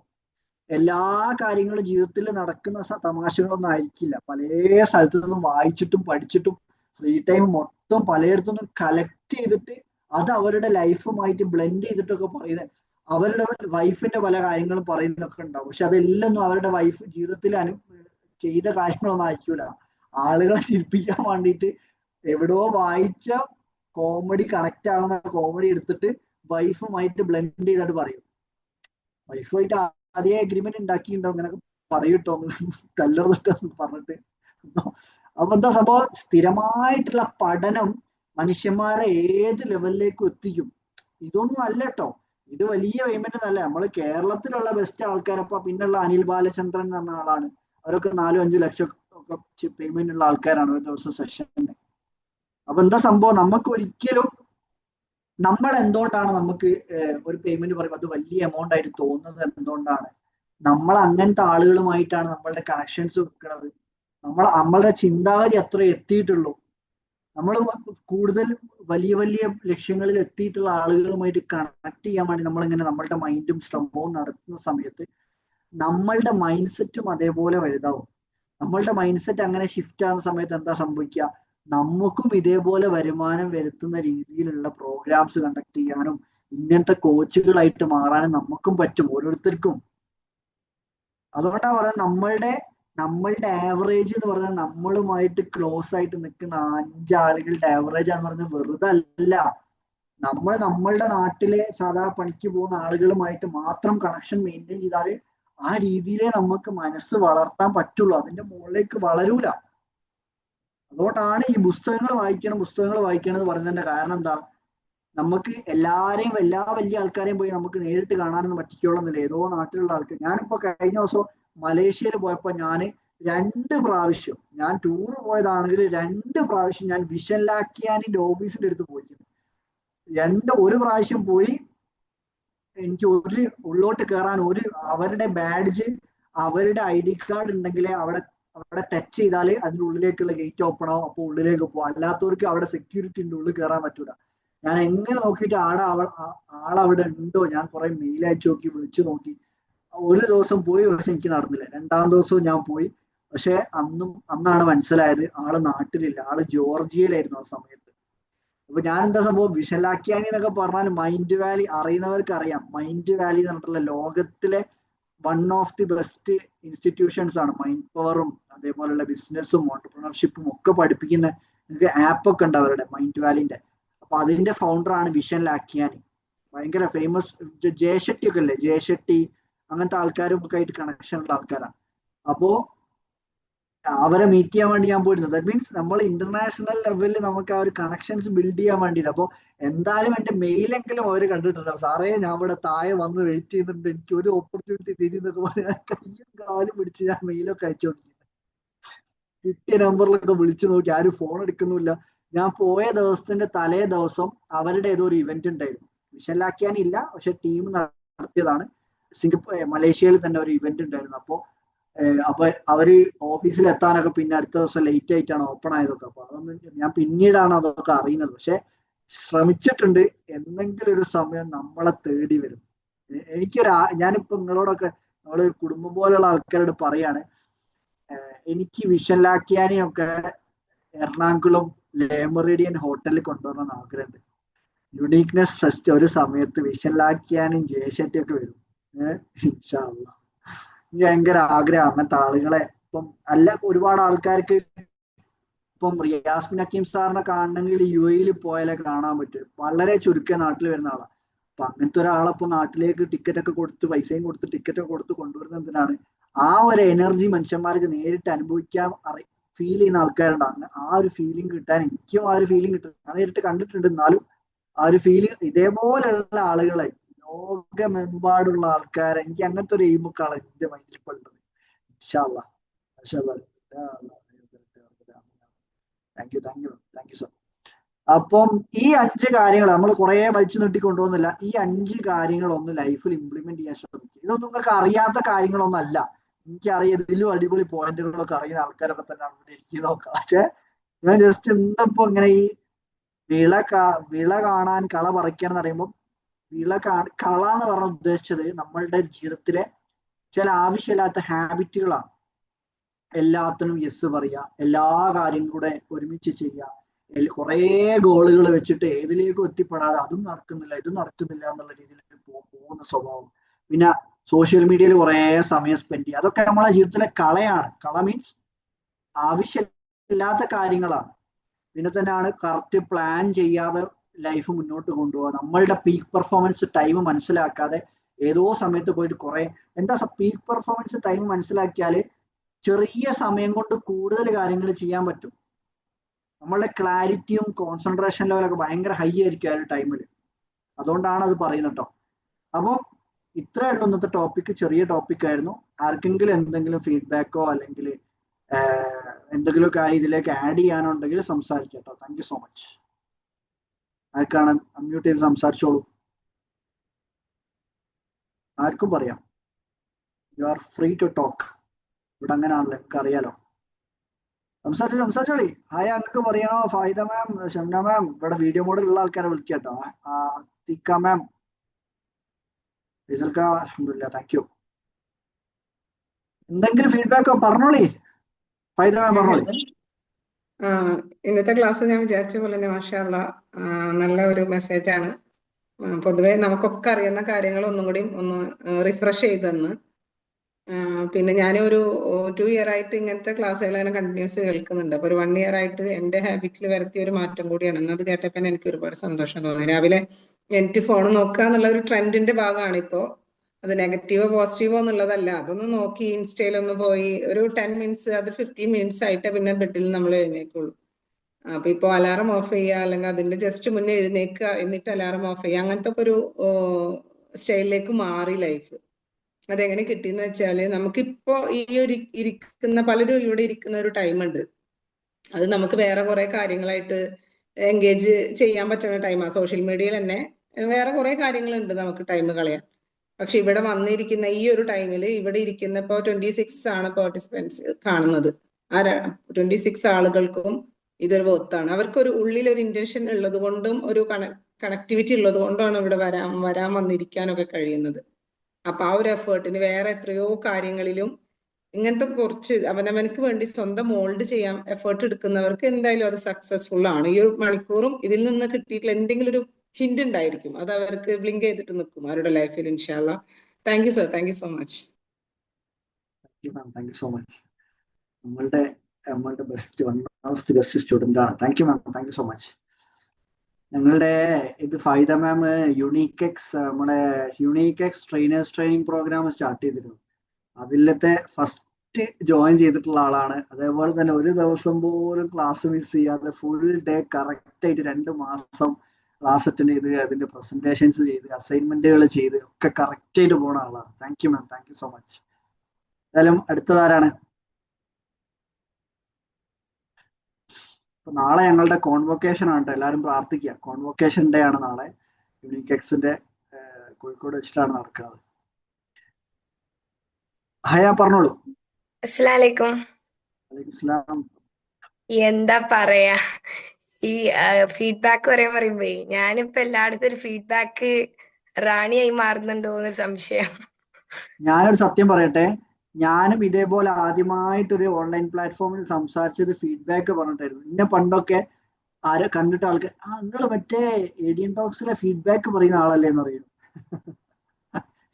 എല്ലാ കാര്യങ്ങളും ജീവിതത്തിൽ നടക്കുന്ന തമാശകളൊന്നും ആയിരിക്കില്ല. പല സ്ഥലത്തു നിന്നും വായിച്ചിട്ടും പഠിച്ചിട്ടും ഫ്രീ ടൈം മൊത്തം പലയിടത്തു നിന്നും കളക്ട് ചെയ്തിട്ട് അത് അവരുടെ ലൈഫുമായിട്ട് ബ്ലെൻഡ് ചെയ്തിട്ടൊക്കെ പറയുന്നത്, അവരുടെ വൈഫിന്റെ പല കാര്യങ്ങളും പറയുന്നതൊക്കെ ഉണ്ടാവും. പക്ഷെ അതെല്ലാം അവരുടെ വൈഫ് ജീവിതത്തിൽ ചെയ്ത കാര്യങ്ങളൊന്നും ആയിരിക്കൂല. ആളുകളെ ചിരിപ്പിക്കാൻ വേണ്ടിയിട്ട് എവിടെയോ വായിച്ച കോമഡി കണക്ട് ആവുന്ന കോമഡി എടുത്തിട്ട് വൈഫുമായിട്ട് ബ്ലെൻഡ് ചെയ്തിട്ട് പറയും. വൈഫുമായിട്ട് അതേ അഗ്രിമെന്റ് ഉണ്ടാക്കിയിട്ടുണ്ടോ അങ്ങനെയൊക്കെ പറയൂട്ടോ, തല്ലറിട്ടൊന്ന് പറഞ്ഞിട്ട്. അപ്പൊ എന്താ സംഭവം, സ്ഥിരമായിട്ടുള്ള പഠനം മനുഷ്യന്മാരെ ഏത് ലെവലിലേക്കും എത്തിക്കും. ഇതൊന്നും അല്ല കേട്ടോ, ഇത് വലിയ പേയ്മെന്റ് അല്ല. നമ്മൾ കേരളത്തിലുള്ള ബെസ്റ്റ് ആൾക്കാരപ്പ പിന്നുള്ള അനിൽ ബാലചന്ദ്രൻ എന്ന് പറഞ്ഞ ആളാണ്, അവരൊക്കെ 4-5 ലക്ഷം ഒക്കെ പേയ്മെന്റ് ഉള്ള ആൾക്കാരാണ് ഒരു ദിവസം സെഷന്. അപ്പൊ എന്താ സംഭവം, നമുക്ക് ഒരിക്കലും നമ്മൾ എന്തുകൊണ്ടാണ് നമുക്ക് ഒരു പേയ്മെന്റ് പറയുമ്പോൾ അത് വലിയ എമൗണ്ട് ആയിട്ട് തോന്നുന്നത് എന്തുകൊണ്ടാണ്? നമ്മൾ അങ്ങനത്തെ ആളുകളുമായിട്ടാണ് നമ്മളുടെ കണക്ഷൻസ് വെക്കുന്നത്. നമ്മളുടെ ചിന്താഗതി അത്ര എത്തിയിട്ടുള്ളൂ. നമ്മൾ കൂടുതൽ വലിയ വലിയ ലക്ഷ്യങ്ങളിൽ എത്തിയിട്ടുള്ള ആളുകളുമായിട്ട് കണക്ട് ചെയ്യാൻ വേണ്ടി നമ്മളിങ്ങനെ നമ്മളുടെ മൈൻഡും ശ്രമവും നടത്തുന്ന സമയത്ത് നമ്മളുടെ മൈൻഡ് സെറ്റും അതേപോലെ വലുതാവും. നമ്മളുടെ മൈൻഡ് സെറ്റ് അങ്ങനെ ഷിഫ്റ്റ് ആകുന്ന സമയത്ത് എന്താ സംഭവിക്കുക, നമുക്കും ഇതേപോലെ വരുമാനം വരുത്തുന്ന രീതിയിലുള്ള പ്രോഗ്രാംസ് കണ്ടക്ട് ചെയ്യാനും ഇങ്ങനത്തെ കോച്ചുകളായിട്ട് മാറാനും നമുക്കും പറ്റും, ഓരോരുത്തർക്കും. അതുകൊണ്ടാണ് പറയുന്നത്, നമ്മളുടെ ആവറേജ് എന്ന് പറഞ്ഞാൽ നമ്മളുമായിട്ട് ക്ലോസ് ആയിട്ട് നിൽക്കുന്ന 5 ആളുകളുടെ ആവറേജ് എന്ന് പറഞ്ഞാൽ വെറുതെ അല്ല. നമ്മളുടെ നാട്ടിലെ സാധാ പണിക്ക് പോകുന്ന ആളുകളുമായിട്ട് മാത്രം കണക്ഷൻ മെയിൻറ്റെയിൻ ചെയ്താൽ ആ രീതിയിലേ നമുക്ക് മനസ്സ് വളർത്താൻ പറ്റുള്ളൂ, അതിന്റെ മുകളിലേക്ക് വളരൂല. അതുകൊണ്ടാണ് ഈ പുസ്തകങ്ങൾ വായിക്കണം എന്ന് പറയുന്നതിന്റെ കാരണം എന്താ, നമുക്ക് എല്ലാ വലിയ ആൾക്കാരെയും പോയി നമുക്ക് നേരിട്ട് കാണാനൊന്നും പറ്റിക്കോളന്നില്ല. ഏതോ നാട്ടിലുള്ള ആൾക്കാർ. ഞാനിപ്പോ കഴിഞ്ഞ ദിവസം മലേഷ്യയിൽ പോയപ്പോ 2 പ്രാവശ്യം ഞാൻ ടൂർ പോയതാണെങ്കിൽ 2 പ്രാവശ്യം ഞാൻ വിഷൻ ലാക്കിയാനിന്റെ ഓഫീസിന്റെ അടുത്ത് പോയിരിക്കുന്നു. ഒരു പ്രാവശ്യം പോയി എനിക്ക് ഉള്ളോട്ട് കയറാൻ അവരുടെ ബാഡ്ജ്, അവരുടെ ID കാർഡ് ഉണ്ടെങ്കിലേ അവിടെ ടച്ച് ചെയ്താൽ അതിന്റെ ഉള്ളിലേക്കുള്ള ഗേറ്റ് ഓപ്പൺ ആവും, അപ്പോൾ ഉള്ളിലേക്ക് പോവാം. അല്ലാത്തവർക്ക് അവിടെ സെക്യൂരിറ്റിന്റെ ഉള്ളിൽ കയറാൻ പറ്റൂല. ഞാൻ എങ്ങനെ നോക്കിയിട്ട് ആളവിടെ ഉണ്ടോ, ഞാൻ കുറെ മെയിൽ അയച്ചു നോക്കി, വിളിച്ചു നോക്കി. ഒരു ദിവസം പോയി, പക്ഷെ എനിക്ക് നടന്നില്ല. 2-ാം ദിവസവും ഞാൻ പോയി, പക്ഷെ അന്നാണ് മനസ്സിലായത് ആള് നാട്ടിലില്ല, ആള് ജോർജിയയിലായിരുന്നു ആ സമയത്ത്. അപ്പൊ ഞാൻ എന്താ സംഭവം, വിഷൻ ലാക്കിയാനി എന്നൊക്കെ പറഞ്ഞാൽ മൈൻഡ് വാലി അറിയുന്നവർക്ക് അറിയാം. മൈൻഡ് വാലി എന്ന് പറഞ്ഞിട്ടുള്ള ലോകത്തിലെ one of the best institutions ആണ്. മൈൻഡ് പവറും അതേപോലെയുള്ള ബിസിനസ്സും ഓണ്ടർപ്രണർഷിപ്പും ഒക്കെ പഠിപ്പിക്കുന്ന ആപ്പൊക്കെ ഉണ്ട് അവരുടെ മൈൻഡ് വാലിന്റെ. അപ്പൊ അതിന്റെ ഫൗണ്ടറാണ് വിഷൻ ലാക്കിയാനി. ഭയങ്കര ഫേമസ്. ജയശെട്ടി ഒക്കെ അല്ലേ, ജയശെട്ടി അങ്ങനത്തെ ആൾക്കാരും ഒക്കെ ആയിട്ട് കണക്ഷൻ ഉള്ള ആൾക്കാരാണ്. അപ്പോ അവരെ മീറ്റ് ചെയ്യാൻ വേണ്ടി ഞാൻ പോയിരുന്നു. ദാറ്റ് മീൻസ് നമ്മൾ ഇന്റർനാഷണൽ ലെവലിൽ നമുക്ക് ആ ഒരു കണക്ഷൻസ് ബിൽഡ് ചെയ്യാൻ വേണ്ടിയിട്ട്. അപ്പോൾ എന്തായാലും എന്റെ മെയിലെങ്കിലും അവർ കണ്ടിട്ടുണ്ടാവും. സാറേ ഞാൻ ഇവിടെ താഴെ വന്ന് വെയിറ്റ് ചെയ്യുന്നുണ്ട്, എനിക്ക് ഒരു ഓപ്പർച്യൂണിറ്റി തരുന്നൊക്കെ പറഞ്ഞാൽ കയ്യും കാലും പിടിച്ച് ഞാൻ മെയിലൊക്കെ അയച്ചു നോക്കി. കിട്ടിയ നമ്പറിലൊക്കെ വിളിച്ചു നോക്കി, ആരും ഫോൺ എടുക്കുന്നില്ല. ഞാൻ പോയ ദിവസത്തിന്റെ തലേ ദിവസം അവരുടെ ഏതോ ഒരു ഇവന്റ് ഉണ്ടായിരുന്നു. വിഷൻ ലാക്കിയാനില്ല, പക്ഷെ ടീം നടത്തിയതാണ്. മലേഷ്യയിൽ തന്നെ ഒരു ഇവന്റ് ഉണ്ടായിരുന്നു. അപ്പൊ അവര് ഓഫീസിൽ എത്താനൊക്കെ പിന്നെ അടുത്ത ദിവസം ലേറ്റ് ആയിട്ടാണ് ഓപ്പൺ ആയതൊക്കെ. അപ്പൊ അതൊന്നും ഞാൻ പിന്നീടാണ് അതൊക്കെ അറിയുന്നത്. പക്ഷെ ശ്രമിച്ചിട്ടുണ്ട്. എന്തെങ്കിലും ഒരു സമയം നമ്മളെ തേടി വരും. ഞാനിപ്പോ നിങ്ങളോടൊക്കെ, നമ്മള് കുടുംബം പോലെയുള്ള ആൾക്കാരോട് പറയാണ്, എനിക്ക് വിഷൻ ലാക്കിയാനെയൊക്കെ എറണാകുളം ലേമറേഡിയൻ ഹോട്ടലിൽ കൊണ്ടുവരണമെന്ന് ആഗ്രഹമുണ്ട്. യുണീക്നെസ് ഫെസ്റ്റ് ഒരു സമയത്ത് വിഷൻ ലാക്കിയാനും ജയശെട്ടി ഒക്കെ വരും. ഇൻഷാ അല്ലാഹ്. ഭയങ്കര ആഗ്രഹം അങ്ങനത്തെ ആളുകളെ. ഇപ്പം ഒരുപാട് ആൾക്കാർക്ക് ഇപ്പം റിയാസ്മിൻ ഹക്കീം സാറിനെ കാണണമെങ്കിൽ UAE പോയാലേ കാണാൻ പറ്റും. വളരെ ചുരുക്കം നാട്ടിൽ വരുന്ന ആളാണ്. അപ്പൊ അങ്ങനത്തെ ഒരാളെ നാട്ടിലേക്ക് ടിക്കറ്റ് ഒക്കെ കൊടുത്ത്, പൈസയും കൊടുത്ത്, ടിക്കറ്റ് ഒക്കെ കൊടുത്ത് കൊണ്ടുവരുന്നത് എന്തിനാണ്? ആ ഒരു എനർജി മനുഷ്യന്മാർക്ക് നേരിട്ട് അനുഭവിക്കാൻ ഫീൽ ചെയ്യുന്ന ആൾക്കാരുണ്ടാണ്. ആ ഒരു ഫീലിംഗ് കിട്ടാൻ എനിക്കും ആ ഒരു ഫീലിംഗ് കിട്ടും. ഞാൻ നേരിട്ട് കണ്ടിട്ടുണ്ട്. എന്നാലും ആ ഒരു ഫീലിംഗ് ഇതേപോലെയുള്ള ആളുകളെ, ലോകമെമ്പാടുള്ള ആൾക്കാരെ, എനിക്ക് അങ്ങനത്തെ ഒരു എയിമൊക്കെയാണ് എന്റെ മൈൻഡിൽ ഇപ്പോൾ ഉള്ളത്. ഇൻഷാ അല്ലാഹ്. Thank you sir. അപ്പം ഈ 5 കാര്യങ്ങൾ നമ്മൾ കുറെ വലിച്ചു നീട്ടി കൊണ്ടുപോകുന്നില്ല. ഈ 5 കാര്യങ്ങളൊന്ന് ലൈഫിൽ ഇംപ്ലിമെന്റ് ചെയ്യാൻ ശ്രമിക്കുക. ഇതൊന്നും നിങ്ങൾക്ക് അറിയാത്ത കാര്യങ്ങളൊന്നും അല്ല. എനിക്കറിയാം, ഇതിലും അടിപൊളി പോയിന്റുകളൊക്കെ അറിയുന്ന ആൾക്കാരൊക്കെ തന്നെയാണ് ഇവിടെ ഇരിക്കുന്നതൊക്കെ. പക്ഷെ ഞാൻ ജസ്റ്റ് ഇന്നിപ്പോ ഇങ്ങനെ ഈ വിള കാണാൻ കള പറിക്കുക എന്ന് പറയുമ്പോൾ, കള എന്ന് പറഞ്ഞ ഉദ്ദേശിച്ചത് നമ്മളുടെ ജീവിതത്തിലെ ചില ആവശ്യമില്ലാത്ത ഹാബിറ്റുകളാണ്. എല്ലാത്തിനും യെസ് പറയുക, എല്ലാ കാര്യങ്ങളും കൂടെ ഒരുമിച്ച് ചെയ്യുക, കുറേ ഗോളുകൾ വെച്ചിട്ട് ഏതിലേക്കും എത്തിപ്പെടാതെ അതും നടക്കുന്നില്ല ഇതും നടക്കുന്നില്ല എന്നുള്ള രീതിയിൽ പോകുന്ന സ്വഭാവം. പിന്നെ സോഷ്യൽ മീഡിയയിൽ കുറേ സമയം സ്പെൻഡ് ചെയ്യുക, അതൊക്കെ നമ്മളെ ജീവിതത്തിലെ കളയാണ്. കള മീൻസ് ആവശ്യമില്ലാത്ത കാര്യങ്ങളാണ്. പിന്നെ തന്നെയാണ് കറക്റ്റ് പ്ലാൻ ചെയ്യാതെ ലൈഫ് മുന്നോട്ട് കൊണ്ടുപോകുക. നമ്മളുടെ പീക്ക് പെർഫോമൻസ് ടൈം മനസ്സിലാക്കാതെ ഏതോ സമയത്ത് പോയിട്ട് പീക്ക് പെർഫോമൻസ് ടൈം മനസ്സിലാക്കിയാൽ ചെറിയ സമയം കൊണ്ട് കൂടുതൽ കാര്യങ്ങൾ ചെയ്യാൻ പറ്റും. നമ്മളുടെ ക്ലാരിറ്റിയും കോൺസെൻട്രേഷൻ ലെവലൊക്കെ ഭയങ്കര ഹൈ ആയിരിക്കും ആ ഒരു ടൈമിൽ. അതുകൊണ്ടാണ് അത് പറയുന്നത് കേട്ടോ. അപ്പോൾ ഇത്രയുള്ള ഇന്നത്തെ ടോപ്പിക്ക് ചെറിയ ടോപ്പിക്കായിരുന്നു. ആർക്കെങ്കിലും എന്തെങ്കിലും ഫീഡ്ബാക്കോ അല്ലെങ്കിൽ എന്തെങ്കിലും കാര്യം ഇതിലേക്ക് ആഡ് ചെയ്യാനുണ്ടെങ്കിൽ സംസാരിക്കാം കേട്ടോ. Thank you so much. ആർക്കാണ് അൺമ്യൂട്ട് ചെയ്ത് സംസാരിച്ചോളൂ. ആർക്കും പറയാം. You are free to talk. ഇവിടെ അങ്ങനെയാണല്ലോ, നിങ്ങൾക്ക് അറിയാലോ. സംസാരിച്ചോളി. ഹായ് അങ്ങക്ക് പറയണോ? ഫായിദ മാം, ഷംന മാം, ഇവിടെ വീഡിയോ മോഡിലുള്ള ആൾക്കാരെ വിളിക്കാട്ടോ. തിക്ക മാം, അൽഹംദുലില്ലാ, താങ്ക് യു. എന്തെങ്കിലും ഫീഡ്ബാക്കോ പറഞ്ഞോളി. ഫായിദ മാം പറഞ്ഞോളി. ഇന്നത്തെ ക്ലാസ് ഞാൻ വിചാരിച്ച പോലെ തന്നെ മാഷാ അല്ലാഹ് നല്ല ഒരു മെസ്സേജാണ്. പൊതുവെ നമുക്കൊക്കെ അറിയുന്ന കാര്യങ്ങൾ ഒന്നും കൂടി ഒന്ന് റിഫ്രഷ് ചെയ്തെന്ന്. പിന്നെ ഞാനൊരു 2 ഇയർ ആയിട്ട് ഇങ്ങനത്തെ ക്ലാസ്സുകൾ തന്നെ കണ്ടിന്യൂസ് കേൾക്കുന്നുണ്ട്. അപ്പോൾ ഒരു 1 ഇയർ ആയിട്ട് എൻ്റെ ഹാബിറ്റിൽ വരുത്തിയ ഒരു മാറ്റം കൂടിയാണ്. എന്നത് കേട്ടപ്പോൾ എനിക്ക് ഒരുപാട് സന്തോഷം തോന്നി. രാവിലെ എനിക്ക് ഫോൺ നോക്കുക എന്നുള്ള ഒരു ട്രെൻഡിന്റെ ഭാഗമാണ് ഇപ്പോൾ. അത് നെഗറ്റീവോ പോസിറ്റീവോ എന്നുള്ളതല്ല. അതൊന്ന് നോക്കി ഇൻസ്റ്റയിലൊന്ന് പോയി ഒരു 10 മിനിറ്റ്സ്, അത് 15 മിനിറ്റ്സ് ആയിട്ട് പിന്നെ ബെഡിൽ നമ്മൾ എഴുന്നേക്കുള്ളൂ. അപ്പൊ ഇപ്പോൾ അലാറം ഓഫ് ചെയ്യുക, അല്ലെങ്കിൽ അതിന്റെ ജസ്റ്റ് മുന്നേ എഴുന്നേക്കുക, എന്നിട്ട് അലാറം ഓഫ് ചെയ്യുക, അങ്ങനത്തെ ഒക്കെ ഒരു സ്റ്റൈലിലേക്ക് മാറി ലൈഫ്. അതെങ്ങനെ കിട്ടിയെന്ന് വെച്ചാല് നമുക്കിപ്പോ ഈ ഒരു പലരും ഇവിടെ ഇരിക്കുന്ന ഒരു ടൈം ഉണ്ട്. അത് നമുക്ക് വേറെ കുറെ കാര്യങ്ങളായിട്ട് എൻഗേജ് ചെയ്യാൻ പറ്റുന്ന ടൈമാണ്. സോഷ്യൽ മീഡിയയിൽ തന്നെ വേറെ കുറെ കാര്യങ്ങളുണ്ട് നമുക്ക് ടൈം കളയാൻ. പക്ഷെ ഇവിടെ വന്നിരിക്കുന്ന ഈ ഒരു ടൈമിൽ ഇവിടെ ഇരിക്കുന്ന ഇപ്പോൾ 26 ആണ് പാർട്ടിസിപ്പൻസ് കാണുന്നത്. ആ 26 ആളുകൾക്കും ഇതൊരു വർത്താണ്. അവർക്കൊരു ഉള്ളിലൊരു ഇന്റൻഷൻ ഉള്ളത് കൊണ്ടും ഒരു കണക്ടിവിറ്റി ഉള്ളത് കൊണ്ടാണ് ഇവിടെ വരാൻ വന്നിരിക്കാനൊക്കെ കഴിയുന്നത്. അപ്പൊ ആ ഒരു എഫേർട്ടിന് വേറെ എത്രയോ കാര്യങ്ങളിലും ഇങ്ങനത്തെ കുറച്ച് അവനവനക്ക് വേണ്ടി സ്വന്തം മോൾഡ് ചെയ്യാൻ എഫേർട്ട് എടുക്കുന്നവർക്ക് എന്തായാലും അത് സക്സസ്ഫുൾ ആണ്. ഈ ഒരു മണിക്കൂറും ഇതിൽ നിന്ന് കിട്ടിയിട്ടുള്ള എന്തെങ്കിലും ഒരു ഹിന്റ് ഉണ്ടായിരിക്കും, അത് അവർക്ക് ബ്ലിങ്ക് ചെയ്തിട്ട് നിൽക്കും അവരുടെ ലൈഫിൽ ഇൻഷാല്ല. Thank you sir, thank you so much. Thank you so much. നമ്മളുടെ best one of the best student ആണ്. Thank you ma'am, thank you so much. ഞങ്ങളുടെ ഇത് ഫായിദ മാം നമ്മുടെ യുണീകെക്സ് ട്രെയിനേഴ്സ് ട്രെയിനിങ് പ്രോഗ്രാം സ്റ്റാർട്ട് ചെയ്തിരുന്നു. അതിലത്തെ ഫസ്റ്റ് ജോയിൻ ചെയ്തിട്ടുള്ള ആളാണ്. അതേപോലെ തന്നെ ഒരു ദിവസം പോലും ക്ലാസ് മിസ് ചെയ്യാതെ ഫുൾ ഡേ കറക്റ്റ് ആയിട്ട് 2 മാസം ക്ലാസ് അറ്റൻഡ് ചെയ്ത് അതിന്റെ പ്രസന്റേഷൻസ് ചെയ്ത് അസൈൻമെന്റുകൾ ചെയ്ത് ഒക്കെ കറക്റ്റ് ആയിട്ട് പോണ ആളാണ്. Thank you ma'am, thank you so much. എന്തായാലും അടുത്തതാരാണ്? നാളെ ഞങ്ങളുടെ കോൺവൊക്കേഷൻ ആണ്. എല്ലാവരും പ്രാർത്ഥിക്കുക. കോൺവൊക്കേഷൻ ഡേ ആണ് നാളെ. യുണീകെക്സിന്റെ കോഴിക്കോട് വെച്ചിട്ടാണ് നടക്കുന്നത്. ഹയ പറഞ്ഞോളൂ. അസ്സലാമലൈക്കും. വലൈക്കും സ്ലാം. എന്താ പറയാ, ഈ ഫീഡ്ബാക്ക് പറയുമ്പോ ഞാനിപ്പോ എല്ലായിടത്തും ഒരു ഫീഡ്ബാക്ക് റാണിയായി മാറുന്നുണ്ടോ എന്ന് സംശയം. ഞാനൊരു സത്യം പറയട്ടെ, ഞാനും ഇതേപോലെ ആദ്യമായിട്ടൊരു ഓൺലൈൻ പ്ലാറ്റ്ഫോമിൽ സംസാരിച്ചത് ഫീഡ്ബാക്ക് പറഞ്ഞിട്ടായിരുന്നു. ഇന്നെ പണ്ടൊക്കെ ആരെ കണ്ടിട്ട് ആൾക്ക് നിങ്ങൾ മറ്റേ ഏഡിയൻ ടോക്സിലെ ഫീഡ്ബാക്ക് പറയുന്ന ആളല്ലേ എന്ന് പറയും.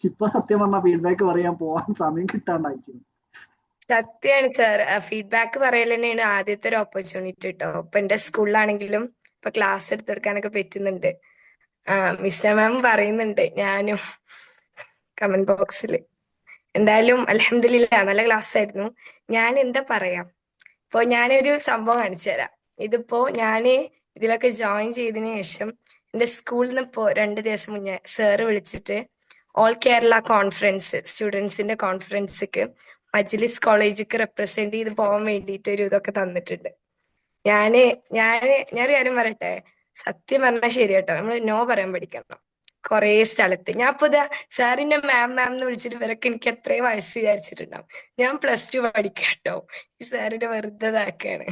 ഇപ്പൊ സത്യം പറഞ്ഞ ഫീഡ്ബാക്ക് പറയാൻ പോവാൻ സമയം കിട്ടാണ്ടായിരിക്കുന്നു. സത്യമാണ് സാർ, ഫീഡ്ബാക്ക് പറയൽ തന്നെയാണ് ആദ്യത്തെ ഒരു ഓപ്പർച്യൂണിറ്റി കേട്ടോ. ഇപ്പൊ എന്റെ സ്കൂളിലാണെങ്കിലും ഇപ്പൊ ക്ലാസ് എടുത്തെടുക്കാനൊക്കെ പറ്റുന്നുണ്ട്. മിസ്റ്റർ മാം പറയുന്നുണ്ട് ഞാനും കമന്റ് ബോക്സിൽ. എന്തായാലും അൽഹംദുലില്ലാ നല്ല ക്ലാസ് ആയിരുന്നു. ഞാൻ എന്താ പറയാ, ഇപ്പൊ ഞാനൊരു സംഭവം കാണിച്ചു തരാം. ഇതിപ്പോ ഞാന് ഇതിലൊക്കെ ജോയിൻ ചെയ്തതിനു ശേഷം എന്റെ സ്കൂളിൽ നിന്ന് ഇപ്പോ 2 ദിവസം മുന്നേ സാറ് വിളിച്ചിട്ട് ഓൾ കേരള കോൺഫറൻസ് സ്റ്റുഡൻസിന്റെ കോൺഫറൻസിക്ക് മജ്ലിസ് കോളേജിക്ക് റെപ്രസെന്റ് ചെയ്ത് പോകാൻ വേണ്ടിയിട്ട് ഒരു ഇതൊക്കെ തന്നിട്ടുണ്ട്. ഞാനൊരു കാര്യം പറയട്ടെ, സത്യം പറഞ്ഞാൽ ശരി കേട്ടോ, നമ്മള് നോ പറയാൻ പഠിക്കണം കൊറേ സ്ഥലത്ത്. ഞാൻ ഇപ്പൊ ഇതാ സാറിന്റെ മാം എന്ന് വിളിച്ചിട്ട് ഇവരൊക്കെ എനിക്ക് എത്രയും വയസ്സ് വിചാരിച്ചിട്ടുണ്ടാവും. ഞാൻ +2 പഠിക്കാട്ടോ, ഈ സാറിന്റെ വെറുതെ ഇതാക്കാണ്.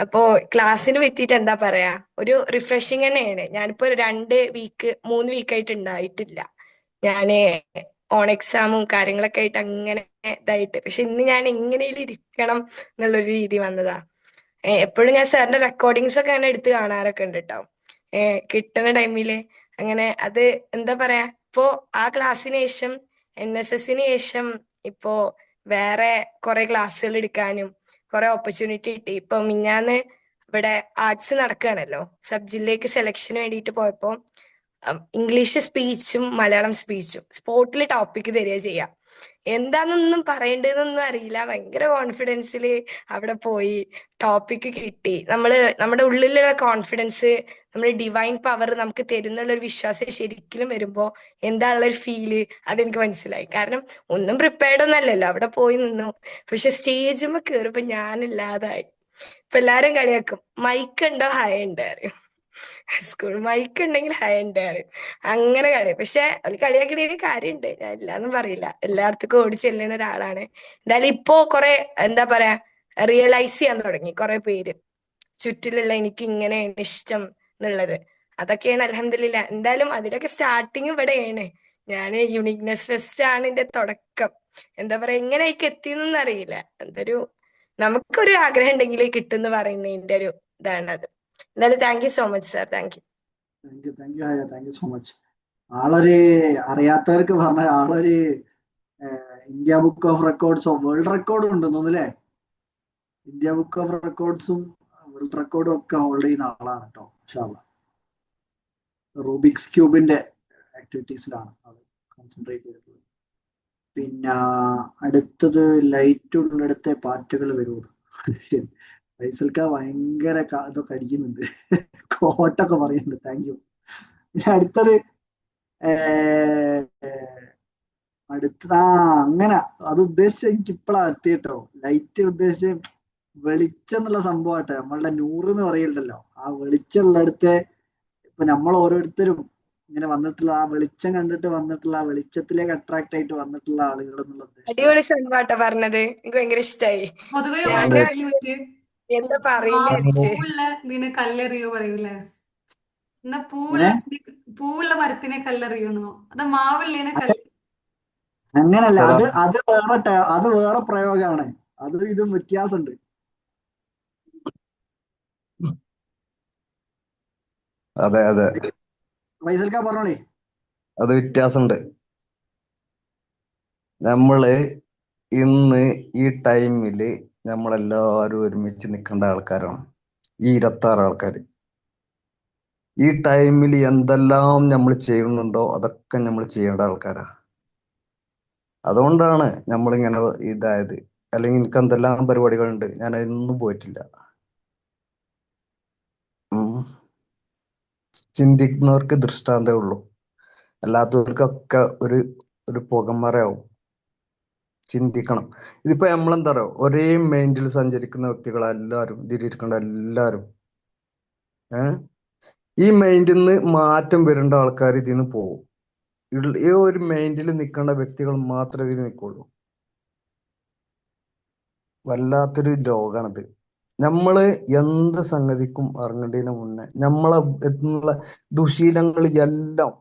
അപ്പോ ക്ലാസ്സിന് പറ്റിയിട്ട് എന്താ പറയാ, ഒരു റിഫ്രഷിങ് തന്നെയാണ്. ഞാനിപ്പോ 3 വീക്കായിട്ട് ഉണ്ടായിട്ടില്ല. ഞാന് ഓൺ എക്സാമും കാര്യങ്ങളൊക്കെ ആയിട്ട് അങ്ങനെ ഇതായിട്ട്, പക്ഷെ ഇന്ന് ഞാൻ എങ്ങനെയും ഇരിക്കണം എന്നുള്ളൊരു രീതി വന്നതാ. എപ്പോഴും ഞാൻ സാറിന്റെ റെക്കോർഡിങ്സ് ഒക്കെ അങ്ങനെ എടുത്ത് കാണാറൊക്കെ ഉണ്ട് കേട്ടോ, കിട്ടുന്ന ടൈമില്. അങ്ങനെ അത് എന്താ പറയാ, ഇപ്പോ ആ ക്ലാസ്സിന് ശേഷം NSSന് ശേഷം ഇപ്പോ വേറെ കുറെ ക്ലാസ്സുകൾ എടുക്കാനും കുറെ ഓപ്പർച്യൂണിറ്റി കിട്ടി. ഇപ്പൊ മിഞ്ഞാന്ന് ഇവിടെ ആർട്സ് നടക്കുകയാണല്ലോ, സബ് ജില്ലയ്ക്ക് സെലക്ഷന് വേണ്ടിയിട്ട് പോയപ്പോ ഇംഗ്ലീഷ് സ്പീച്ചും മലയാളം സ്പീച്ചും സ്പോട്ടിൽ ടോപ്പിക് തരിക ചെയ്യാം. എന്താണെന്നൊന്നും പറയേണ്ടതെന്നൊന്നും അറിയില്ല, ഭയങ്കര കോൺഫിഡൻസിൽ അവിടെ പോയി ടോപ്പിക് കിട്ടി. നമ്മുടെ ഉള്ളിലുള്ള കോൺഫിഡൻസ്, നമ്മുടെ ഡിവൈൻ പവർ നമുക്ക് തരുന്നുള്ള ഒരു വിശ്വാസം ശരിക്കും വരുമ്പോ എന്താണുള്ള ഒരു ഫീല് അതെനിക്ക് മനസ്സിലായി. കാരണം ഒന്നും പ്രിപ്പയർഡ് ഒന്നല്ലല്ലോ, അവിടെ പോയി നിന്നു. പക്ഷെ സ്റ്റേജിൽ കയറിയപ്പോ ഞാനില്ലാതായി. ഇപ്പൊ എല്ലാരും കളിയാക്കും, മൈക്ക് ഉണ്ടോ ഹയ ഉണ്ട് അറിയും, സ്കൂൾ മൈക്ക് ഉണ്ടെങ്കിൽ ഹയ ഉണ്ട് അറിയും. അങ്ങനെ കളി. പക്ഷെ ഒരു കളിയാക്കണേന് കാര്യമുണ്ട്, ഞാൻ ഇല്ലാന്നും പറയില്ല. എല്ലായിടത്തേക്കും ഓടി ചെല്ലുന്ന ഒരാളാണ്. എന്തായാലും ഇപ്പോ കുറെ എന്താ പറയാ റിയലൈസ് ചെയ്യാൻ തുടങ്ങി കുറെ പേര് ചുറ്റിലുള്ള എനിക്ക് ഇങ്ങനെയാണ് ഇഷ്ടം എന്നുള്ളത്. അതൊക്കെയാണ് അൽഹംദുലില്ലാ. എന്തായാലും അതിലൊക്കെ സ്റ്റാർട്ടിങ് ഇവിടെയാണ്. ഞാൻ യുണീക്നെസ് ഫെസ്റ്റ് ആണ് എന്റെ തുടക്കം. എന്താ പറയാ, എങ്ങനെയൊക്കെ എത്തിയെന്നൊന്നും അറിയില്ല. നമുക്കൊരു ആഗ്രഹം ഉണ്ടെങ്കിൽ കിട്ടുമെന്ന് പറയുന്നതിന്റെ ഒരു ഇതാണത്. എന്തായാലും thank you so much sir, thank you. Thank you Haya, thank you so much. ആളൊരു അറിയാത്തവർക്ക് പറഞ്ഞ ആളൊരു ഇന്ത്യ ബുക്ക് ഓഫ് റെക്കോർഡ്സോ വേൾഡ് റെക്കോർഡും ഉണ്ടെന്ന് തോന്നുന്നു അല്ലേ? ഇന്ത്യ ബുക്ക് ഓഫ് റെക്കോർഡ്സും വേൾഡ് റെക്കോർഡും ഒക്കെ ഹോൾഡ് ചെയ്യുന്ന ആളാണ് കേട്ടോ. ഇൻഷാ അല്ലാ റൂബിക്സ് ക്യൂബിന്റെ ആക്ടിവിറ്റീസിലാണ് അത് കോൺസെൻട്രേറ്റ് ചെയ്തിട്ടുള്ളത്. പിന്നെ അടുത്തത് ലൈറ്റ് ഉള്ളിടത്തെ പാറ്റുകൾ വരുള്ളൂ. ഫൈസൽക്ക ഭയങ്കര ഇതൊക്കെ അടിക്കുന്നുണ്ട്, കോട്ടൊക്കെ പറയുന്നുണ്ട്. Thank you. അടുത്തത് ആ അങ്ങനെ അത് ഉദ്ദേശിച്ച എനിക്ക് ഇപ്പഴാ എത്തിയിട്ടോ. ലൈറ്റ് ഉദ്ദേശിച്ച് വെളിച്ചം എന്നുള്ള സംഭവമാട്ടെ. നമ്മളുടെ നൂറ് എന്ന് പറയുന്നുണ്ടല്ലോ, ആ വെളിച്ചമുള്ളിടത്തെ ഇപ്പൊ നമ്മൾ ഓരോരുത്തരും ഇങ്ങനെ വന്നിട്ടുള്ള ആ വെളിച്ചം കണ്ടിട്ട് വന്നിട്ടുള്ള ആ വെളിച്ചത്തിലേക്ക് അട്രാക്ട് ആയിട്ട് വന്നിട്ടുള്ള ആളുകൾ എന്നുള്ള ഉദ്ദേശം. അടിപൊളി സംഭവമാട്ടോ പറഞ്ഞത്, എനിക്ക് ഭയങ്കര ഇഷ്ടായി. പൊതുവെ ഞാൻ ഓരോ അതില് എന്താ പറയില്ല പൂവുള്ള ഇതിനെ കല്ലെറിയോ പറയൂലേ? എന്നാ ഏ പൂവുള്ള മരത്തിനെ കല്ലെറിയുന്നോ? അത് മാവുള്ളതിനെ അങ്ങനല്ല, അത് വേറെ പ്രയോഗമാണ്. അതും ഇതും വ്യത്യാസമുണ്ട്. അതെ അതെ, ഫൈസൽക്ക പറഞ്ഞോളേ. അത് വ്യത്യാസമുണ്ട്. നമ്മള് ഇന്ന് ഈ ടൈമില് നമ്മളെല്ലാവരും ഒരുമിച്ച് നിൽക്കേണ്ട ആൾക്കാരാണ്, ഈ 26 ആൾക്കാര്. ഈ ടൈമിൽ എന്തെല്ലാം നമ്മൾ ചെയ്യുന്നുണ്ടോ അതൊക്കെ നമ്മൾ ചെയ്യേണ്ട ആൾക്കാരാ. അതുകൊണ്ടാണ് നമ്മളിങ്ങനെ ഇതായത്. അല്ലെങ്കിൽ എനിക്ക് എന്തെല്ലാം പരിപാടികളുണ്ട്, ഞാൻ അതിനൊന്നും പോയിട്ടില്ല. ചിന്തിക്കുന്നവർക്ക് ദൃഷ്ടാന്തമേ ഉള്ളൂ, അല്ലാത്തവർക്കൊക്കെ ഒരു പുകമറയാവും. ചിന്തിക്കണം. ഇതിപ്പോ നമ്മളെന്താ പറയുക, ഒരേ മൈൻഡിൽ സഞ്ചരിക്കുന്ന വ്യക്തികളെല്ലാവരും, ഇതിലിരിക്കേണ്ട എല്ലാവരും ഈ മൈൻഡിൽ നിന്ന് മാറ്റം വരേണ്ട ആൾക്കാർ ഇതിൽ നിന്ന് പോകും. ഈ ഒരു മൈൻഡിൽ നിൽക്കേണ്ട വ്യക്തികൾ മാത്രമേ ഇതിൽ നിൽക്കുള്ളൂ. വല്ലാത്തൊരു ലോകാണിത്. നമ്മള് എന്ത് സംഗതിക്കും ഇറങ്ങേണ്ടതിന് മുന്നേ നമ്മളെ എന്നുള്ള ദുശീലങ്ങൾ എല്ലാം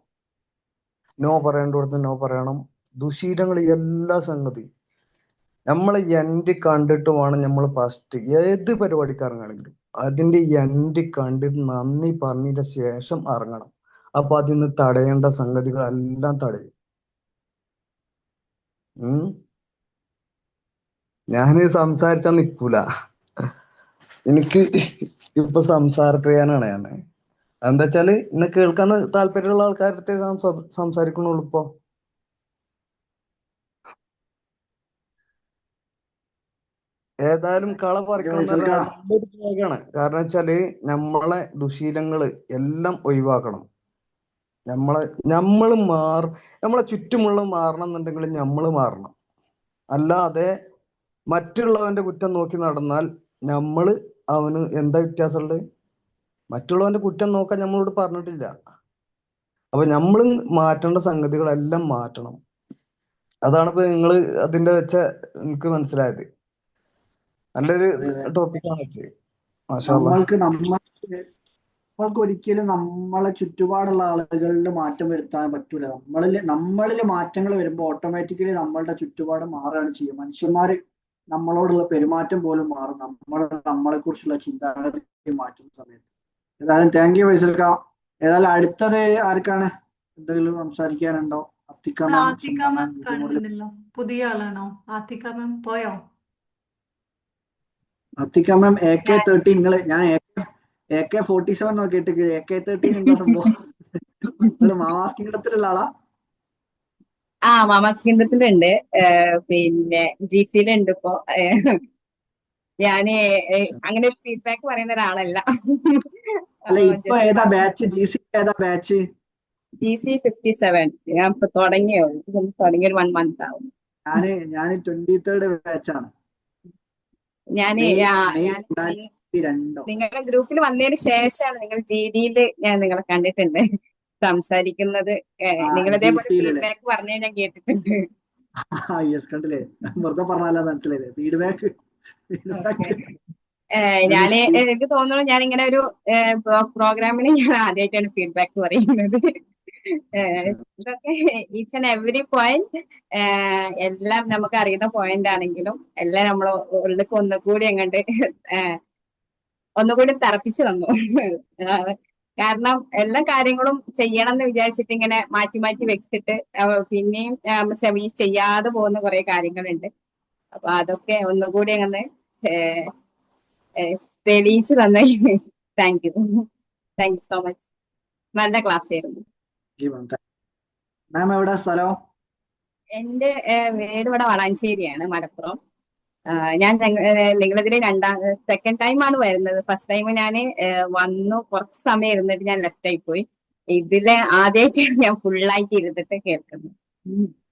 നോ പറയേണ്ടടുത്ത് നോ പറയണം. ദുശീലങ്ങൾ എല്ലാ സംഗതി നമ്മളെ എൻഡ് കണ്ടിട്ട് വേണം നമ്മൾ ഫസ്റ്റ് ഏത് പരിപാടിക്ക് ഇറങ്ങുകയാണെങ്കിലും അതിന്റെ എൻഡ് കണ്ടിട്ട് നന്ദി പറഞ്ഞതിന്റെ ശേഷം ഇറങ്ങണം. അപ്പൊ അതിന് തടയേണ്ട സംഗതികളെല്ലാം തടയും. ഞാന് സംസാരിച്ചാൽ നിൽക്കൂല, എനിക്ക് ഇപ്പൊ സംസാരപ്രിയാനാണ് ഞാൻ. എന്താ വെച്ചാല് എന്നെ കേൾക്കാൻ താല്പര്യമുള്ള ആൾക്കാരുടെ സംസാരിക്കണുള്ളൂ. ഇപ്പൊ ഏതായാലും കള പറിക്കണം എന്ന് പറഞ്ഞാൽ നല്ലൊരു പ്രയോഗമാണ്. കാരണം വെച്ചാല് നമ്മളെ ദുശീലങ്ങള് എല്ലാം ഒഴിവാക്കണം. നമ്മളെ ചുറ്റുമുള്ള മാറണം എന്നുണ്ടെങ്കിൽ നമ്മള് മാറണം. അല്ലാതെ മറ്റുള്ളവന്റെ കുറ്റം നോക്കി നടന്നാൽ അവന് എന്താ വ്യത്യാസമുള്ളത്? മറ്റുള്ളവന്റെ കുറ്റം നോക്കാൻ നമ്മളോട് പറഞ്ഞിട്ടില്ല. അപ്പൊ നമ്മൾ മാറ്റേണ്ട സംഗതികളെല്ലാം മാറ്റണം. അതാണ് ഇപ്പൊ നിങ്ങള് അതിന്റെ വെച്ച എനിക്ക് മനസ്സിലായത്. നല്ലൊരു ടോപ്പിക്കാണ്. നമ്മൾക്ക് ഒരിക്കലും നമ്മളെ ചുറ്റുപാടുള്ള ആളുകളിൽ മാറ്റം വരുത്താൻ പറ്റൂല. നമ്മളിൽ മാറ്റങ്ങൾ വരുമ്പോൾ ഓട്ടോമാറ്റിക്കലി നമ്മളുടെ ചുറ്റുപാട് മാറുകയാണ് ചെയ്യുക. മനുഷ്യന്മാര് നമ്മളോടുള്ള പെരുമാറ്റം പോലും മാറും, നമ്മളെ കുറിച്ചുള്ള ചിന്താഗതി മാറ്റുന്ന സമയത്ത്. ഏതായാലും താങ്ക് യു ഫൈസൽക്ക. ഏതായാലും അടുത്തത് ആർക്കാണ് എന്തെങ്കിലും സംസാരിക്കാനുണ്ടോ? ആത്തിക്ക മാം കാണുന്നുണ്ടല്ലോ, പുതിയ ആളാണോ? ആത്തിക്ക മാം പോയോ? ആത്തിക്ക മാം AK-13. ഞാൻ AK-47 നോക്കിയിട്ട് AK-13 എന്താ സംഭവം? നിങ്ങള് മാമാസ് കിങ്ഡത്തിലുള്ള ആളാ? മാമാസ് കിങ്ഡത്തിലുണ്ട്, പിന്നെ GC-ലുണ്ട് ഇപ്പോ. ഞാന് അങ്ങനെ ഒരു ഫീഡ്ബാക്ക് പറയുന്ന ഒരാളല്ല. അല്ല, ഇപ്പൊ ഏതാ ബാച്ച്? ഏതാ ബാച്ച്? GC 57. ഞാൻ ഇപ്പൊ തുടങ്ങിയ ഒരു 1 month ആവും. ഞാന് 23rd ബാച്ചാണ്. നിങ്ങളുടെ ഗ്രൂപ്പിൽ വന്നതിന് ശേഷമാണ് നിങ്ങൾ GD-യില് ഞാൻ നിങ്ങളെ കണ്ടിട്ടുണ്ട് സംസാരിക്കുന്നത്. നിങ്ങളിതേപോലെ ഫീഡ്ബാക്ക് പറഞ്ഞ ഞാൻ കേട്ടിട്ടുണ്ട്. കണ്ടില്ലേ, വെറുതെ പറഞ്ഞാലോ, മനസ്സിലായില്ലേ? ഫീഡ്ബാക്ക് എനിക്ക് തോന്നുന്നു ഞാൻ ഇങ്ങനെ ഒരു പ്രോഗ്രാമിന് ഞാൻ ആദ്യമായിട്ടാണ് ഫീഡ്ബാക്ക് പറയുന്നത്. ഇതൊക്കെ ഈച്ച് ആൻഡ് എവറി പോയിന്റ് എല്ലാം നമുക്ക് അറിയുന്ന പോയിന്റ് ആണെങ്കിലും എല്ലാം നമ്മൾ ഉള്ളിലേക്ക് ഒന്നുകൂടി തറപ്പിച്ചു തന്നു. കാരണം എല്ലാ കാര്യങ്ങളും ചെയ്യണം എന്ന് വിചാരിച്ചിട്ട് ഇങ്ങനെ മാറ്റി മാറ്റി വെച്ചിട്ട് പിന്നെയും ചെയ്യാതെ പോകുന്ന കുറെ കാര്യങ്ങളുണ്ട്. അപ്പൊ അതൊക്കെ ഒന്നുകൂടി അങ്ങനെ തെളിയിച്ചു തന്നെ. Thank you so much. നല്ല ക്ലാസ് ആയിരുന്നു. മാം എവിടെ സ്ഥലം? എന്റെ വീട് ഇവിടെ വളാഞ്ചേരിയാണ്, മലപ്പുറം. ഞാൻ നിങ്ങളിതിൽ സെക്കൻഡ് ടൈം ആണ് വരുന്നത്. ഫസ്റ്റ് ടൈം ഞാൻ വന്നു, കുറച്ച് സമയം ഇരുന്നിട്ട് ഞാൻ ലെഫ്റ്റ് ആയി പോയി. ഇതില് ആദ്യമായിട്ടാണ് ഞാൻ ഫുള്ളായിട്ട് ഇരുന്നിട്ട് കേൾക്കുന്നത്.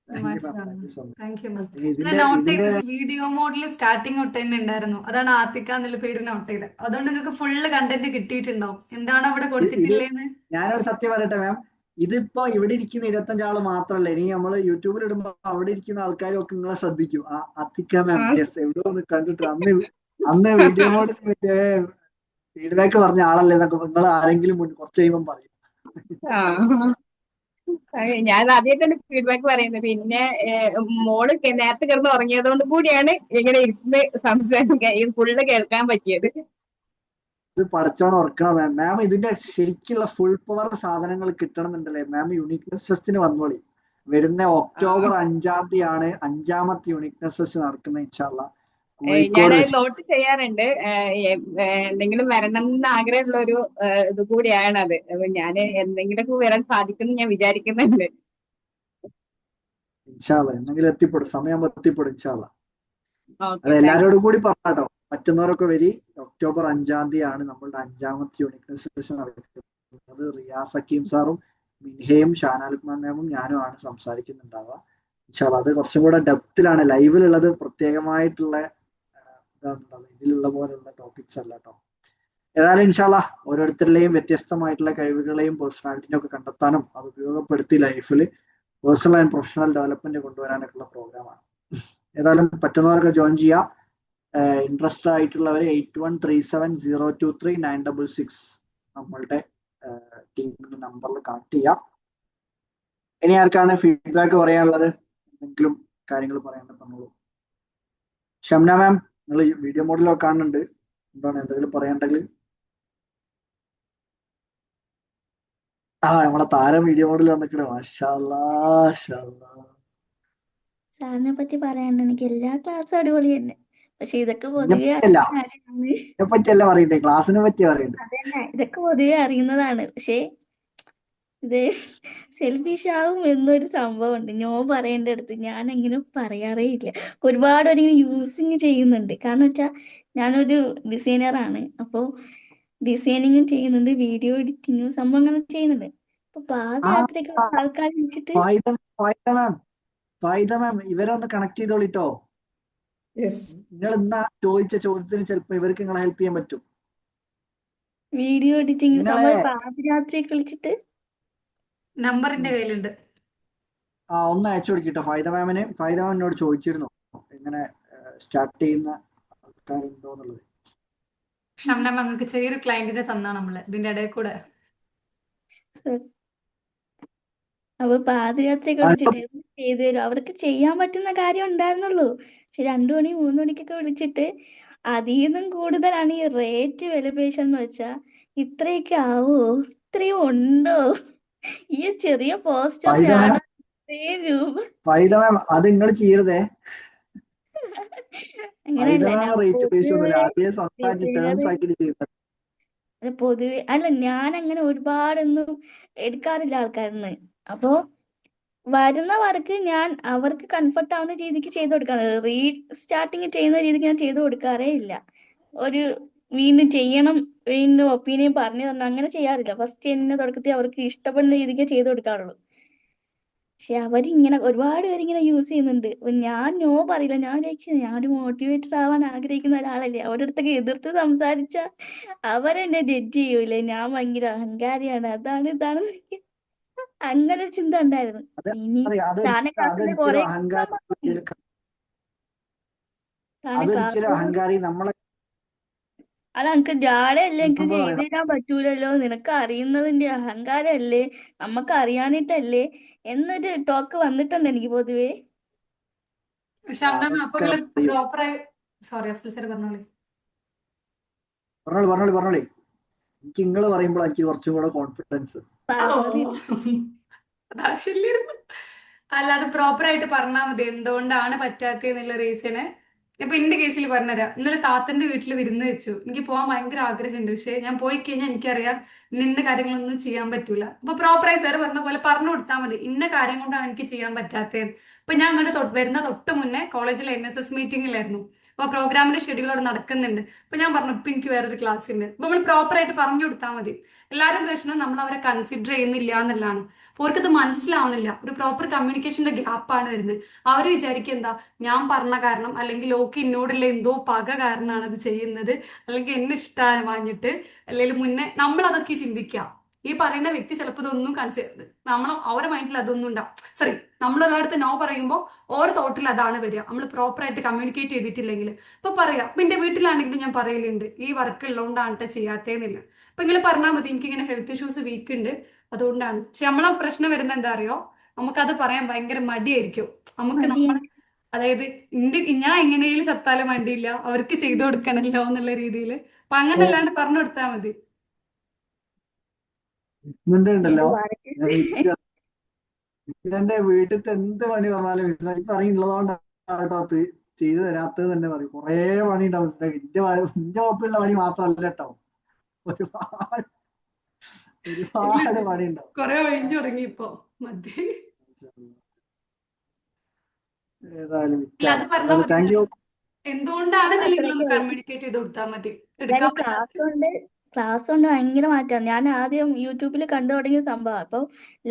താങ്ക് യു മാം, മാഷാ thank you so much. Thank you മാം. ഇനി ഇത് ഇതിന്റെ നോട്ട് ഇതിന്റെ ചെയ്തത് വീഡിയോ മോഡിൽ സ്റ്റാർട്ടിങ് തൊട്ട് തന്നെ ഉണ്ടായിരുന്നു. അതാണ് ആത്തിക്ക എന്നുള്ള പേര് നോട്ട് ചെയ്തത്. അതുകൊണ്ട് നിങ്ങൾക്ക് ഫുള്ള് കണ്ടന്റ് കിട്ടിയിട്ടുണ്ടാവും. എന്താണ് അവിടെ ഇത് കൊടുത്തിട്ടില്ലേന്ന്. ഞാനൊരു സത്യം പറയട്ടെ മാം, ഇതിപ്പോ ഇവിടെ ഇരിക്കുന്ന 25 ആള് മാത്രല്ല, ഇനി നമ്മള് യൂട്യൂബിൽ ഇടുമ്പോ അവിടെ ഇരിക്കുന്ന ആൾക്കാരും ഒക്കെ നിങ്ങളെ ശ്രദ്ധിക്കും. ആ അത്തിക്ക മാം, ആ. യെസ്, എവിടെ ഒന്ന് കണ്ടിട്ട് അന്ന് അന്ന് വീഡിയോ മോഡിൽ മറ്റേ ഫീഡ്ബാക്ക് പറഞ്ഞ ആളല്ലേ എന്നൊക്കെ നിങ്ങൾ ആരെങ്കിലും കുറച്ച് കഴിയുമ്പോൾ പറയും. ആ. ഞാൻ ആദ്യമായിട്ടാണ് ഫീഡ്ബാക്ക് പറയുന്നത്. പിന്നെ മോള് നേരത്തെ കിടന്ന് ഉറങ്ങിയത് കൊണ്ട് കൂടിയാണ് ഇങ്ങനെ ഇരുന്ന് സംസാരിക്കാൻ ഫുള്ള് കേൾക്കാൻ പറ്റിയത്. ഇത് പടച്ചോൺ ഓർക്കണം മാം. മാം ഇതിന്റെ ശരിക്കുള്ള ഫുൾ പവർ സാധനങ്ങൾ കിട്ടണമെന്നുണ്ടല്ലേ മാം, യുണീക്നെസ് ഫെസ്റ്റിന് വന്നോളി. വരുന്ന ഒക്ടോബർ 5 5ാമത്തെ യുണീക്നെസ് ഫെസ്റ്റ് നടക്കുന്നത് ഇൻഷാല്ല ഞാൻ കോഴിക്കോട് വെച്ച്. നോട്ട് ചെയ്യാറുണ്ട്. എന്തെങ്കിലും വരണം എന്ന് ആഗ്രഹമുള്ള ഒരു ഇത് കൂടിയാണ് അത്. അപ്പൊ ഞാൻ എന്തെങ്കിലുമൊക്കെ വരാൻ സാധിക്കുമെന്ന് ഞാൻ വിചാരിക്കുന്നുണ്ട്. ഇൻഷാല്ല എന്തെങ്കിലും എത്തിപ്പെടും, സമയമാകുമ്പോൾ എത്തിപ്പെടും ഇൻഷാല്ല. ഓക്കെ, അത് എല്ലാരോടും കൂടി പറഞ്ഞാട്ടോ, പറ്റുന്നവരൊക്കെ വരി. ഒക്ടോബർ 5 നമ്മളുടെ 5ാമത്തെ യുണീക്നെസ് ഫെസ്റ്റ് നടക്കുന്നത്. അത് റിയാസ് ഹക്കീം സാറും മിൻഹയും ഷാനാലുക്മാൻ മാമും ഞാനും ആണ് സംസാരിക്കുന്നുണ്ടാവുക ഇൻഷാല്ല. അത് കുറച്ചും കൂടെ ഡെപ്തിലാണ് ലൈവിലുള്ളത്. പ്രത്യേകമായിട്ടുള്ള ഇതാണുണ്ടാവുക, ഇതിലുള്ള പോലുള്ള ടോപ്പിക്സ് അല്ല കേട്ടോ. ഏതായാലും ഇൻഷാല്ല ഓരോരുത്തരുടെയും വ്യത്യസ്തമായിട്ടുള്ള കഴിവുകളെയും പേഴ്സണാലിറ്റിയും ഒക്കെ കണ്ടെത്താനും അത് ഉപയോഗപ്പെടുത്തി ലൈഫിൽ പേഴ്സണൽ ആൻഡ് പ്രൊഫഷണൽ ഡെവലപ്മെന്റ് കൊണ്ടുവരാനൊക്കെ ഉള്ള പ്രോഗ്രാമാണ്. ഏതായാലും പറ്റുന്നവർക്ക് ജോയിൻ ചെയ്യാം. ഇൻട്രസ്റ്റഡ് ആയിട്ടുള്ളവർ 8137023966 നമ്മളുടെ ടീമിന്റെ നമ്പറിൽ കണക്ട് ചെയ്യാം. ഇനി ആർക്കാണ് ഫീഡ്ബാക്ക് പറയാനുള്ളത്, എന്തെങ്കിലും കാര്യങ്ങൾ പറയാനുള്ളത് പറഞ്ഞോളൂ. ഷംന മാം, നിങ്ങൾ വീഡിയോ മോഡിലൊക്കെ കാണുന്നുണ്ട്, എന്താണ് എന്തെങ്കിലും പറയാനുണ്ടെങ്കിൽ? നമ്മളെ താരം വീഡിയോ മോഡിൽ വന്നിട്ട് മാഷാ അല്ലാ, മാഷാ അല്ലാ. സാറിനെ പറ്റി പറയാനുണ്ട്. എനിക്ക് എല്ലാ ക്ലാസ്സും അടിപൊളി തന്നെ. പക്ഷെ ഇതൊക്കെ പൊതുവെ ഇതിനെപ്പറ്റിയല്ല, അറിയുന്ന കാര്യമാണ്. ഇതിനെപ്പറ്റിയല്ല പറയണ്ടേ, ക്ലാസ്സിനെ പറ്റിയാ പറയണ്ടേ. അതന്നെ, ഇതൊക്കെ പൊതുവെ അറിയുന്നതാണ്. പക്ഷേ ഇത് സെൽഫിഷ് ആവും എന്നൊരു സംഭവമുണ്ട്. നോ പറയേണ്ട അടുത്ത് ഞാൻ അങ്ങനെ പറയാറേ ഇല്ല. ഒരുപാട് പേര് ഇങ്ങനെ യൂസിങ് ചെയ്യുന്നുണ്ട്. കാരണം വെച്ചാൽ ഞാനൊരു ഡിസൈനറാണ്. അപ്പോൾ ഡിസൈനിങ്ങും ചെയ്യുന്നുണ്ട്, വീഡിയോ എഡിറ്റിങ്ങും സംഭവങ്ങളും ചെയ്യുന്നുണ്ട്. അപ്പൊ ആ പാദയാത്രയ്ക്ക് ആൾക്കാർ വിളിച്ചിട്ട് ഫായിദ മാം ഇവരെ ഒന്ന് കണക്ട് ചെയ്തോളിട്ടോ. യെസ്. നിങ്ങൾ എന്നാ ചോദിച്ച ചോദ്യത്തിന് ചിലപ്പോ ഇവർക്ക് നിങ്ങളെ ഹെൽപ്പ് ചെയ്യാൻ പറ്റും. വീഡിയോ എഡിറ്റിംഗ് നിങ്ങളെ സംഭവം പാദയാത്രയ്ക്ക് വിളിച്ചിട്ട് നമ്പർ എന്റെ കയ്യിലുണ്ട്. ഒന്ന് അയച്ചു കൊടുക്കിട്ടോ ഫായിദ മാമിന്. ഫായിദ മാം എന്നോട് ചോദിച്ചിരുന്നു എങ്ങനെ സ്റ്റാർട്ട് ചെയ്യുന്ന ആൾക്കാരുണ്ടോ എന്നുള്ളത്. ഷംന മങ്ങൾക്ക് ചെറിയൊരു ക്ലയന്റിനെ തന്നാ നമ്മള് ഇതിന്റെ ഇടയിൽ കൂടെ. അപ്പൊ പാദയാത്രയൊക്കെ വിളിച്ചിട്ട് ചെയ്തു തരും. അവർക്ക് ചെയ്യാൻ പറ്റുന്ന കാര്യം ഉണ്ടായിരുന്നുള്ളൂ. പക്ഷെ 2 മണി 3 മണിക്കൊക്കെ വിളിച്ചിട്ട് അതിൽ നിന്നും കൂടുതലാണ് ഈ റേറ്റ് വിലപേശം എന്ന് വെച്ചാ. ഇത്രയൊക്കെ ആവോ, ഇത്രയും ഉണ്ടോ, ഈ ചെറിയ പോസ്റ്ററിന് ഫായിദ മാം, ആണോ ഇത്രയും രൂപ? ഫായിദ മാം അത് നിങ്ങൾ ചെയ്യരുതേ. ഫായിദ അങ്ങനെയല്ല, മാം ഞാൻ റേറ്റ് ബേസ് ഒന്നുമില്ല, പൊതുവെ ആദ്യം സംസാരിച്ച് ടേംസ് ആക്കിയിട്ട് ചെയ്യുന്നത്. പൊതുവെ അല്ല, ഞാൻ അങ്ങനെ ഒരുപാടൊന്നും എടുക്കാറില്ല ആൾക്കാരിന്ന്. അപ്പോ വരുന്ന വർക്ക് ഞാൻ അവർക്ക് കംഫർട്ട് ആവുന്ന രീതിക്ക് ചെയ്തു കൊടുക്കാറ്. സ്റ്റാർട്ടിങ് ചെയ്യുന്ന രീതിക്ക് ഞാൻ ചെയ്തു കൊടുക്കാറേ ഇല്ല. ഒരു വീണ്ടും ചെയ്യണം, വീണ്ടും ഒപ്പീനിയൻ പറഞ്ഞു തരണം, അങ്ങനെ ചെയ്യാറില്ല. ഫസ്റ്റ് തന്നെ തുടക്കത്തിൽ അവർക്ക് ഇഷ്ടപ്പെടുന്ന രീതിക്ക് ചെയ്തു കൊടുക്കാറുള്ളൂ. പക്ഷെ അവരിങ്ങനെ ഒരുപാട് പേരിങ്ങനെ യൂസ് ചെയ്യുന്നുണ്ട്. അപ്പൊ ഞാൻ നോ പറയില്ല. ഞാൻ വിചാരിച്ചു ഞാനൊരു മോട്ടിവേറ്റർ ആവാൻ ആഗ്രഹിക്കുന്ന ഒരാളല്ലേ, അവരുടെ അടുത്തൊക്കെ എതിർത്ത് സംസാരിച്ച അവരെന്നെ ജഡ്ജ് ചെയ്യൂലേ, ഞാൻ ഭയങ്കര അഹങ്കാരിയാണ്, അതാണ് ഇതാണ് അങ്ങനെ ഒരു ചിന്ത ഉണ്ടായിരുന്നു. അത് ഇനി സാറിനെ ക്ലാസ്സിലെ അതൊരിക്കലും കുറെ അഹങ്കാരി, സാറിനെ അതൊരിക്കലും ക്ലാസ്സിൽ അഹങ്കാരി നമ്മളെ അല്ല, എനിക്ക് ജാടയല്ലേ, എനിക്ക് എന്താ ചെയ്ത് പറയാ. തരാൻ പറ്റൂലല്ലോ, നിനക്ക് അറിയുന്നതിന്റെ അഹങ്കാരമല്ലേ, നമുക്ക് അറിയാനിട്ടല്ലേ എന്നൊരു ടോക്ക് വന്നിട്ടുണ്ട് എനിക്ക് പൊതുവേ. ഷംന മാം അപ്പൊ അതൊക്കെ അറിയും. പ്രോപ്പറായി. സോറി അഫ്സൽ സാർ പറഞ്ഞോളി. പറഞ്ഞോളി. എനിക്ക് നിങ്ങൾ പറയുമ്പോൾ എനിക്ക് കുറച്ചും കൂടെ കോൺഫിഡൻസ്. പറയൂ. അതാവശ്യമില്ലായിരുന്നു. അല്ലാതെ പ്രോപ്പറായിട്ട് പറഞ്ഞാൽ മതി എന്തുകൊണ്ടാണ് പറ്റാത്തതെന്നുള്ള റീസണ്. ഇപ്പൊ എന്റെ കേസിൽ പറഞ്ഞുതരാം. ഇന്നലെ താത്തന്റെ വീട്ടിൽ വിരുന്ന് വെച്ചു. എനിക്ക് പോകാൻ ഭയങ്കര ആഗ്രഹമുണ്ട്. പക്ഷെ ഞാൻ പോയി കഴിഞ്ഞാൽ എനിക്കറിയാം ഇന്ന കാര്യങ്ങളൊന്നും ചെയ്യാൻ പറ്റൂല. അപ്പൊ പ്രോപ്പറായി സാർ പറഞ്ഞ പോലെ പറഞ്ഞു കൊടുത്താൽ മതി ഇന്ന കാര്യം കൊണ്ടാണ് എനിക്ക് ചെയ്യാൻ പറ്റാത്തത്. ഇപ്പൊ ഞാൻ അങ്ങോട്ട് വരുന്ന തൊട്ട് മുന്നേ കോളേജിലെ NSS മീറ്റിംഗിലായിരുന്നു. അപ്പൊ പ്രോഗ്രാമിന്റെ ഷെഡ്യൂൾ അവിടെ നടക്കുന്നുണ്ട്. അപ്പൊ ഞാൻ പറഞ്ഞു ഇപ്പൊ എനിക്ക് വേറൊരു ക്ലാസ് ഉണ്ട്. അപ്പൊ നമ്മൾ പ്രോപ്പറായിട്ട് പറഞ്ഞു കൊടുത്താൽ മതി. എല്ലാവരും പ്രശ്നം നമ്മൾ അവരെ കൺസിഡർ ചെയ്യുന്നില്ല എന്നുള്ളതാണ്. അപ്പൊ അവർക്കത് മനസ്സിലാവണില്ല. ഒരു പ്രോപ്പർ കമ്മ്യൂണിക്കേഷന്റെ ഗ്യാപ്പാണ് വരുന്നത്. അവർ വിചാരിക്കുക എന്താ, ഞാൻ പറഞ്ഞ കാരണം അല്ലെങ്കിൽ ഓക്ക് എന്നോടുള്ള എന്തോ പക കാരണമാണ് അത് ചെയ്യുന്നത്, അല്ലെങ്കിൽ എന്നെ ഇഷ്ടം വാങ്ങിയിട്ട്, അല്ലെങ്കിൽ മുന്നേ നമ്മൾ അതൊക്കെ ചിന്തിക്കാം. ഈ പറയുന്ന വ്യക്തി ചിലപ്പോൾ ഇതൊന്നും കൺസിഡർ, അവരുടെ മൈൻഡിൽ അതൊന്നും ഉണ്ടാവും. സോറി, നമ്മൾ ഒരാളടുത്ത് നോ പറയുമ്പോൾ ഓരോ തോട്ടിൽ അതാണ് വരിക. നമ്മൾ പ്രോപ്പറായിട്ട് കമ്മ്യൂണിക്കേറ്റ് ചെയ്തിട്ടില്ലെങ്കിൽ. ഇപ്പൊ പറയാം, ഇപ്പൊ എന്റെ വീട്ടിലാണെങ്കിലും ഞാൻ പറയലുണ്ട് ഈ വർക്ക് ഉള്ളതുകൊണ്ടാണ് ചെയ്യാത്തേന്നില്ല. അപ്പൊ ഇങ്ങനെ പറഞ്ഞാൽ മതി, എനിക്കിങ്ങനെ ഹെൽത്ത് ഇഷ്യൂസ് വീക്ക് ഉണ്ട് അതുകൊണ്ടാണ്. പക്ഷെ നമ്മളെ പ്രശ്നം വരുന്ന എന്താ അറിയോ, നമുക്കത് പറയാൻ ഭയങ്കര മടിയായിരിക്കും. നമുക്ക് നമ്മൾ, മടിയാണ്. അതായത് ഞാൻ എങ്ങനെയും ചത്താലും വേണ്ടിയില്ല, അവർക്ക് ചെയ്തു കൊടുക്കണല്ലോ എന്നുള്ള രീതിയിൽ. അപ്പൊ അങ്ങനെ അല്ലാണ്ട് പറഞ്ഞു കൊടുത്താൽ മതി. ഉണ്ടല്ലോ വരക്ക് ഞാൻ എന്റെ വീട്ടിലത്തെ എന്ത് പണി പറഞ്ഞാലും ഈ പറയുള്ളതുകൊണ്ടാട്ടോ ചെയ്തു തരാത്തത് തന്നെ പറയും. കുറേ പണി ഉണ്ടാവും ഇന്റെ ഒപ്പമുള്ള പണി മാത്രമല്ല കേട്ടോ, ഒരുപാട് ഒരുപാട് പണി ഉണ്ടാവും. കൊറേ ഒഴിഞ്ഞു തുടങ്ങി ഇപ്പൊ മതി. ഏതായാലും അല്ല, അത് പറഞ്ഞാൽ മതി. Thank you. എന്തുകൊണ്ടാണ് ഇതില്ലെങ്കിൽ ഒന്ന് അത്രയ്ക്ക് കമ്മ്യൂണിക്കേറ്റ് ചെയ്ത് കൊടുത്താൽ മതി. എടുക്കാൻ എന്തായാലും പറ്റാത്ത ക്ലാസ് കൊണ്ട് ഭയങ്കര മാറ്റമാണ്. ഞാൻ ആദ്യം യൂട്യൂബിൽ കണ്ടു തുടങ്ങിയ സംഭവം, അപ്പൊ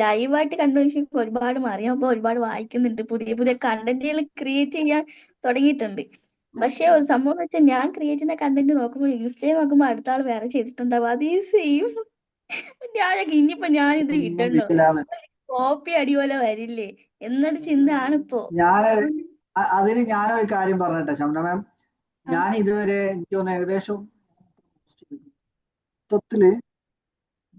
ലൈവായിട്ട് കണ്ടു കഴിഞ്ഞാൽ ഒരുപാട് മാറി. അപ്പൊ ഒരുപാട് വായിക്കുന്നുണ്ട്, പുതിയ പുതിയ കണ്ടന്റുകൾ ക്രിയേറ്റ് ചെയ്യാൻ തുടങ്ങിയിട്ടുണ്ട്. പക്ഷെ ഒരു സംഭവം എന്ന് വെച്ചാൽ, ഞാൻ ക്രിയേറ്റ് ചെയ്യുന്ന കണ്ടന്റ് നോക്കുമ്പോൾ ഇൻസ്റ്റയിൽ നോക്കുമ്പോൾ അടുത്ത ആൾ വേറെ ചെയ്തിട്ടുണ്ടാവും, അതേ സെയിം. ഞാനൊക്കെ ഇനിയിപ്പോ ഞാനിത് ഒന്നും ഇടണോ, വിഷയമില്ലാന്ന് കോപ്പി അടിപോലെ വരില്ലേ എന്നൊരു ചിന്തയാണിപ്പോ. ഞാന് അതുകൊണ്ട് അതിന് ഞാനൊരു കാര്യം പറഞ്ഞിട്ടെ ശംന മാം, ആ, ഞാൻ ഇതുവരെ എനിക്ക് തോന്നുന്നു ഏകദേശം മൊത്തത്തില്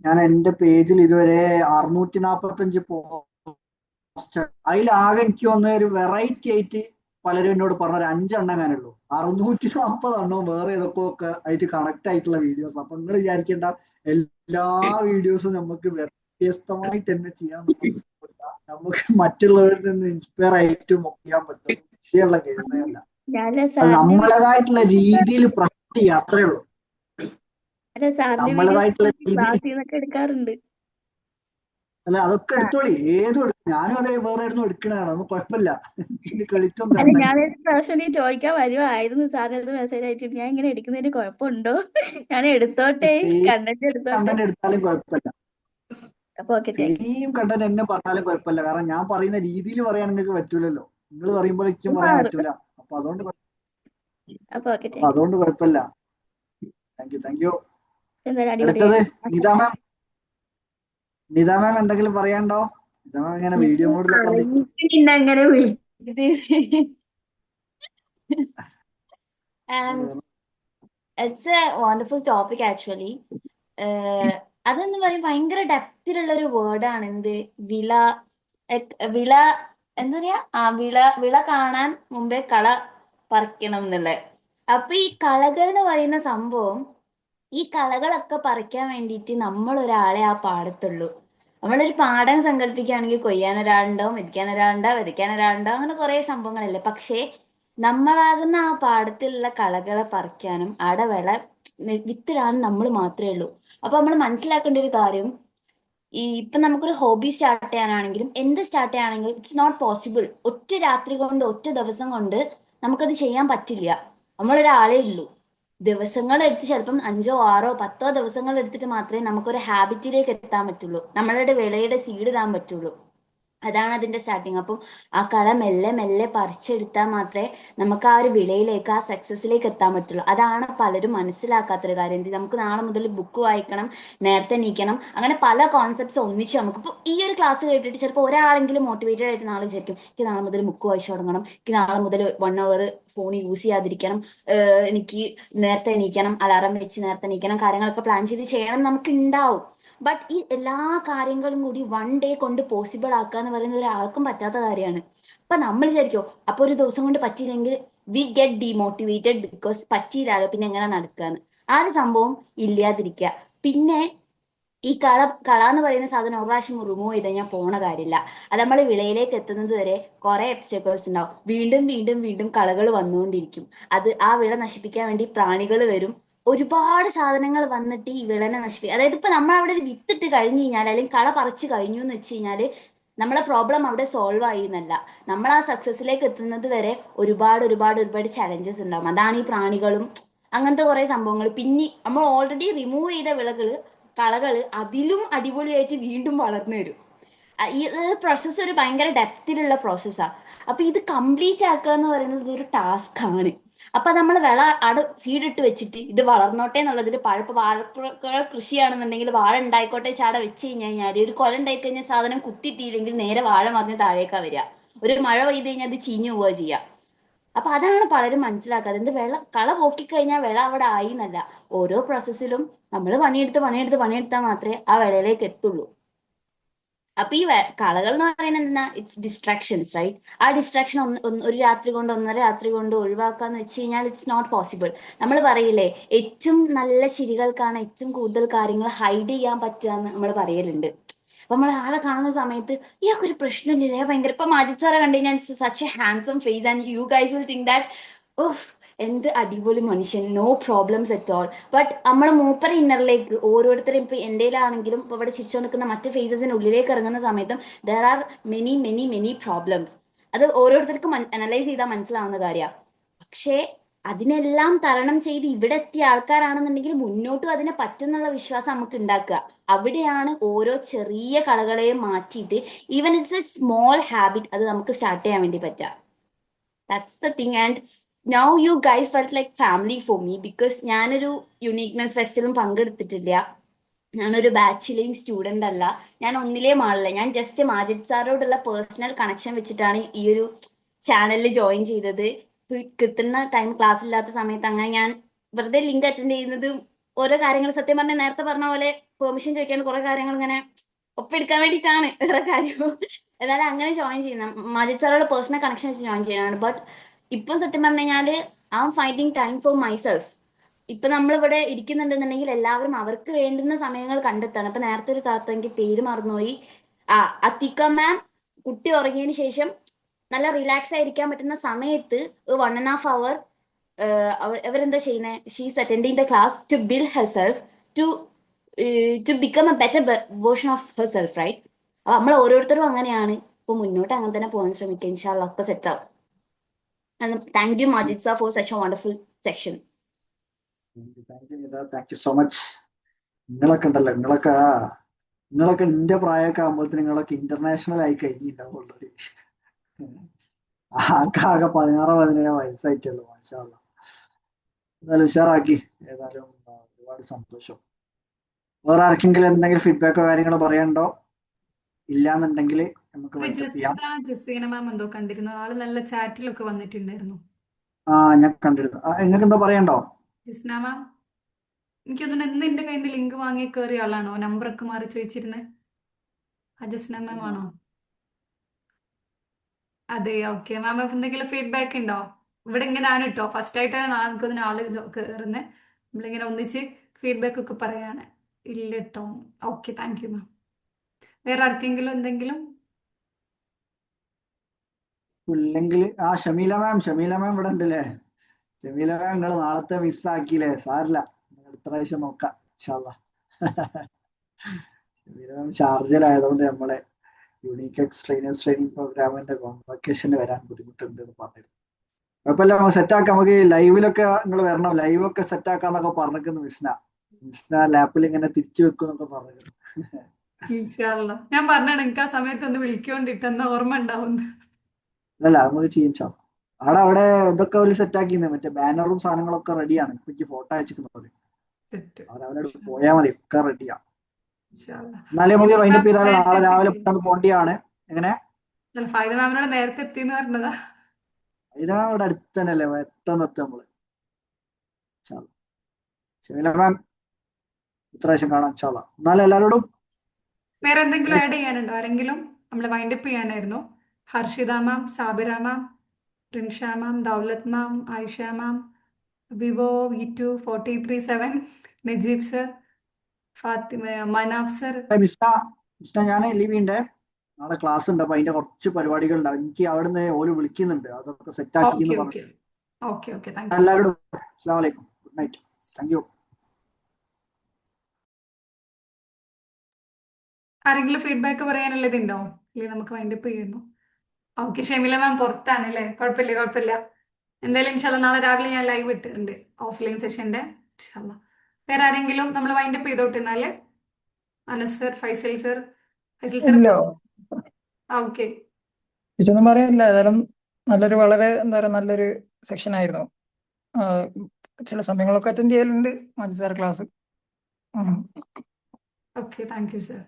ഞാൻ എന്റെ പേജിൽ ഇതുവരെ 645 പോസ്റ്റ്, അതിലാകെ എനിക്ക് തോന്നുന്ന ഒരു വെറൈറ്റി ആയിട്ട് പലരും എന്നോട് പറഞ്ഞ ഒരു 5 എണ്ണം ഞാനുള്ളൂ. 640 എണ്ണവും വേറെ ഏതൊക്കെ ആയിട്ട് കണക്ട് ആയിട്ടുള്ള വീഡിയോസ്. അപ്പൊ നിങ്ങൾ വിചാരിക്കേണ്ട എല്ലാ വീഡിയോസും നമുക്ക് വ്യത്യസ്തമായിട്ട് തന്നെ ചെയ്യാൻ നമുക്ക് മറ്റുള്ളവരിൽ നിന്ന് ഇൻസ്പയർ ആയിട്ട് ചെയ്യാൻ പറ്റും. വിഷയമുള്ള കേസേ അല്ല. ഞാന് അത് സാറിന്റെ നമ്മളേതായിട്ടുള്ള രീതിയിൽ പ്രൊജക്ട് ചെയ്യുക, അത്രേ ഉള്ളൂ. സാറിന്റെ വീഡിയോസ് നമ്മളേതായിട്ടുള്ള രീതിയിൽ. ക്ലാസ്സിൽ നിന്നൊക്കെ എടുക്കാറുണ്ട്. അല്ല, അതൊക്കെ എടുത്തോളി, ഏതും എടുക്കും. ഞാനും അതേ വേറെ ആയിരുന്നു എടുക്കണതാണ്, അതൊന്നും കുഴപ്പമില്ല. ക്രെഡിറ്റ് ഒന്നും അല്ല, തരണ്ട. ഞാനൊരു പ്രാവശ്യം ചോദിക്കാൻ വരുമായിരുന്നു സാറിനടുത്ത് മെസ്സേജ് അയച്ചിട്ട്, ഞാൻ ഇങ്ങനെ എടുക്കുന്നതിന് കുഴപ്പമുണ്ടോ, ഞാൻ എടുത്തോട്ടെ, കണ്ടന്റ് എടുത്തോട്ടെ. കണ്ടന്റ് എടുത്താലും കുഴപ്പമില്ല, അപ്പൊ okay, thank U. Same content എന്നെ പറഞ്ഞാലും കുഴപ്പമില്ല. കാരണം ഞാൻ പറയുന്ന രീതിയിൽ പറയാൻ നിങ്ങൾക്ക് പറ്റൂലല്ലോ. നിങ്ങൾ പറയുമ്പോൾ എനിക്കും പറയാൻ മാറും. പറ്റൂല. അപ്പൊ അതുകൊണ്ട് അപ്പൊ ഓക്കെ, താങ്ക് യു. അതുകൊണ്ട് കുഴപ്പമില്ല. Thank you. എന്തായാലും അടുത്തത് അടിപൊളിയായിരുന്നു. നിത മാം. നിത മാം എന്തെങ്കിലും പറയാനുണ്ടോ? നിത മാം ഇങ്ങനെ വീഡിയോ മോഡിലൊക്കെ പിന്നെ അങ്ങനെ വിളിച്ചത്. And it's a wonderful topic actually. അതെന്ന് പറയും ഭയങ്കര ഡെപ്തിലുള്ള ഒരു വേർഡാണ്. എന്ത് വിള വിള എന്താ പറയാ, വിള കാണാൻ മുമ്പേ കള പറിക്കണം എന്നുള്ളത്. അപ്പൊ ഈ കളകൾ എന്ന് പറയുന്ന സംഭവം, ഈ കളകളൊക്കെ പറിക്കാൻ വേണ്ടിയിട്ട് നമ്മൾ ഒരാളെ ആ പാടത്തുള്ളൂ. നമ്മളൊരു പാടം സങ്കല്പിക്കുകയാണെങ്കിൽ കൊയ്യാൻ ഒരാളുണ്ടാവും, മെതിക്കാൻ ഒരാളുണ്ടാവും, വിതയ്ക്കാൻ ഒരാളുണ്ടാവും, അങ്ങനെ കുറെ സംഭവങ്ങളല്ലേ. പക്ഷേ നമ്മളാകുന്ന ആ പാടത്തിലുള്ള കളകളെ പറിക്കാനും അവിടെ വിത്തിടാനും നമ്മൾ മാത്രമേ ഉള്ളൂ. അപ്പൊ നമ്മൾ മനസ്സിലാക്കേണ്ട ഒരു കാര്യം, ഇപ്പൊ നമുക്കൊരു ഹോബി സ്റ്റാർട്ട് ചെയ്യാനാണെങ്കിലും എന്ത് സ്റ്റാർട്ട് ചെയ്യാനാണെങ്കിലും ഇറ്റ്സ് നോട്ട് പോസിബിൾ. ഒറ്റ രാത്രി കൊണ്ട് ഒറ്റ ദിവസം കൊണ്ട് നമുക്കത് ചെയ്യാൻ പറ്റില്ല. നമ്മളൊരാളേ ഉള്ളൂ. ദിവസങ്ങൾ എടുത്ത് ചിലപ്പം 5, 6, 10 ദിവസങ്ങൾ എടുത്തിട്ട് മാത്രമേ നമുക്കൊരു ഹാബിറ്റിലേക്ക് എത്താൻ പറ്റുള്ളൂ, നമ്മളുടെ വിളയുടെ സീഡ് ഇടാൻ പറ്റുള്ളൂ. അതാണ് അതിന്റെ സ്റ്റാർട്ടിങ്. അപ്പം ആ കള മെല്ലെ മെല്ലെ പറിച്ചെടുത്താൽ മാത്രമേ നമുക്ക് ആ ഒരു വിളയിലേക്ക്, ആ സക്സസിലേക്ക് എത്താൻ പറ്റുള്ളൂ. അതാണ് പലരും മനസ്സിലാക്കാത്തൊരു കാര്യം. നമുക്ക് നാളെ മുതൽ ബുക്ക് വായിക്കണം, നേരത്തെ എണീക്കണം, അങ്ങനെ പല കോൺസെപ്റ്റ്സ് ഒന്നിച്ച് നമുക്കിപ്പോൾ ഈ ഒരു ക്ലാസ് കേട്ടിട്ട് ചിലപ്പോൾ ഒരാളെങ്കിലും മോട്ടിവേറ്റഡ് ആയിട്ട് നാളെ വിചാരിക്കും, എനിക്ക് നാളെ മുതൽ ബുക്ക് വായിച്ചു തുടങ്ങണം, എനിക്ക് നാളെ മുതൽ 1 hour ഫോൺ യൂസ് ചെയ്യാതിരിക്കണം, എനിക്ക് നേരത്തെ എണീക്കണം, അലാറം വെച്ച് നേരത്തെ എണീക്കണം, കാര്യങ്ങളൊക്കെ പ്ലാൻ ചെയ്ത് ചെയ്യണം നമുക്ക് ഉണ്ടാവും. ബട്ട് ഈ എല്ലാ കാര്യങ്ങളും കൂടി 1 day കൊണ്ട് പോസിബിൾ ആക്കുക എന്ന് പറയുന്ന ഒരാൾക്കും പറ്റാത്ത കാര്യമാണ്. അപ്പൊ നമ്മൾ വിചാരിക്കോ, അപ്പൊ ഒരു ദിവസം കൊണ്ട് പറ്റിയില്ലെങ്കിൽ വി ഗെറ്റ് ഡിമോട്ടിവേറ്റഡ്, ബിക്കോസ് പറ്റിയില്ലല്ലോ പിന്നെ എങ്ങനെ നടക്കാന്ന്. ആ ഒരു സംഭവം ഇല്ലാതിരിക്കുക. പിന്നെ ഈ കള എന്ന് പറയുന്ന സാധനം ഒരു പ്രാവശ്യം റിമൂവ് ചെയ്ത് കഴിഞ്ഞാൽ പോണ കാര്യമില്ല. അത് നമ്മൾ വിളയിലേക്ക് എത്തുന്നത് വരെ കുറെ ഒബ്സ്റ്റക്കിൾസ് ഉണ്ടാവും. വീണ്ടും വീണ്ടും വീണ്ടും കളകൾ വന്നുകൊണ്ടിരിക്കും. ആ വിള നശിപ്പിക്കാൻ വേണ്ടി പ്രാണികൾ വരും. ഒരുപാട് സാധനങ്ങൾ വന്നിട്ട് ഈ വിളനെ നശിപ്പിക്കും. അതായത് ഇപ്പൊ നമ്മൾ അവിടെ ഒരു വിത്തിട്ട് കഴിഞ്ഞു കഴിഞ്ഞാൽ, അല്ലെങ്കിൽ കള പറിച്ചു കഴിഞ്ഞു എന്ന് വെച്ച് കഴിഞ്ഞാല് നമ്മളെ പ്രോബ്ലം അവിടെ സോൾവ് ആയി എന്നല്ല, നമ്മൾ ആ സക്സസിലേക്ക് എത്തുന്നത് വരെ ഒരുപാട് ഒരുപാട് ഒരുപാട് ചലഞ്ചസ് ഉണ്ടാവും. അതാണ് ഈ പ്രാണികളും അങ്ങനത്തെ കുറെ സംഭവങ്ങൾ. പിന്നെ നമ്മൾ ഓൾറെഡി റിമൂവ് ചെയ്ത കളകള് അതിലും അടിപൊളിയായിട്ട് വീണ്ടും വളർന്നു വരും. ഈ പ്രോസസ്സ് ഒരു ഭയങ്കര ഡെപ്തിലുള്ള പ്രോസസ്സാണ്. അപ്പൊ ഇത് കംപ്ലീറ്റ് ആക്കുക എന്ന് പറയുന്നത് ഒരു ടാസ്ക് ആണ്. അപ്പൊ നമ്മൾ സീഡിട്ട് വെച്ചിട്ട് ഇത് വളർന്നോട്ടെ എന്നുള്ളതിൽ ഇപ്പൊ വാഴ കൃഷിയാണെന്നുണ്ടെങ്കിൽ വാഴ ഉണ്ടായിക്കോട്ടെ ചാട വെച്ച് കഴിഞ്ഞാൽ ഒരു കൊല ഉണ്ടായി കഴിഞ്ഞാൽ സാധനം കുത്തിയിട്ടില്ലെങ്കിൽ നേരെ വാഴ മറിഞ്ഞ് താഴേക്കാ വരിക. ഒരു മഴ പെയ്ത് കഴിഞ്ഞാൽ അത് ചീഞ്ഞു പോവുക ചെയ്യുക. അപ്പൊ അതാണ് പലരും മനസ്സിലാക്കാതെ. കള പോക്കിക്കഴിഞ്ഞാൽ വിള അവിടെ ആയി എന്നല്ല, ഓരോ പ്രോസസ്സിലും നമ്മൾ പണിയെടുത്താൽ മാത്രമേ ആ വിളയിലേക്ക് എത്തുള്ളൂ. അപ്പൊ ഈ കളകൾ എന്ന് പറയുന്നത് എന്താ, ഇറ്റ്സ് ഡിസ്ട്രാക്ഷൻസ്, റൈറ്റ്? ആ ഡിസ്ട്രാക്ഷൻ ഒരു രാത്രി കൊണ്ട് 1.5 രാത്രി കൊണ്ട് ഒഴിവാക്കാന്ന് വെച്ച് കഴിഞ്ഞാൽ ഇറ്റ്സ് നോട്ട് പോസിബിൾ. നമ്മൾ പറയില്ലേ, ഏറ്റവും നല്ല ചിരികൾക്കാണ് ഏറ്റവും കൂടുതൽ കാര്യങ്ങൾ ഹൈഡ് ചെയ്യാൻ പറ്റുകയെന്ന് നമ്മൾ പറയലുണ്ട്. അപ്പൊ നമ്മൾ ആളെ കാണുന്ന സമയത്ത് ഇയാൾക്കൊരു പ്രശ്നമില്ല, ഭയങ്കര ഇപ്പൊ മാജിദ് സാറെ കണ്ടു കഴിഞ്ഞാൽ such a handsome face and you guys will think that oh എന്ത് അടിപൊളി മനുഷ്യൻ, no problems at all. But നമ്മൾ മൂപ്പര ഇന്നറിലേക്ക് ഓരോരുത്തരും ഇപ്പൊ എന്റെയിലാണെങ്കിലും ഇപ്പൊ ഇവിടെ ചിരിച്ചു നിൽക്കുന്ന മറ്റ് ഫേസസിന് ഉള്ളിലേക്ക് ഇറങ്ങുന്ന സമയത്തും there are many many many problems. അത് ഓരോരുത്തർക്കും അനലൈസ് ചെയ്താൽ മനസ്സിലാവുന്ന കാര്യമാണ്. പക്ഷേ അതിനെല്ലാം തരണം ചെയ്ത് ഇവിടെ എത്തിയ ആൾക്കാരാണെന്നുണ്ടെങ്കിൽ മുന്നോട്ടും അതിനെ പറ്റുന്നുള്ള വിശ്വാസം നമുക്ക് ഉണ്ടാക്കുക. അവിടെയാണ് ഓരോ ചെറിയ കളകളെയും മാറ്റിയിട്ട് even it's A small habit അത് നമുക്ക് സ്റ്റാർട്ട് ചെയ്യാൻ വേണ്ടി പറ്റുക. That's the thing. And now you guys felt like family for me because ഞാനൊരു യുണീക്നെസ് ഫെസ്റ്റിലും പങ്കെടുത്തിട്ടില്ല, ഞാനൊരു ബാച്ചിലെയും സ്റ്റുഡന്റ് അല്ല, ഞാൻ ഒന്നിലെയും ആളില്ല. ഞാൻ ജസ്റ്റ് മാജിദ് സാറോടുള്ള പേഴ്സണൽ കണക്ഷൻ വെച്ചിട്ടാണ് ഈ ഒരു ചാനലിൽ ജോയിൻ ചെയ്തത്. കിട്ടുന്ന ടൈം ക്ലാസ് ഇല്ലാത്ത സമയത്ത് അങ്ങനെ ഞാൻ വെറുതെ ലിങ്ക് അറ്റൻഡ് ചെയ്യുന്നത് ഓരോ കാര്യങ്ങൾ സത്യം പറഞ്ഞാൽ നേരത്തെ പറഞ്ഞ പോലെ പെർമിഷൻ ചോദിക്കാൻ കുറെ കാര്യങ്ങൾ ഇങ്ങനെ ഒപ്പെടുക്കാൻ വേണ്ടിയിട്ടാണ്, വേറെ കാര്യവും. എന്നാലും അങ്ങനെ ജോയിൻ ചെയ്യുന്ന മാജിദ് സാറോട് പേഴ്സണൽ കണക്ഷൻ വെച്ച് ജോയിൻ ചെയ്യാനാണ്. ബട്ട് ഇപ്പൊ സത്യം പറഞ്ഞു കഴിഞ്ഞാല് I am finding time for myself. ഇപ്പൊ നമ്മളിവിടെ ഇരിക്കുന്നുണ്ടെന്നുണ്ടെങ്കിൽ എല്ലാവരും അവർക്ക് വേണ്ടുന്ന സമയങ്ങൾ കണ്ടെത്താണ്. ഇപ്പൊ നേരത്തെ ഒരു താത്ത, എനിക്ക് പേര് മറന്നുപോയി, അത്തിക്ക മാം, കുട്ടി ഉറങ്ങിയതിന് ശേഷം നല്ല റിലാക്സ് ആയിരിക്കാൻ പറ്റുന്ന സമയത്ത് 1.5 hour അവരെന്താ ചെയ്യുന്നത്, she's attending the class to build herself to become a better version of herself, right? അപ്പൊ നമ്മൾ ഓരോരുത്തരും അങ്ങനെയാണ്. ഇപ്പൊ മുന്നോട്ട് അങ്ങനെ തന്നെ പോകാൻ ശ്രമിക്കുക. ഇൻഷാ അല്ലാഹ് ഒക്കെ സെറ്റ് ആവും. Thank you Majid sir for such A wonderful session. Thank you so much. നിങ്ങളൊക്കെ ഉണ്ടല്ലോ, നിങ്ങളൊക്കെ എന്റെ പ്രായമൊക്കെ ആകുമ്പോഴത്തേന് നിങ്ങളൊക്കെ ഇന്റർനാഷണൽ ആയി കഴിഞ്ഞിട്ടുണ്ടാവും ഓൾറെഡി. ആകെ 16-17 വയസ്സായിട്ടുള്ളൂ. മാഷാ അല്ലാ. എന്നാലും ഉഷാറാക്കി. ഏതായാലും ഒരുപാട് സന്തോഷം. വേറെ ആർക്കെങ്കിലും എന്തെങ്കിലും ഫീഡ്ബാക്കോ കാര്യങ്ങളോ പറയാനുണ്ടോ? ഇല്ലാന്നുണ്ടെങ്കിൽ നമുക്ക് വൈൻഡപ്പ് ചെയ്യാം. ജസീന മാം എന്തോ കണ്ടിരുന്നു, ആള് നല്ല ചാറ്റിലൊക്കെ വന്നിട്ടുണ്ടായിരുന്നു. ഞാൻ കണ്ടിരുന്നു. നിങ്ങൾക്ക് എന്തോ പറയണ്ടോ? ജസ്ന മാം, എനിക്ക് തോന്നുന്നു ഇന്ന് എന്റെ കയ്യിൽ നിന്ന് ലിങ്ക് വാങ്ങി കയറിയ ആളാണോ, നമ്പറൊക്കെ മാറി ചോദിച്ചിരുന്നത്? ജസ്ന മാം ആണോ? അതെ, ഓക്കെ. മാം എന്തെങ്കിലും ഫീഡ്ബാക്ക് ഉണ്ടോ? ഇവിടെ ഇങ്ങനെയാണ് കേട്ടോ, ഫസ്റ്റ് ആയിട്ടാണ് നമുക്കൊന്നിന് ആള് കയറുന്നത്. നമ്മളിങ്ങനെ ഒന്നിച്ച് ഫീഡ്ബാക്ക് ഒക്കെ പറയാണ്. ഇല്ല കേട്ടോ. ഓക്കെ, താങ്ക് യു മാം. വേറെ ആർക്കെങ്കിലും എന്തെങ്കിലും? ഇല്ലെങ്കിൽ ഷമീല മാം ഇവിടെ ഉണ്ടല്ലേ? ഷമീല മാം നിങ്ങൾ നാളത്തെ മിസ്സാക്കിയില്ലേ? സാരില്ല, അടുത്ത പ്രാവശ്യം നോക്കാം ഇൻഷാ അല്ലാ. ഷമീല മാം ഷാർജയിലായതുകൊണ്ട് നമ്മളെ യുണീക്ക് ട്രെയിനിങ് പ്രോഗ്രാമിന്റെ കോൺവക്കേഷന് വരാൻ ബുദ്ധിമുട്ടുണ്ട് എന്ന് പറഞ്ഞിരുന്നു. കുഴപ്പമില്ല, നമുക്ക് സെറ്റാക്കാം. നമുക്ക് ലൈവിലൊക്കെ നിങ്ങൾ വരണം, ലൈവൊക്കെ സെറ്റാക്കാന്നൊക്കെ പറഞ്ഞിരിക്കുന്നു. മിസ്ന ലാപ്പിൽ ഇങ്ങനെ തിരിച്ചു വെക്കും എന്നൊക്കെ പറഞ്ഞിരുന്നു. ഞാൻ പറഞ്ഞാണ് എനിക്ക് ആ സമയത്ത് ഒന്ന് വിളിക്കൊണ്ടിട്ടെന്ന ഓർമ്മ ഉണ്ടാവുന്നു. അല്ല, നമുക്ക് ചെയ്യാം. അവിടെ ഇതൊക്കെ ഒരു സെറ്റാക്കിന്ന്, മറ്റേ ബാനറും സാധനങ്ങളൊക്കെ റെഡിയാണ്. ഇപ്പൊ എനിക്ക് ഫോട്ടോ അയച്ചിരിക്കുന്നവര് അവരവരോട് പോയാൽ മതി, ഒക്കെ റെഡിയാ. എന്നാലും നമുക്ക് വൈൻഡപ്പ് ചെയ്താൽ നാളെ രാവിലെ പെട്ടെന്ന് പോണ്ടിയാണ്. എങ്ങനെ ഫായിദ മാമിനോട് നേരത്തെ എത്തിന്ന് പറഞ്ഞതാ. ഇതാ ഇവിടെ അടുത്ത് തന്നെയല്ലേ, എത്തും നമ്മള്. ഷമീല മാം ഇപ്രാവശ്യം കാണാം ഇൻഷാ അല്ലാ. എന്നാലും എല്ലാവരോടും വേറെ എന്തെങ്കിലും ആഡ് ചെയ്യാനുണ്ടോ ആരെങ്കിലും? നമ്മൾ വൈൻഡപ്പ് ചെയ്യാനായിരുന്നു. Harshitha ma'am, Sabira ma'am, Rinsha ma'am, Daulath ma'am, Ayisha ma'am, Vivo V2 437, Najeeb sir, Fathima, Manaf sir. Mister ഞാൻ ലീവ് ചെയ്യണ്ടേ, നാളെ ക്ലാസ് ഉണ്ട്. അപ്പൊ അതിന്റെ കുറച്ച് പരിപാടികൾ ഉണ്ടാവും. എനിക്ക് അവിടുന്ന് ഓല് വിളിക്കുന്നുണ്ട്, അതൊക്കെ സെറ്റ് ആക്കി. എല്ലാവരോടും അസ്സലാമു അലൈക്കും, ഗുഡ് നൈറ്റ്, താങ്ക് യു. ആരെങ്കിലും ഫീഡ്ബാക്ക് പറയാനുള്ളതുണ്ടോ? ഇല്ലേ നമുക്ക് വൈൻഡപ്പ് ചെയ്യുന്നു. ഓക്കെ, ഷെമില മാം പുറത്താണ് അല്ലേ? കുഴപ്പമില്ല കുഴപ്പമില്ല. എന്തായാലും ഇൻഷാല്ല നാളെ രാവിലെ ഞാൻ ലൈവ് ഇട്ടിട്ടുണ്ട് ഓഫ്ലൈൻ സെഷന്റെ. ഇൻഷാല്ല വേറെ ആരെങ്കിലും നമ്മൾ വൈൻഡപ്പ് ചെയ്തോട്ടെ എന്നാല്. Anas sir, Faisal sir. Faisal sir ഇല്ല, ഓക്കെ. ഇതൊന്നും പറയാനില്ല. ഏതായാലും വളരെ എന്താ പറയുക, നല്ലൊരു സെക്ഷൻ ആയിരുന്നു. ചില സമയങ്ങളൊക്കെ അറ്റൻഡ് ചെയ്യലുണ്ട് Manju sir class. Okay, thank you sir.